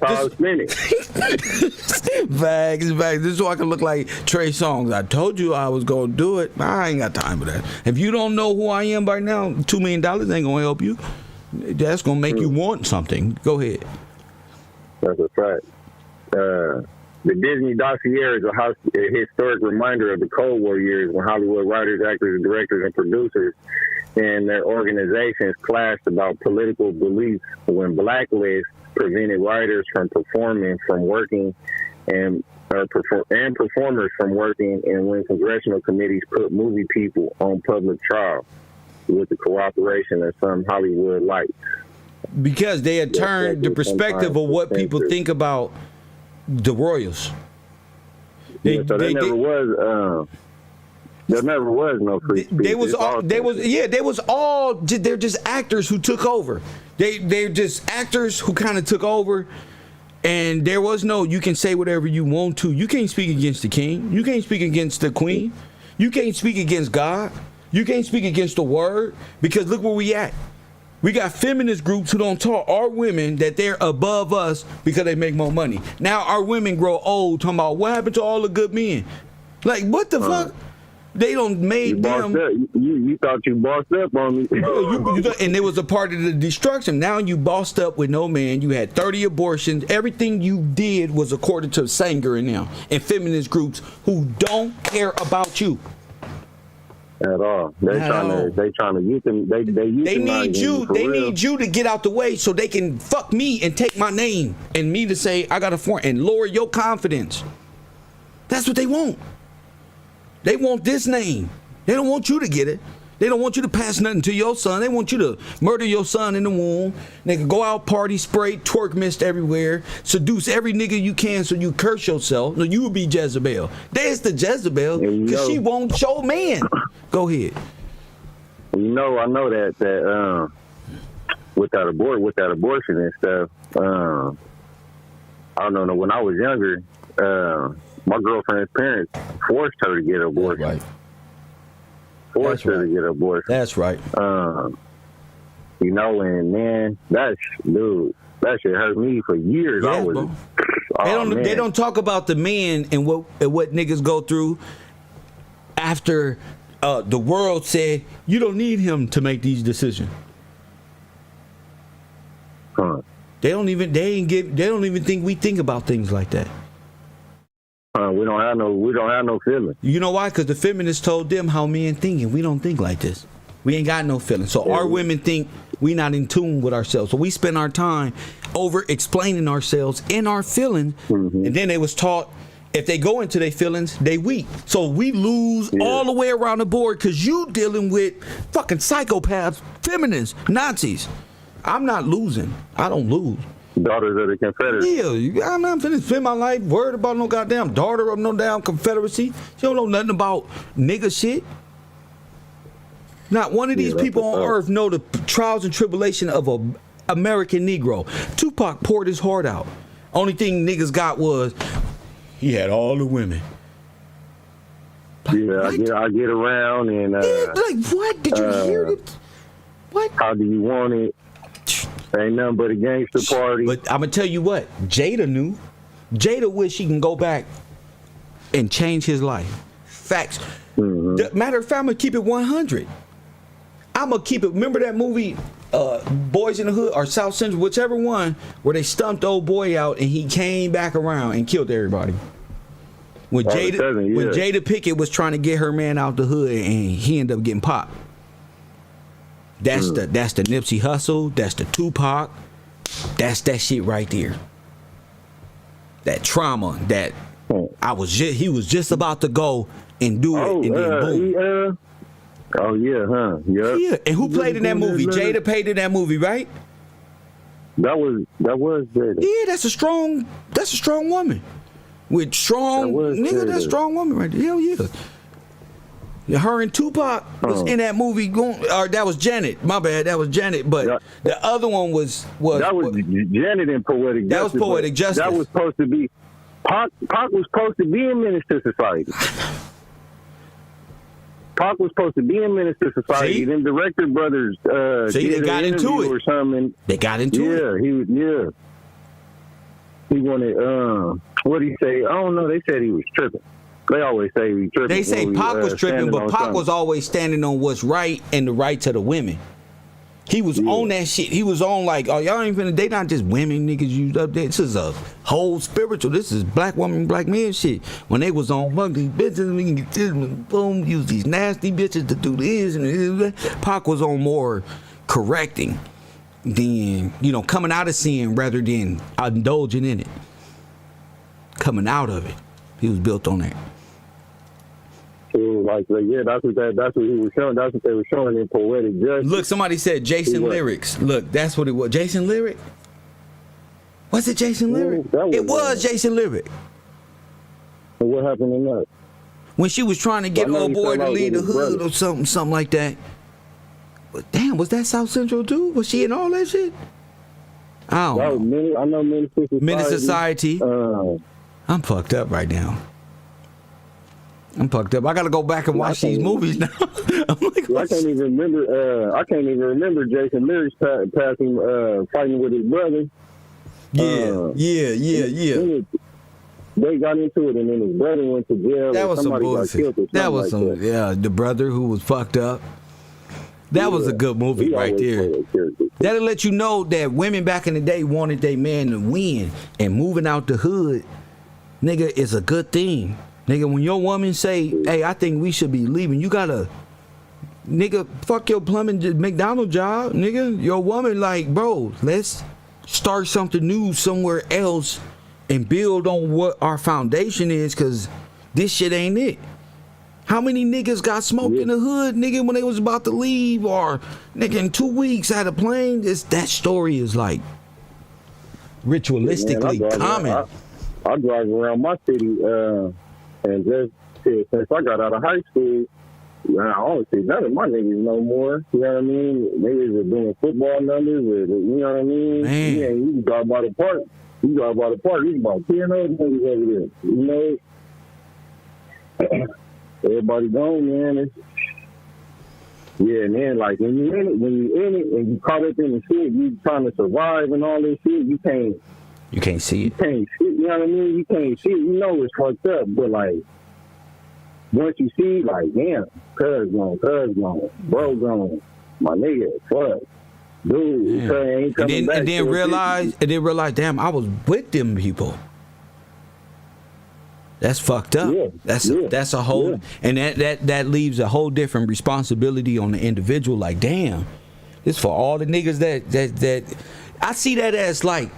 Bags. This is so I can look like Trey Songz. I told you I was gonna do it. I ain't got time for that. If you don't know who I am right now, $2 million ain't gonna help you. That's gonna make you want something. Go ahead. That's a fact. The Disney dossier is a historic reminder of the Cold War years when Hollywood writers, actors, directors, and producers and their organizations clashed about political beliefs, when blacklists prevented writers from performing, from working, and performers from working, and when congressional committees put movie people on public trial with the cooperation of some Hollywood lights. Because they had turned the perspective of what people think about the Royals. There never was no free speech. They're just actors who took over. They're just actors who kind of took over, and there was no, you can say whatever you want to. You can't speak against the king. You can't speak against the queen. You can't speak against God. You can't speak against the word, because look where we at. We got feminist groups who don't taught our women that they're above us because they make more money. Now our women grow old talking about what happened to all the good men. Like, what the fuck? They don't made them. You thought you bossed up on me. And it was a part of the destruction. Now you bossed up with no man. You had 30 abortions. Everything you did was according to Sanger and them and feminist groups who don't care about you. At all. They trying to use them. They need you. They need you to get out the way so they can fuck me and take my name and me to say I got a foreign and lower your confidence. That's what they want. They want this name. They don't want you to get it. They don't want you to pass nothing to your son. They want you to murder your son in the womb. They can go out, party, spray, twerk mist everywhere, seduce every nigga you can so you curse yourself. So you will be Jezebel. There's the Jezebel because she won't show man. Go ahead. I know that without abortion and stuff, I don't know. When I was younger, my girlfriend's parents forced her to get an abortion. Right. Forced her to get an abortion. That's right. And man, that shit hurt me for years. Yeah, they don't talk about the men and what niggas go through after the world said you don't need him to make these decisions. They don't even think we think about things like that. We don't have no feelings. You know why? Because the feminists told them how men think, and we don't think like this. We ain't got no feelings. So our women think we not in tune with ourselves. So we spend our time over explaining ourselves in our feelings, and then they was taught if they go into their feelings, they weak. So we lose all the way around the board because you dealing with fucking psychopaths, feminists, Nazis. I'm not losing. I don't lose. Daughters of the Confederacy. Yeah, I'm not finna spend my life worried about no goddamn daughter of no damn Confederacy. She don't know nothing about nigga shit. Not one of these people on earth know the trials and tribulation of a American Negro. Tupac poured his heart out. Only thing niggas got was he had all the women. Like, I get around and like what? Did you hear it? What? How do you want it? Ain't nothing but a gangster party. But I'm gonna tell you what, Jada knew. Jada wish she can go back and change his life. Facts. Matter of fact, I'm gonna keep it 100. I'm gonna keep it. Remember that movie, Boys in the Hood or South Central, whichever one, where they stumped old boy out and he came back around and killed everybody. When Jada Pinkett was trying to get her man out the hood and he ended up getting popped. That's the Nipsey Hussle. That's the Tupac. That's that shit right there. That trauma that he was just about to go and do it, and then boom. Yeah. And who played in that movie? Jada played in that movie, right? That was Jada. Yeah, that's a strong woman. With strong nigga, that's a strong woman right there. Hell yeah. Her and Tupac was in that movie. Or that was Janet. My bad. That was Janet. But the other one was that was Janet in Poetic Justice. That was Poetic Justice. That was supposed to be Pac was supposed to be in Menace to Society. Pac was supposed to be in Menace to Society. See? Them director brothers. They got into it or something. They got into it. He wanted. What did he say? I don't know. They said he was tripping. They always say he tripping. They say Pac was tripping, but Pac was always standing on what's right and the right to the women. He was on that shit. He was on like, oh, y'all ain't finna, they not just women niggas used up there. This is a whole spiritual. This is black woman, black man shit. When they was on, fuck these bitches, we can get this, boom, use these nasty bitches to do this and this. Pac was on more correcting than, coming out of sin rather than indulging in it. Coming out of it. He was built on that. That's what he was showing. That's what they were showing in Poetic Justice. Look, somebody said Jason Lyrics. Look, that's what it was. Jason Lyric? Was it Jason Lyric? It was Jason Lyric. And what happened in that? When she was trying to get old boy to leave the hood or something like that. But damn, was that South Central too? Was she in all that shit? I don't know. I know Menace Society. I'm fucked up right now. I'm fucked up. I gotta go back and watch these movies now. I'm like, I can't even remember Jason Lyric's fighting with his brother. Yeah. They got into it, and then his brother went to jail. That was some bullshit. That was the brother who was fucked up. That was a good movie right there. That'll let you know that women back in the day wanted their man to win, and moving out the hood, nigga, is a good thing. Nigga, when your woman say, hey, I think we should be leaving, you gotta, nigga, fuck your plumbing McDonald's job, nigga. Your woman like, bro, let's start something new somewhere else and build on what our foundation is, because this shit ain't it. How many niggas got smoked in the hood, nigga, when they was about to leave, or nigga in 2 weeks had a plane? That story is like ritualistically common. I drive around my city, and just since I got out of high school, I don't see none of my niggas no more. You know what I mean? Niggas are doing football numbers. You know what I mean? Man. Yeah, you can drive by the park. You drive by the park. You about 10 other niggas over there. You know? Everybody gone, man. And then like when you in it and you caught up in the shit, you trying to survive and all this shit, you can't see it. You can't see it, you know what I mean? You can't see it. You know it's fucked up, but like once you see, like, damn, cuz gone, bro gone, my nigga, fuck. Dude, cuz ain't coming back. And then realize, damn, I was with them people. That's fucked up. Yeah, that's a whole, and that leaves a whole different responsibility on the individual. Like, damn, it's for all the niggas that I see that as like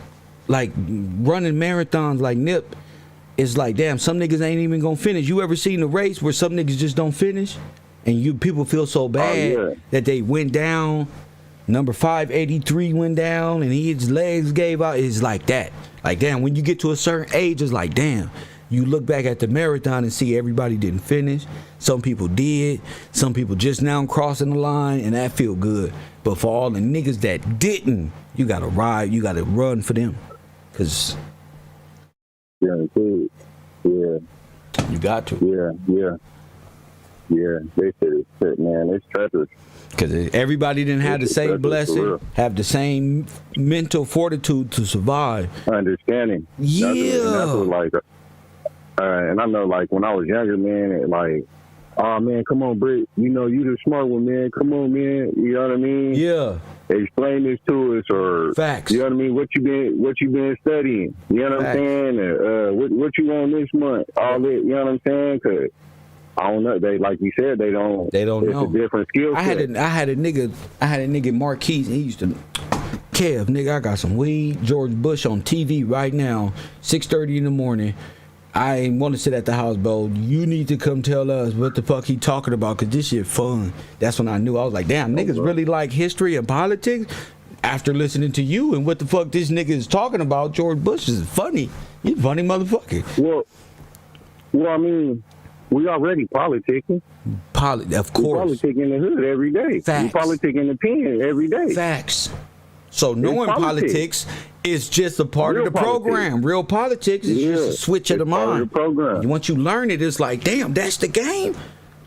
running marathons like Nip. It's like, damn, some niggas ain't even gonna finish. You ever seen a race where some niggas just don't finish, and people feel so bad that they went down. Number 583 went down, and his legs gave out. It's like that. Like, damn, when you get to a certain age, it's like, damn. You look back at the marathon and see everybody didn't finish. Some people did. Some people just now crossing the line, and that feel good. But for all the niggas that didn't, you gotta ride. You gotta run for them, cause you got to. They said it's shit, man. It's treacherous. Because everybody didn't have the same blessing, have the same mental fortitude to survive. Understanding. Yeah. That's what, like. And I know, like, when I was younger, man, like, oh, man, come on, Britt. You know, you the smart one, man. Come on, man. You know what I mean? Yeah. Explain this to us, or facts. You know what I mean? What you been studying? You know what I'm saying? What you on this month? All that. You know what I'm saying? Cause I don't know. They, like you said, they don't know. It's a different skill set. I had a nigga Marquise. He used to. Kev, nigga, I got some weed. George Bush on TV right now, 6:30 in the morning. I ain't want to sit at the house, bro. You need to come tell us what the fuck he talking about, because this shit fun. That's when I knew. I was like, damn, niggas really like history and politics? After listening to you and what the fuck this nigga is talking about, George Bush is funny. He's a funny motherfucker. Well, I mean, we already politicking. Of course. We politicking in the hood every day. Facts. We politicking in the pen every day. Facts. So knowing politics is just a part of the program. Real politics is just a switch of the mind. Once you learn it, it's like, damn, that's the game.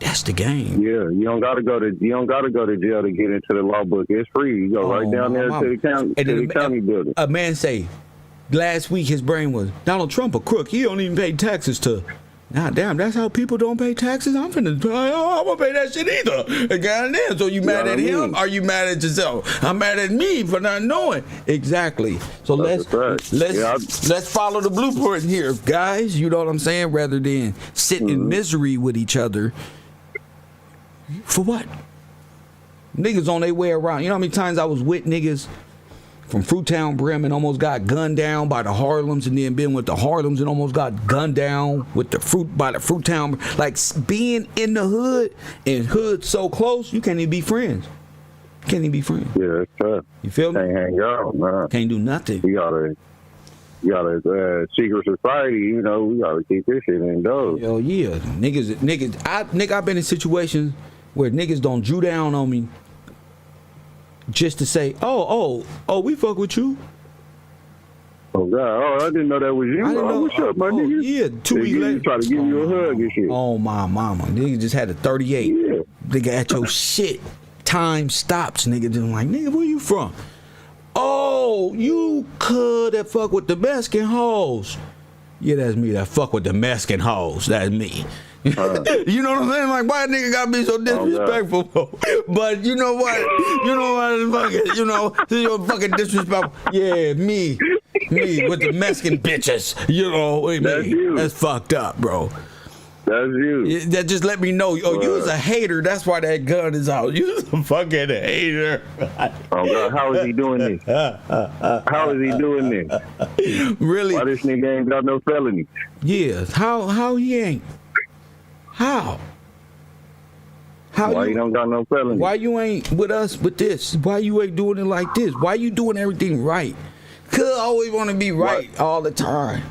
That's the game. Yeah, you don't gotta go to jail to get into the law book. It's free. You go right down there to the county building. A man say last week his brain was Donald Trump a crook. He don't even pay taxes to. Nah, damn, that's how people don't pay taxes. I'm finna pay. I won't pay that shit either. Goddamn. So you mad at him? Are you mad at yourself? I'm mad at me for not knowing. Exactly. So let's follow the blueprint here, guys. You know what I'm saying? Rather than sit in misery with each other. For what? Niggas on their way around. You know how many times I was with niggas from Fruittown, Bremen, almost got gunned down by the Harlems, and then been with the Harlems and almost got gunned down with the Fruittown. Like, being in the hood and hood so close, you can't even be friends. Can't even be friends. Yeah, it's tough. You feel me? Can't hang out, man. Can't do nothing. You gotta secret society. You know, we gotta keep this shit indoors. Hell yeah, niggas. I've been in situations where niggas don't drew down on me just to say, oh, we fuck with you. Oh God! Oh, I didn't know that was you. I didn't know. What's up, my nigga? Yeah, 2 weeks later, try to give you a hug and shit. Oh my mama, nigga just had a 38. Yeah. Nigga at your shit. Time stops, nigga. Just like, nigga, where you from? Oh, you could have fuck with the Mexican hoes. Yeah, that's me. That fuck with the Mexican hoes. That's me. You know what I'm saying? Like, why a nigga gotta be so disrespectful? But you know what? Fucking, you're fucking disrespectful. Yeah, me with the Mexican bitches. You know, that's fucked up, bro. That's you. That just let me know. Oh, you was a hater. That's why that gun is out. You was a fucking hater. Oh God, how is he doing this? How is he doing this? Really? Why this nigga ain't got no felony? Yeah. How he ain't? How? Why you don't got no felony? Why you ain't with us with this? Why you ain't doing it like this? Why you doing everything right? Cause I always want to be right all the time.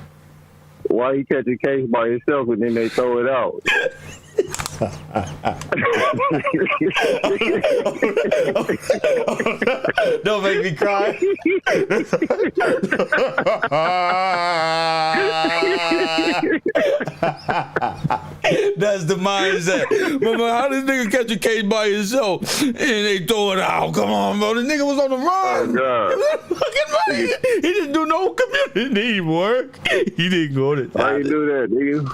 Why you catch a case by yourself and then they throw it out? Don't make me cry. That's the mindset. But how this nigga catch a case by himself and they throw it out? Come on, bro. The nigga was on the run. Oh, He didn't do no community work. He didn't go to. How you do that, nigga?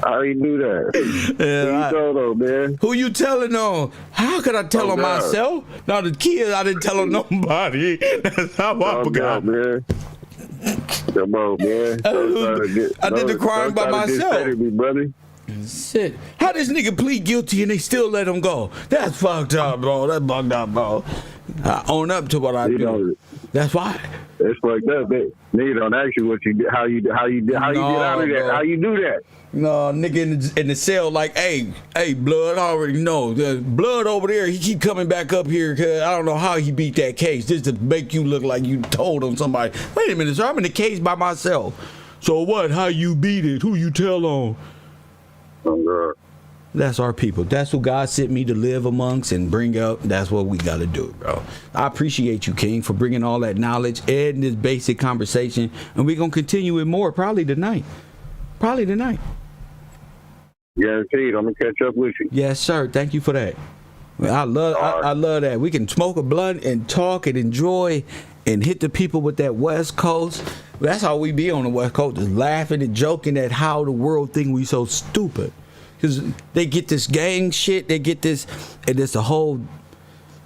How you do that? Yeah, Who you tell on, man? Who you telling on? How could I tell on myself? Now the kids, I didn't tell on nobody. That's how I forgot. Man. Come on, man. I did the crime by myself. Me, brother. Shit. How this nigga plead guilty and they still let him go? That's fucked up, bro. That's fucked up, bro. I own up to what I do. That's why. It's fucked up. Nigga don't ask you what you did, how you get out of that. Bro. How you do that? No, nigga in the cell like, hey, blood, I already know. The blood over there, he keep coming back up here because I don't know how he beat that case. Just to make you look like you told on somebody. Wait a minute, sir, I'm in the case by myself. So what? How you beat it? Who you tell on? Oh, God. That's our people. That's who God sent me to live amongst and bring up. That's what we got to do, bro. I appreciate you, King, for bringing all that knowledge and this basic conversation. And we're going to continue it more probably tonight. Yeah, indeed. I'm going to catch up with you. Yes, sir. Thank you for that. I love that. We can smoke a blunt and talk and enjoy and hit the people with that West Coast. That's how we be on the West Coast, just laughing and joking at how the world think we so stupid. Because they get this gang shit, they get this, and it's a whole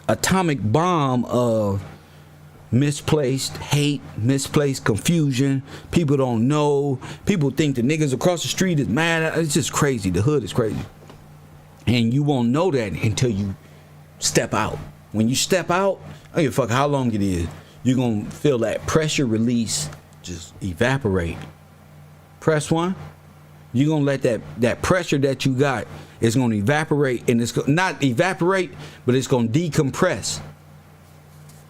atomic bomb of misplaced hate, misplaced confusion. People don't know. People think the niggas across the street is mad. It's just crazy. The hood is crazy. And you won't know that until you step out. When you step out, I don't give a fuck how long it is, you're going to feel that pressure release just evaporate. Press one. You're going to let that pressure that you got is going to evaporate, and it's not evaporate, but it's going to decompress.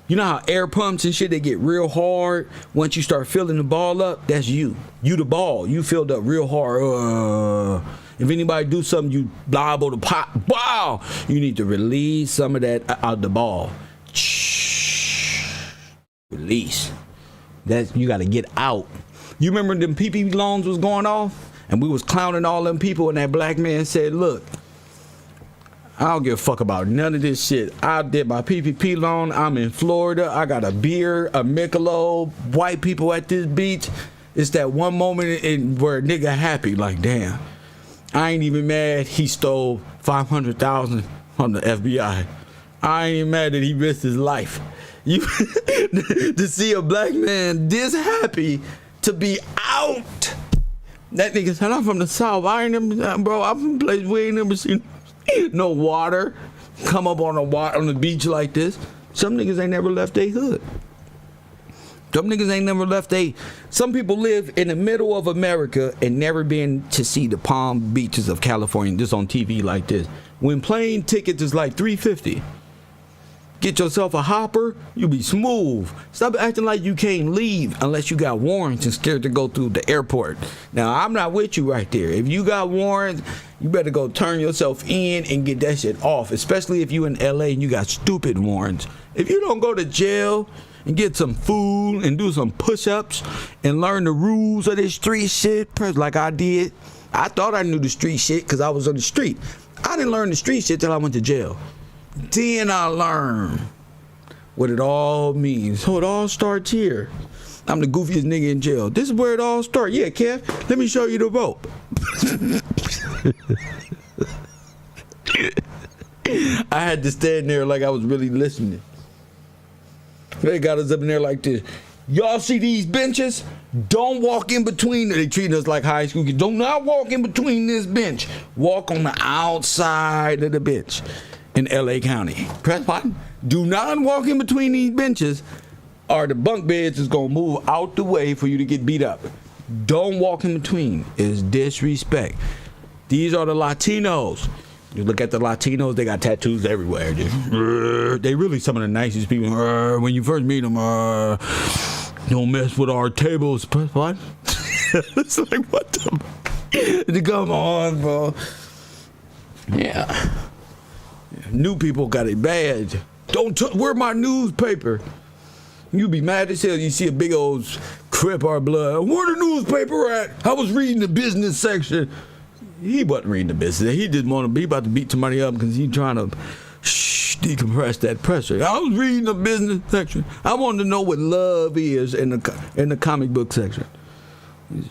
You know how air pumps and shit, they get real hard once you start filling the ball up? That's you. You the ball. You filled up real hard. If anybody do something, you liable to pop. Wow! You need to release some of that out the ball. Release. You got to get out. You remember them PPP loans was going off? And we was clowning all them people, and that black man said, look, I don't give a fuck about none of this shit. I did my PPP loan. I'm in Florida. I got a beer, a Michelob, white people at this beach. It's that one moment where a nigga happy, like, damn, I ain't even mad he stole $500,000 from the FBI. I ain't even mad that he risked his life. To see a black man this happy to be out. That nigga said, I'm from the South. I ain't never, bro, I'm from a place we ain't never seen no water come up on the beach like this. Some niggas ain't never left their hood. Some niggas ain't never left some people live in the middle of America and never been to see the Palm Beaches of California just on TV like this. When plane tickets is like $350. Get yourself a hopper, you be smooth. Stop acting like you can't leave unless you got warrants and scared to go through the airport. Now, I'm not with you right there. If you got warrants, you better go turn yourself in and get that shit off, especially if you in LA and you got stupid warrants. If you don't go to jail and get some food and do some push-ups and learn the rules of this street shit like I did. I thought I knew the street shit because I was on the street. I didn't learn the street shit till I went to jail. Then I learned what it all means. So it all starts here. I'm the goofiest nigga in jail. This is where it all starts. Yeah, Kev, let me show you the rope. I had to stand there like I was really listening. They got us up in there like this. Y'all see these benches? Don't walk in between. They treat us like high school kids. Do not walk in between this bench. Walk on the outside of the bench. In LA County. Press button. Do not walk in between these benches or the bunk beds is going to move out the way for you to get beat up. Don't walk in between. It's disrespect. These are the Latinos. You look at the Latinos, they got tattoos everywhere. They really some of the nicest people. When you first meet them, don't mess with our tables. What? It's like, what the? Come on, bro. Yeah. New people got it bad. Where my newspaper? You be mad as hell. You see a big old Crip or blood. Where the newspaper at? I was reading the business section. He wasn't reading the business. He didn't want to be about to beat somebody up because he's trying to decompress that pressure. I was reading the business section. I wanted to know what love is in the comic book section.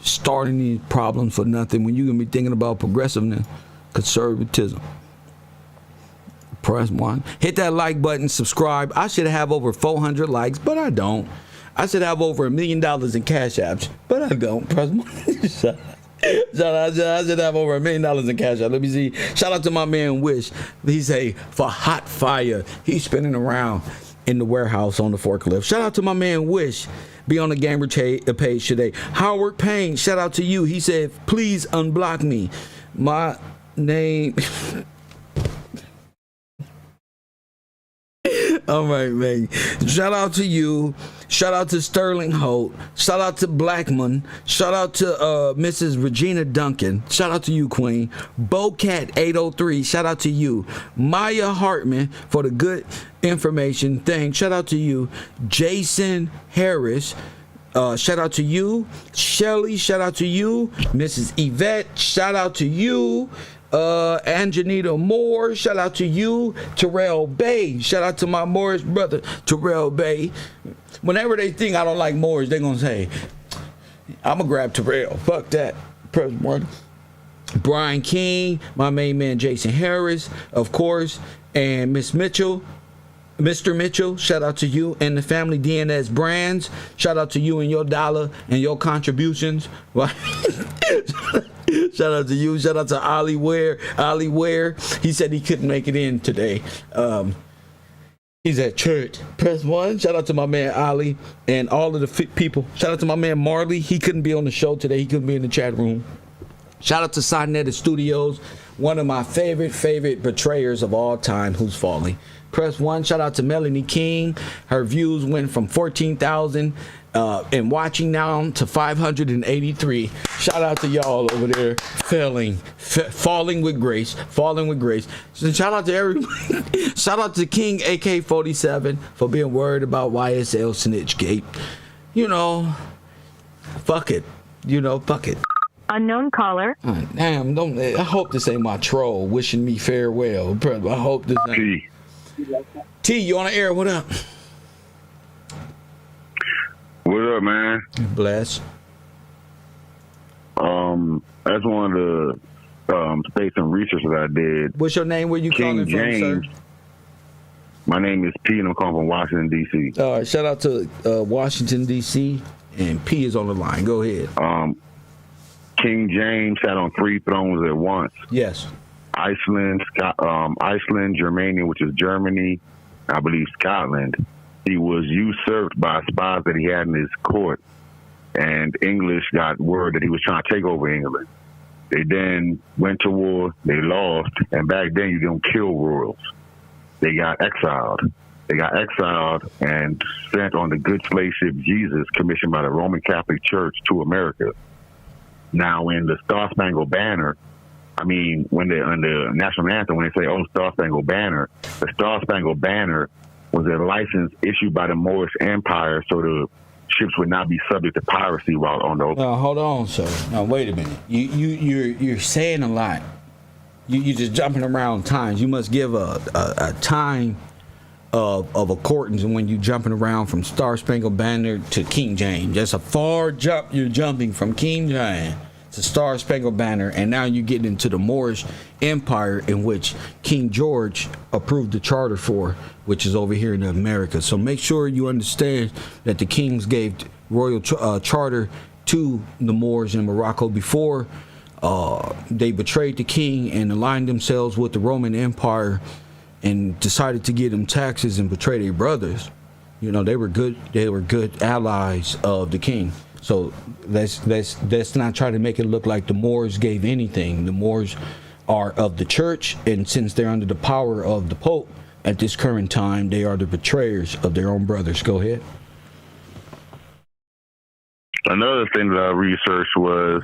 Starting these problems for nothing when you can be thinking about progressiveness, conservatism. Press 1. Hit that like button, subscribe. I should have over 400 likes, but I don't. I should have over $1 million in cash apps, but I don't. Press 1. I should have over $1 million in cash apps. Let me see. Shout out to my man Wish. He say for hot fire. He's spinning around in the warehouse on the forklift. Shout out to my man Wish. Be on the gamer page today. Howard Payne. Shout out to you. He said, please unblock me. My name. All right, man. Shout out to you. Shout out to Sterling Holt. Shout out to Blackman. Shout out to Mrs. Regina Duncan. Shout out to you, Queen. Bocat803. Shout out to you. Maya Hartman for the good information thing. Shout out to you. Jason Harris. Shout out to you. Shelly. Shout out to you. Mrs. Yvette. Shout out to you. Anjanita Moore, shout out to you. Terrell Bay, shout out to my Morris brother, Terrell Bay. Whenever they think I don't like Morris, they're gonna say, I'm gonna grab Terrell. Fuck that. Press 1. Brian King, my main man Jason Harris, of course, and Miss Mitchell. Mr. Mitchell, shout out to you and the family DNS Brands. Shout out to you and your dollar and your contributions. Shout out to you. Shout out to Ollie Ware. Ollie Ware. He said he couldn't make it in today. He's at church. Press 1. Shout out to my man Ollie and all of the people. Shout out to my man Marley. He couldn't be on the show today. He couldn't be in the chat room. Shout out to Sinetta Studios, one of my favorite betrayers of all time, who's falling. Press 1. Shout out to Melanie King. Her views went from 14,000 and watching now to 583. Shout out to y'all over there falling with grace. So shout out to everybody. Shout out to King AK-47 for being worried about YSL Snitchgate. You know, fuck it. Fuck it. Unknown caller. Damn, I hope this ain't my troll wishing me farewell. I hope this ain't. T, you on the air? What up? What up, man? Bless. I just wanted to state some research that I did. What's your name? Where you calling James, from, sir? My name is P, and I'm calling from Washington, D.C. All right, shout out to Washington, D.C., and P is on the line. Go ahead. King James sat on 3 thrones at once. Yes. Iceland, Germania, which is Germany, I believe Scotland. He was usurped by spies that he had in his court, and English got word that he was trying to take over England. They then went to war, they lost, and back then you don't kill royals. They got exiled. And sent on the good slave ship Jesus, commissioned by the Roman Catholic Church to America. Now, in the Star Spangled Banner, when they're on the national anthem, when they say, Star Spangled Banner, the Star Spangled Banner was a license issued by the Moorish Empire so the ships would not be subject to piracy while on the open. Now, hold on, sir. Now, wait a minute. You're saying a lot. You're just jumping around times. You must give a time of accordance when you're jumping around from Star Spangled Banner to King James. That's a far jump. You're jumping from King James to Star Spangled Banner, and now you get into the Moorish Empire, in which King George approved the charter for, which is over here in America. So make sure you understand that the kings gave royal charter to the Moors in Morocco before they betrayed the king and aligned themselves with the Roman Empire and decided to give them taxes and betray their brothers. They were good allies of the king. So let's not try to make it look like the Moors gave anything. The Moors are of the church, and since they're under the power of the Pope at this current time, they are the betrayers of their own brothers. Go ahead. Another thing that I researched was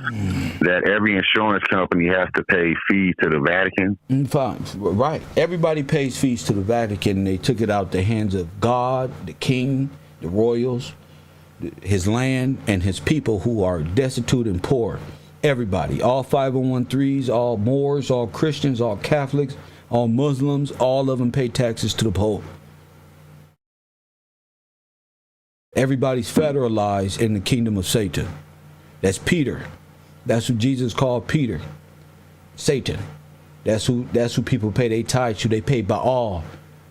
that every insurance company has to pay fees to the Vatican. Fine. Right. Everybody pays fees to the Vatican, and they took it out the hands of God, the king, the royals, his land, and his people who are destitute and poor. Everybody. All 501(c)(3)s, all Moors, all Christians, all Catholics, all Muslims, all of them pay taxes to the Pope. Everybody's federalized in the kingdom of Satan. That's Peter. That's who Jesus called Peter. Satan. That's who people pay their tithes to. They pay Baal.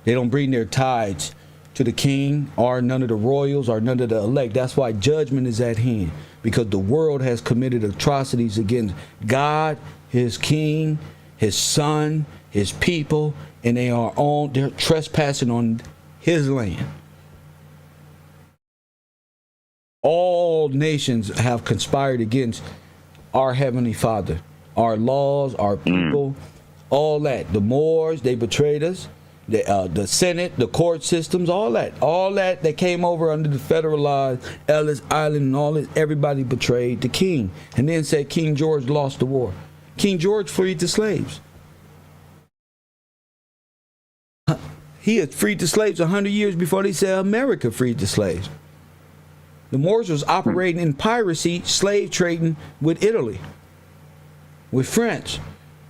They don't bring their tithes to the king or none of the royals or none of the elect. That's why judgment is at hand, because the world has committed atrocities against God, his king, his son, his people, and they're trespassing on his land. All nations have conspired against our Heavenly Father, our laws, our people, all that. The Moors, they betrayed us. The Senate, the court systems, all that came over under the federalized Ellis Island and all this, everybody betrayed the king. And then said King George lost the war. King George freed the slaves. He had freed the slaves 100 years before they said America freed the slaves. The Moors was operating in piracy, slave trading with Italy, with France,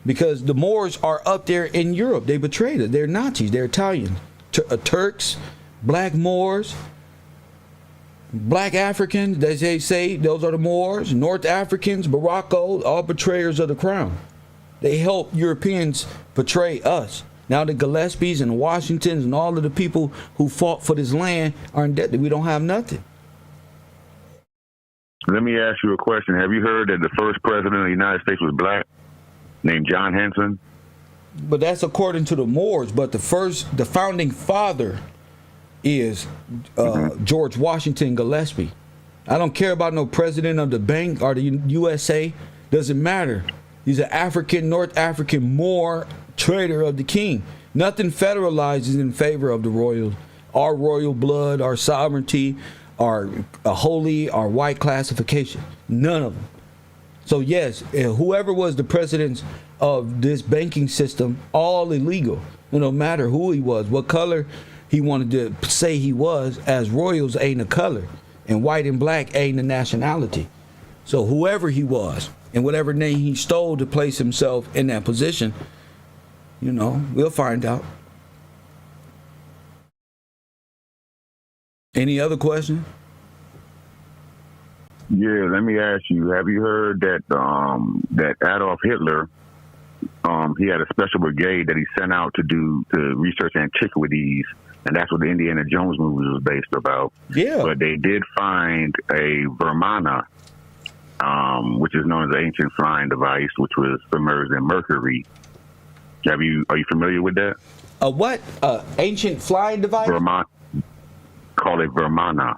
because the Moors are up there in Europe. They betrayed us. They're Nazis. They're Italian. Turks, black Moors, black Africans, they say those are the Moors, North Africans, Morocco, all betrayers of the crown. They help Europeans betray us. Now the Gillespies and the Washingtons and all of the people who fought for this land are in debt. We don't have nothing. Let me ask you a question. Have you heard that the first president of the United States was black, named John Henson? But that's according to the Moors. But the founding father is George Washington Gillespie. I don't care about no president of the bank or the USA. Doesn't matter. He's an African, North African Moor traitor of the king. Nothing federalizes in favor of the royals. Our royal blood, our sovereignty, our holy, our white classification. None of them. So yes, whoever was the president of this banking system, all illegal. No matter who he was, what color he wanted to say he was, as royals ain't a color, and white and black ain't a nationality. So whoever he was, and whatever name he stole to place himself in that position, we'll find out. Any other question? Yeah, let me ask you. Have you heard that that Adolf Hitler, he had a special brigade that he sent out to research antiquities, and that's what the Indiana Jones movie was based about. Yeah. But they did find a Vermana, which is known as an ancient flying device, which was submerged in mercury. Are you familiar with that? A what? Ancient flying device? Call it Vermana.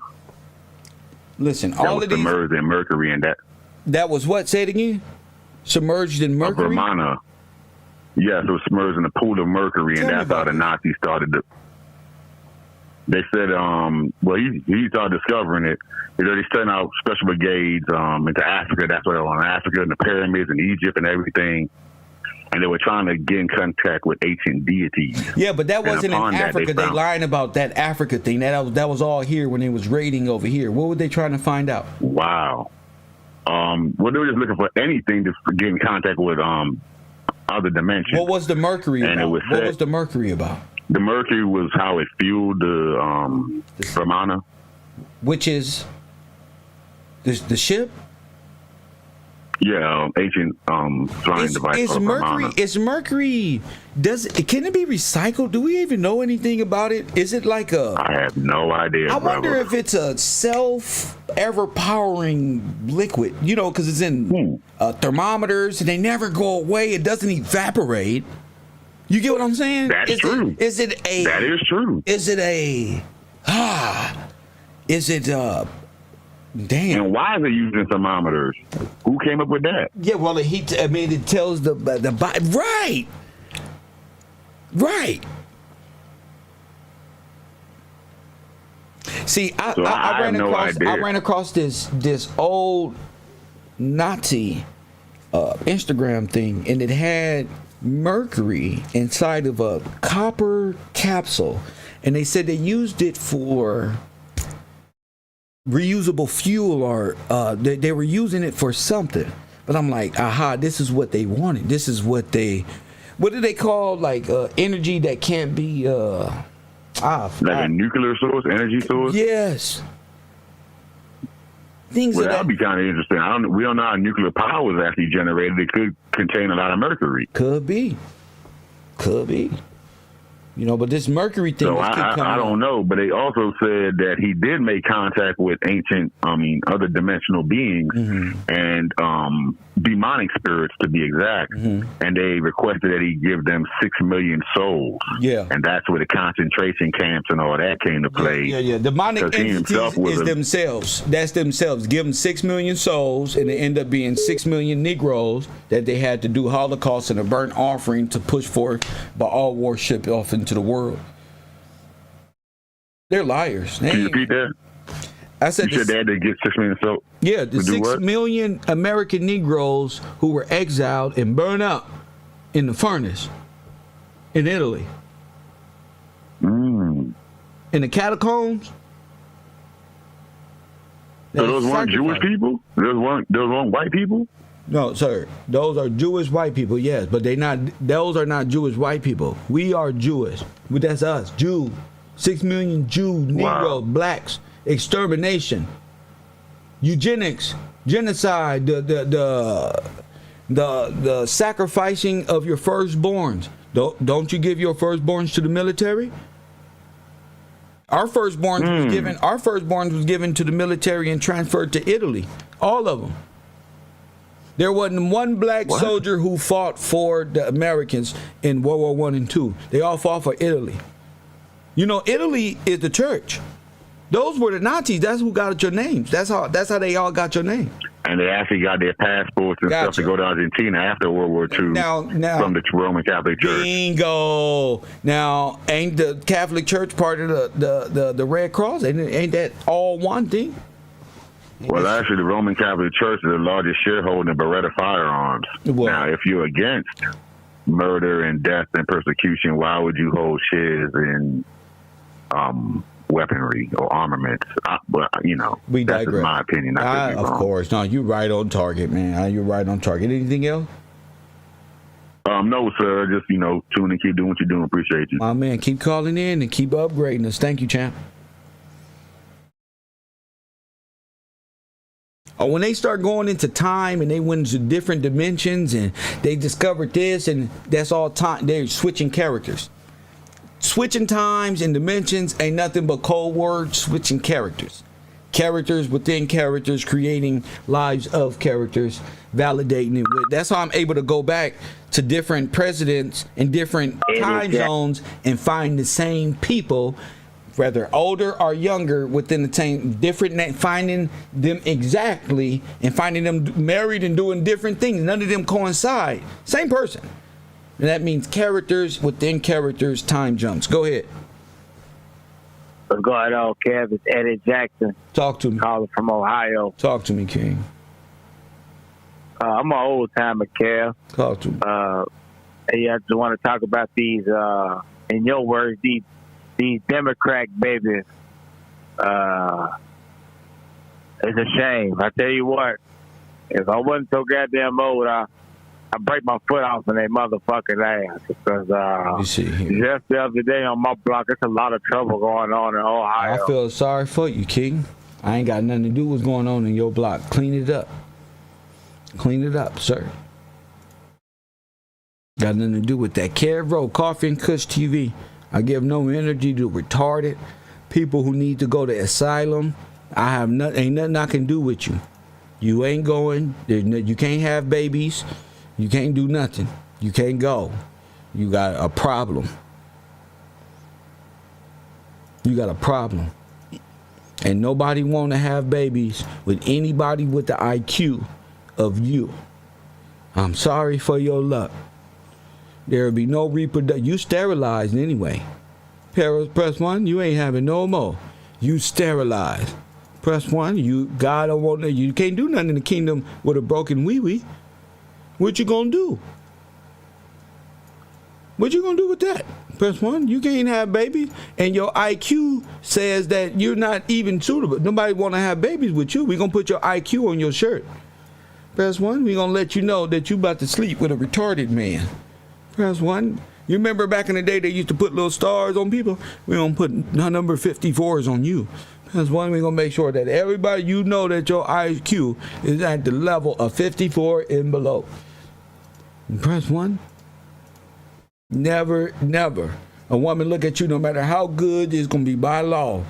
Listen, that all was of these submerged in mercury, and that was what? Say it again. Submerged in mercury. Vermana. Yes, it was submerged in a pool of mercury, and that's how the Nazis started to. They said, he started discovering it. They sent out special brigades into Africa. That's why on Africa and the pyramids and Egypt and everything. And they were trying to get in contact with ancient deities. Yeah, but that wasn't in Africa. They lying about that Africa thing. That was all here when they was raiding over here. What were they trying to find out? Wow. Well, they were just looking for anything to get in contact with other dimensions. What was the mercury about? What was the mercury about? The mercury was how it fueled the Vermana. Which is the ship? Yeah, ancient flying device. Is mercury? Can it be recycled? Do we even know anything about it? Is it like a? I have no idea. I wonder if it's a self-ever-powering liquid. Because it's in thermometers and they never go away. It doesn't evaporate. You get what I'm saying? That's true. Is it a? That is true. Is it a? Is it Damn. And why is it using thermometers? Who came up with that? Yeah, well, it tells the right. Right. See, I ran across this old Nazi Instagram thing, and it had mercury inside of a copper capsule, and they said they used it for reusable fuel, or they were using it for something. But I'm like, aha, this is what they wanted. This is what do they call, like, energy that can't be like a nuclear source, energy source? Yes. Things well, that'd be kind of interesting. We don't know how nuclear power is actually generated. It could contain a lot of mercury. Could be. You know, but this mercury thing. So I don't know, but they also said that he did make contact with other dimensional beings and demonic spirits, to be exact. And they requested that he give them 6 million souls. Yeah, and that's where the concentration camps and all that came to play. Yeah. Demonic entities is themselves. That's themselves. Give them 6 million souls, and it end up being 6 million Negroes that they had to do Holocaust and a burnt offering to push forth Baal worship off into the world. They're liars. Can you repeat that? I said you said they had to get 6 million souls. Yeah, the 6 million American Negroes who were exiled and burned up in the furnace in Italy. In the catacombs. So those weren't Jewish people? Those weren't white people? No, sir. Those are Jewish white people, yes, but those are not Jewish white people. We are Jewish. That's us, Jew. 6 million Jew, Negro, blacks, extermination, eugenics, genocide, the sacrificing of your firstborns. Don't you give your firstborns to the military? Our firstborns was given to the military and transferred to Italy. All of them. There wasn't one black soldier who fought for the Americans in World War I and II. They all fought for Italy. You know, Italy is the church. Those were the Nazis. That's who got your names. That's how they all got your name. And they actually got their passports and stuff to go to Argentina after World War II now, from the Roman Catholic Church. Bingo. Now, ain't the Catholic Church part of the Red Cross? Ain't that all one thing? Well, actually, the Roman Catholic Church is the largest shareholder in Beretta Firearms. Now, if you're against murder and death and persecution, why would you hold shares in weaponry or armaments? We that's digress. my opinion. Of course. No, you're right on target, man. You're right on target. Anything else? No, sir. Just, tune and keep doing what you're doing. Appreciate you. My man, keep calling in and keep upgrading us. Thank you, champ. When they start going into time and they went into different dimensions and they discovered this and that's all time, they're switching characters. Switching times and dimensions ain't nothing but cold words, switching characters. Characters within characters, creating lives of characters, validating it. That's how I'm able to go back to different presidents in different time zones and find the same people, whether older or younger, within the same different, finding them exactly and finding them married and doing different things. None of them coincide. Same person. And that means characters within characters, time jumps. Go ahead. What's going on, Kev? It's Eddie Jackson. Talk to me. Calling from Ohio. Talk to me, King. I'm an old timer, Kev. Talk to me. I just want to talk about these, in your words, these Democrat babies. It's a shame. I tell you what, if I wasn't so goddamn old, I'd break my foot off in their motherfucking ass. Because just the other day on my block, there's a lot of trouble going on in Ohio. I feel sorry for you, King. I ain't got nothing to do with what's going on in your block. Clean it up. Clean it up, sir. Got nothing to do with that. Kev Rowe, Coffee and Kush TV. I give no energy to retarded people who need to go to asylum. Ain't nothing I can do with you. You ain't going. You can't have babies. You can't do nothing. You can't go. You got a problem. You got a problem. And nobody want to have babies with anybody with the IQ of you. I'm sorry for your luck. There will be no reproduction. You sterilized anyway. Press 1, you ain't having no more. You sterilized. Press 1, God don't want you can't do nothing in the kingdom with a broken wee-wee. What you gonna do? What you gonna do with that? Press 1, you can't have babies, and your IQ says that you're not even suitable. Nobody want to have babies with you. We're gonna put your IQ on your shirt. Press 1, we're gonna let you know that you about to sleep with a retarded man. Press 1. You remember back in the day they used to put little stars on people? We're gonna put number 54s on you. Press 1, we're gonna make sure that everybody, you know that your IQ is at the level of 54 and below. And press 1. Never a woman look at you, no matter how good, it's gonna be by law.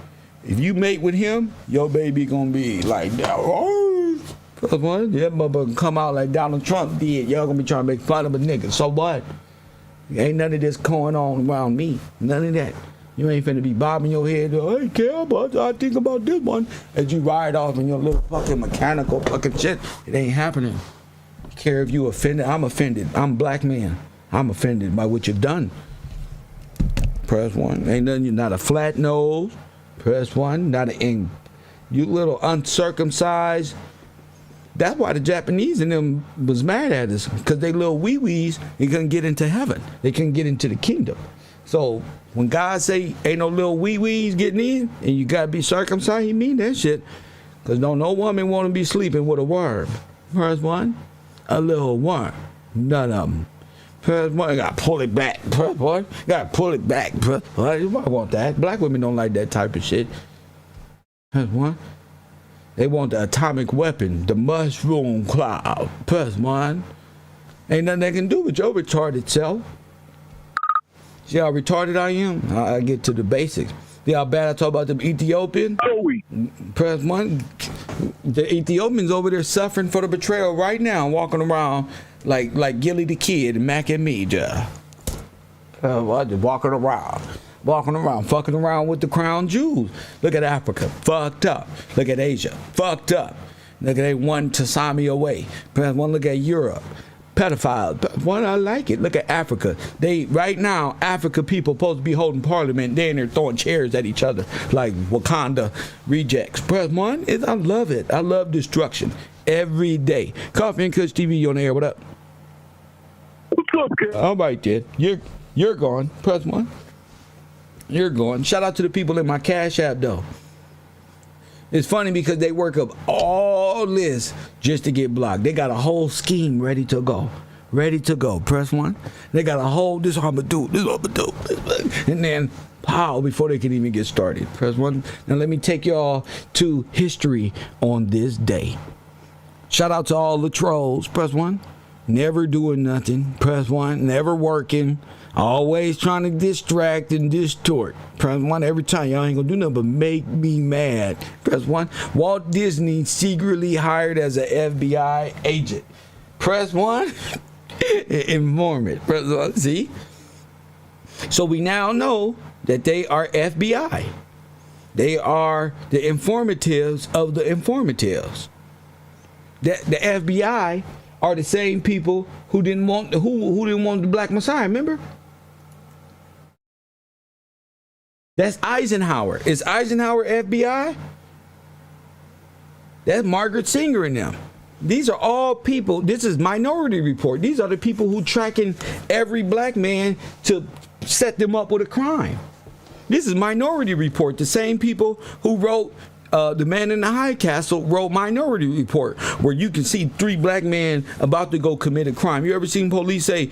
If you mate with him, your baby gonna be like that. Oh, press 1, yeah, motherfucker come out like Donald Trump did. Y'all gonna be trying to make fun of a nigga. So what? Ain't none of this going on around me. None of that. You ain't finna be bobbing your head. I care about. I think about this one as you ride off in your little fucking mechanical fucking shit. It ain't happening. Care if you offended. I'm offended. I'm a black man. I'm offended by what you've done. Press 1. Ain't nothing. You're not a flat nose. Press 1. Not an you little uncircumcised. That's why the Japanese and them was mad at us, because they little wee-wees, they couldn't get into heaven. They couldn't get into the kingdom. So when God say ain't no little wee-wees getting in, and you gotta be circumcised, he mean that shit. Because no woman want to be sleeping with a worm. Press 1, a little worm. None of them. Press 1, you gotta pull it back. Press 1, you gotta pull it back. Press 1, you might want that. Black women don't like that type of shit. Press 1. They want the atomic weapon, the mushroom cloud. Press 1. Ain't nothing they can do with your retarded self. See how retarded I am? I get to the basics. See how bad I talk about them Ethiopians? Press 1. The Ethiopians over there suffering for the betrayal right now, walking around like Gilly the Kid and Mac and me, just walking around, fucking around with the crown jewels. Look at Africa, fucked up. Look at Asia, fucked up. Look at they one Tasami away. Press 1, look at Europe. Pedophiles. One, I like it. Look at Africa. They right now, Africa people supposed to be holding parliament. They in there throwing chairs at each other like Wakanda rejects. Press 1, I love it. I love destruction every day. Coffee and Kush TV, you on the air? What up? What's up, kid? All right, kid. You're gone. Press 1. You're going. Shout out to the people in my Cash App, though. It's funny because they work up all this just to get blocked. They got a whole scheme ready to go. Ready to go. Press 1. They got a whole, this is what I'm going to do. This is what I'm going to do. And then, pow, before they can even get started. Press 1. Now let me take y'all to history on this day. Shout out to all the trolls. Press 1. Never doing nothing. Press 1. Never working. Always trying to distract and distort. Press 1 every time. Y'all ain't gonna do nothing but make me mad. Press 1. Walt Disney secretly hired as an FBI agent. Press 1. Informant. Press 1. See? So we now know that they are FBI. They are the informatives of the informatives. The FBI are the same people who didn't want the Black Messiah. Remember? That's Eisenhower. Is Eisenhower FBI? That's Margaret Sanger and them. These are all people. This is Minority Report. These are the people who tracking every black man to set them up with a crime. This is Minority Report. The same people who wrote The Man in the High Castle wrote Minority Report, where you can see 3 black men about to go commit a crime. You ever seen police say,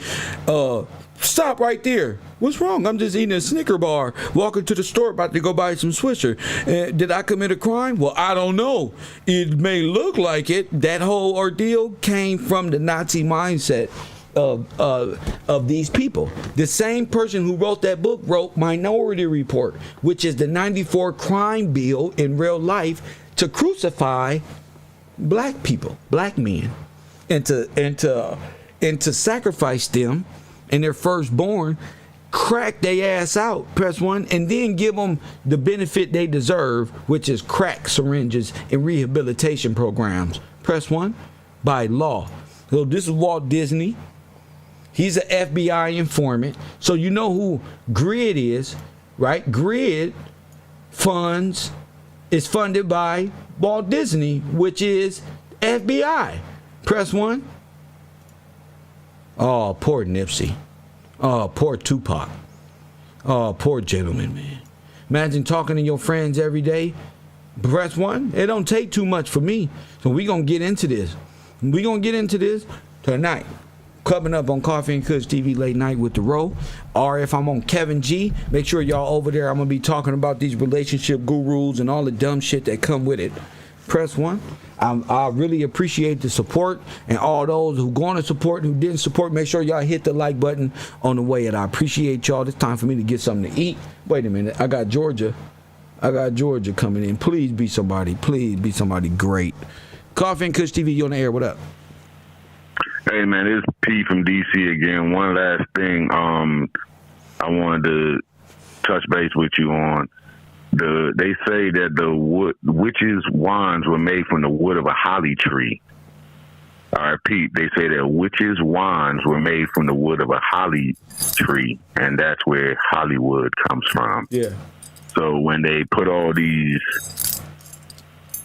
stop right there. What's wrong? I'm just eating a Snicker bar, walking to the store, about to go buy some Swisher. Did I commit a crime? Well, I don't know. It may look like it. That whole ordeal came from the Nazi mindset of these people. The same person who wrote that book wrote Minority Report, which is the 94 crime bill in real life to crucify black people, black men, and to sacrifice them and their firstborn crack their ass out, press 1, and then give them the benefit they deserve, which is crack syringes and rehabilitation programs, press 1, by law. So this is Walt Disney. He's an FBI informant. So you know who GRID is, right? GRID is funded by Walt Disney, which is FBI. Press 1. Oh, poor Nipsey. Oh, poor Tupac. Oh, poor gentleman, man. Imagine talking to your friends every day. Press 1. It don't take too much for me. So we going to get into this. We going to get into this tonight. Coming up on Coffee and Kush TV Late Night with the Row. Or if I'm on Kevin G, make sure y'all over there. I'm going to be talking about these relationship gurus and all the dumb shit that come with it. Press 1. I really appreciate the support, and all those who going to support and who didn't support, make sure y'all hit the like button on the way. And I appreciate y'all. It's time for me to get something to eat. Wait a minute. I got Georgia coming in. Please be somebody. Please be somebody great. Coffee and Kush TV, you on the air. What up? Hey, man, it's P from D.C. again. One last thing I wanted to touch base with you on. They say that the witches' wands were made from the wood of a holly tree. I repeat, they say that witches' wands were made from the wood of a holly tree, and that's where Hollywood comes from. Yeah. So when they put all these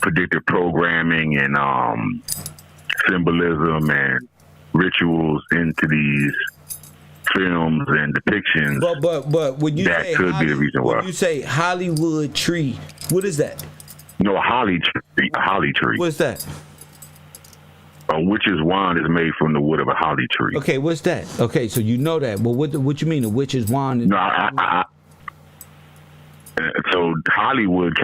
predictive programming and symbolism and rituals into these films and depictions, but when you that say could be the reason why. When you say Hollywood tree, what is that? No, a holly tree. What's that? A witch's wand is made from the wood of a holly tree. Okay, what's that? Okay, so you know that. Well, what you mean a witch's wand? No, so Hollywood,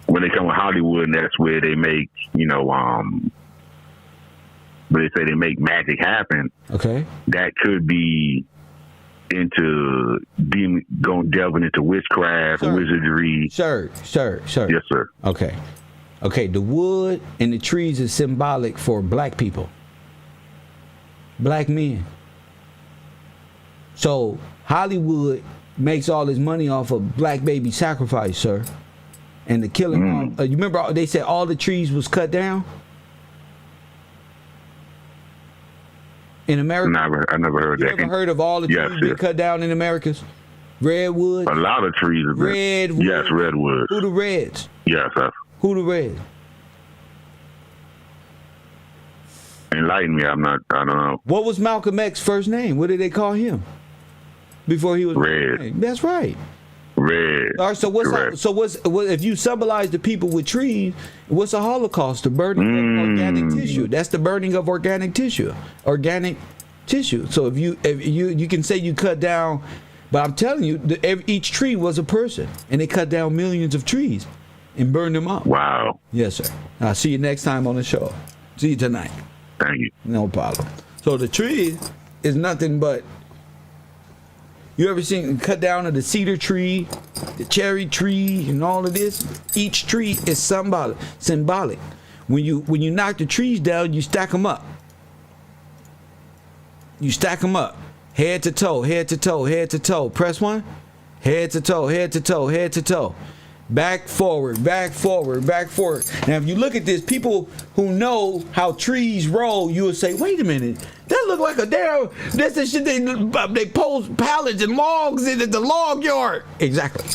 when they come to Hollywood, that's where they make, but they say they make magic happen. Okay. That could be into delving into witchcraft, wizardry. Sure. Yes, sir. Okay, the wood and the trees is symbolic for black people. Black men. So Hollywood makes all his money off of black baby sacrifice, sir. And the killing. You remember they said all the trees was cut down? In America? I never heard that. You ever heard of all the trees being cut down in America? Redwood? A lot of trees. Redwood? Yes, redwood. Who the reds? Yes, sir. Who the reds? Enlighten me. I don't know. What was Malcolm X's first name? What did they call him? Before he was Red. That's right. Red. All right, so what's if you symbolize the people with trees, what's a Holocaust? The burning of organic tissue. That's the burning of organic tissue. Organic tissue. So if you can say you cut down, but I'm telling you, each tree was a person, and they cut down millions of trees and burned them up. Wow. Yes, sir. I'll see you next time on the show. See you tonight. Thank you. No problem. So the tree is nothing but. You ever seen cut down of the cedar tree, the cherry tree, and all of this? Each tree is symbolic. When you knock the trees down, you stack them up. You stack them up, head to toe, head to toe, head to toe. Press 1, head to toe, head to toe, head to toe. Back forward, back forward, back forward. Now, if you look at this, people who know how trees roll, you will say, wait a minute, that look like a damn, that's the shit they post pallets and logs in at the log yard. Exactly.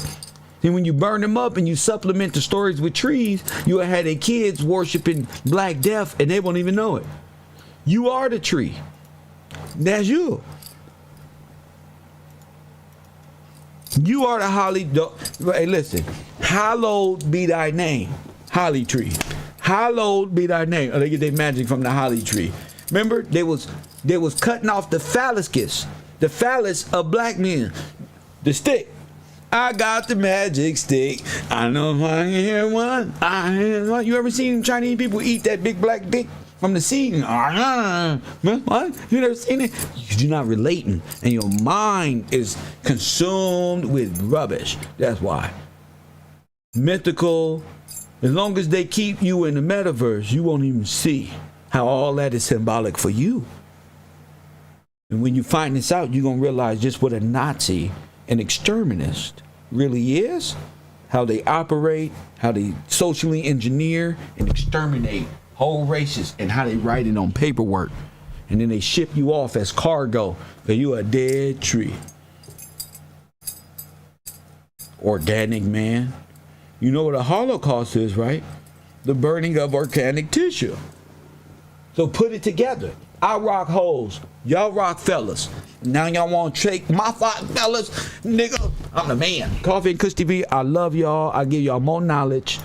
And when you burn them up and you supplement the stories with trees, you will have their kids worshiping Black Death and they won't even know it. You are the tree. That's you. You are the holly. Hey, listen. Hallowed be thy name, holly tree. Hallowed be thy name. Oh, they get their magic from the holly tree. Remember, they was cutting off the phallus of black men. The stick. I got the magic stick. I know if I hear one. I hear one. You ever seen Chinese people eat that big black dick from the seed? What? You never seen it? You're not relating, and your mind is consumed with rubbish. That's why. Mythical. As long as they keep you in the metaverse, you won't even see how all that is symbolic for you. And when you find this out, you're going to realize just what a Nazi, an exterminist, really is. How they operate, how they socially engineer and exterminate whole races, and how they write it on paperwork. And then they ship you off as cargo because you a dead tree. Organic man. You know what a Holocaust is, right? The burning of organic tissue. So put it together. I rock hoes. Y'all rock fellas. Now y'all want to take my fight, fellas. Nigga, I'm the man. Coffee and Kush TV, I love y'all. I give y'all more knowledge.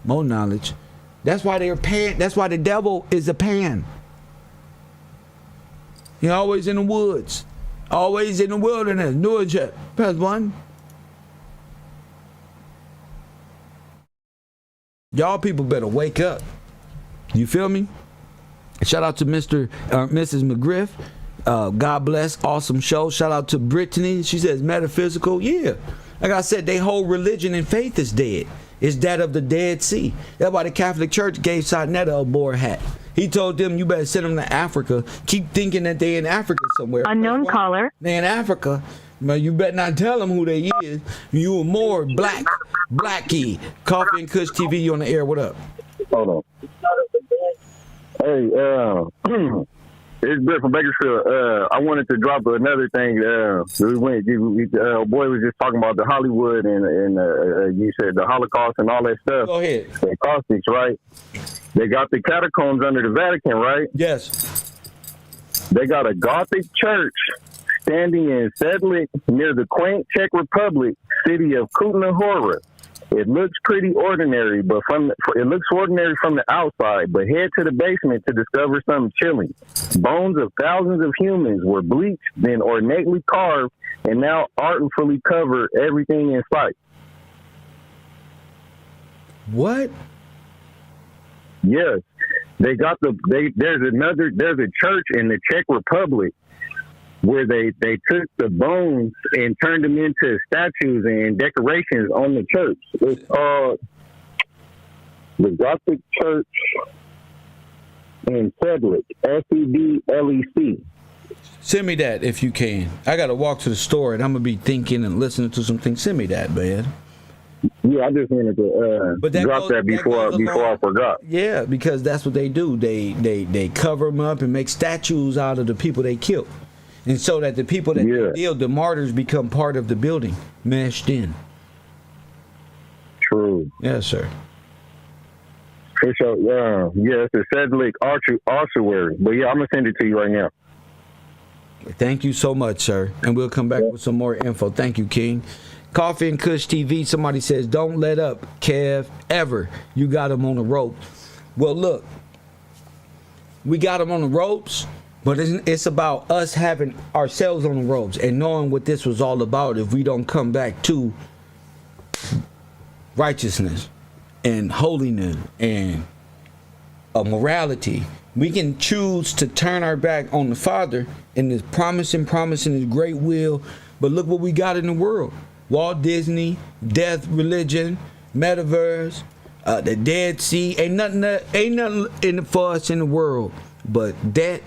More knowledge. That's why they're pan. That's why the devil is a pan. He always in the woods. Always in the wilderness. Newark, press 1. Y'all people better wake up. You feel me? Shout out to Mrs. McGriff. God bless. Awesome show. Shout out to Brittany. She says metaphysical. Yeah. Like I said, their whole religion and faith is dead. It's that of the Dead Sea. That's why the Catholic Church gave Sarnetta a boar hat. He told them, you better send them to Africa. Keep thinking that they in Africa somewhere. Unknown caller. They in Africa. But you better not tell them who they is. You a more blackie. Coffee and Kush TV, you on the air. What up? Hold on. Hey, it's Brett from Bakersfield. I wanted to drop another thing. Boy was just talking about the Hollywood and you said the Holocaust and all that stuff. Go ahead. The caustics, right? They got the catacombs under the Vatican, right? Yes. They got a Gothic church standing in Sedlik near the quaint Czech Republic city of Kutna Hora. It looks pretty ordinary, but it looks ordinary from the outside, but head to the basement to discover something chilling. Bones of thousands of humans were bleached, then ornately carved, and now artfully cover everything in sight. What? Yes. They got there's a church in the Czech Republic where they took the bones and turned them into statues and decorations on the church. It's called the Gothic Church in Sedlik, Sedlec. Send me that if you can. I got to walk to the store and I'm going to be thinking and listening to some things. Send me that, man. Yeah, I just wanted to drop that before I forgot. Yeah, because that's what they do. They cover them up and make statues out of the people they killed. And so that the people that they killed, the martyrs, become part of the building, meshed in. True. Yes, sir. For sure. Yeah, it's a Sedlik ossuary. But yeah, I'm going to send it to you right now. Thank you so much, sir. And we'll come back with some more info. Thank you, King. Coffee and Kush TV, somebody says, don't let up, Kev, ever. You got him on the rope. Well, look, we got him on the ropes, but it's about us having ourselves on the ropes and knowing what this was all about if we don't come back to righteousness and holiness and morality. We can choose to turn our back on the Father and His promising His great will, but look what we got in the world. Walt Disney, death, religion, metaverse, the Dead Sea. Ain't nothing in for us in the world but debt,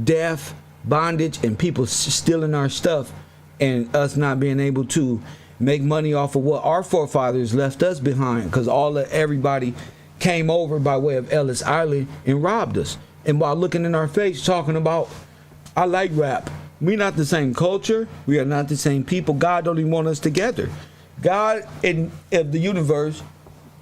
death, bondage, and people stealing our stuff and us not being able to make money off of what our forefathers left us behind, because everybody came over by way of Ellis Island and robbed us. And while looking in our face talking about, I like rap. We not the same culture. We are not the same people. God don't even want us together. God of the universe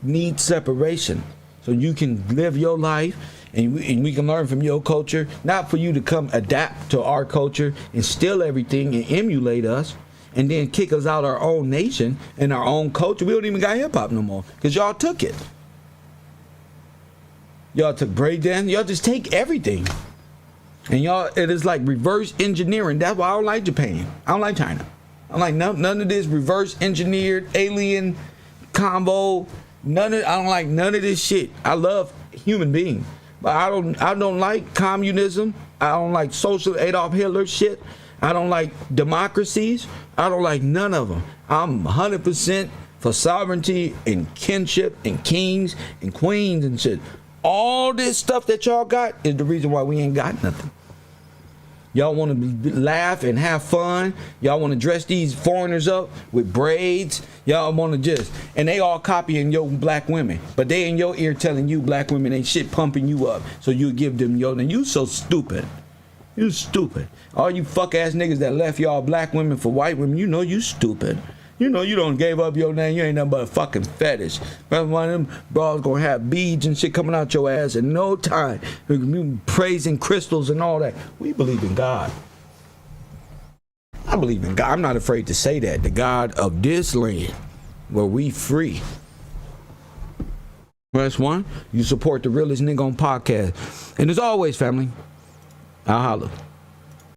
needs separation. So you can live your life and we can learn from your culture. Not for you to come adapt to our culture and steal everything and emulate us and then kick us out our own nation and our own culture. We don't even got hip hop no more because y'all took it. Y'all took breakdance. Y'all just take everything. And y'all, it is like reverse engineering. That's why I don't like Japan. I don't like China. I don't like none of this reverse engineered alien combo. I don't like none of this shit. I love human beings, but I don't like communism. I don't like social Adolf Hitler shit. I don't like democracies. I don't like none of them. I'm 100% for sovereignty and kinship and kings and queens and shit. All this stuff that y'all got is the reason why we ain't got nothing. Y'all want to laugh and have fun. Y'all want to dress these foreigners up with braids. Y'all want to just, and they all copying your black women, but they in your ear telling you black women ain't shit, pumping you up, so you give them your. And you so stupid. You stupid. All you fuck ass niggas that left y'all black women for white women, you know you stupid. You know you don't gave up your name. You ain't nothing but a fucking fetish. One of them bras gonna have beads and shit coming out your ass in no time. Praising crystals and all that. We believe in God. I believe in God. I'm not afraid to say that. The God of this land where we free. Press 1. You support the realest nigga on podcast. And as always, family, I'll holla.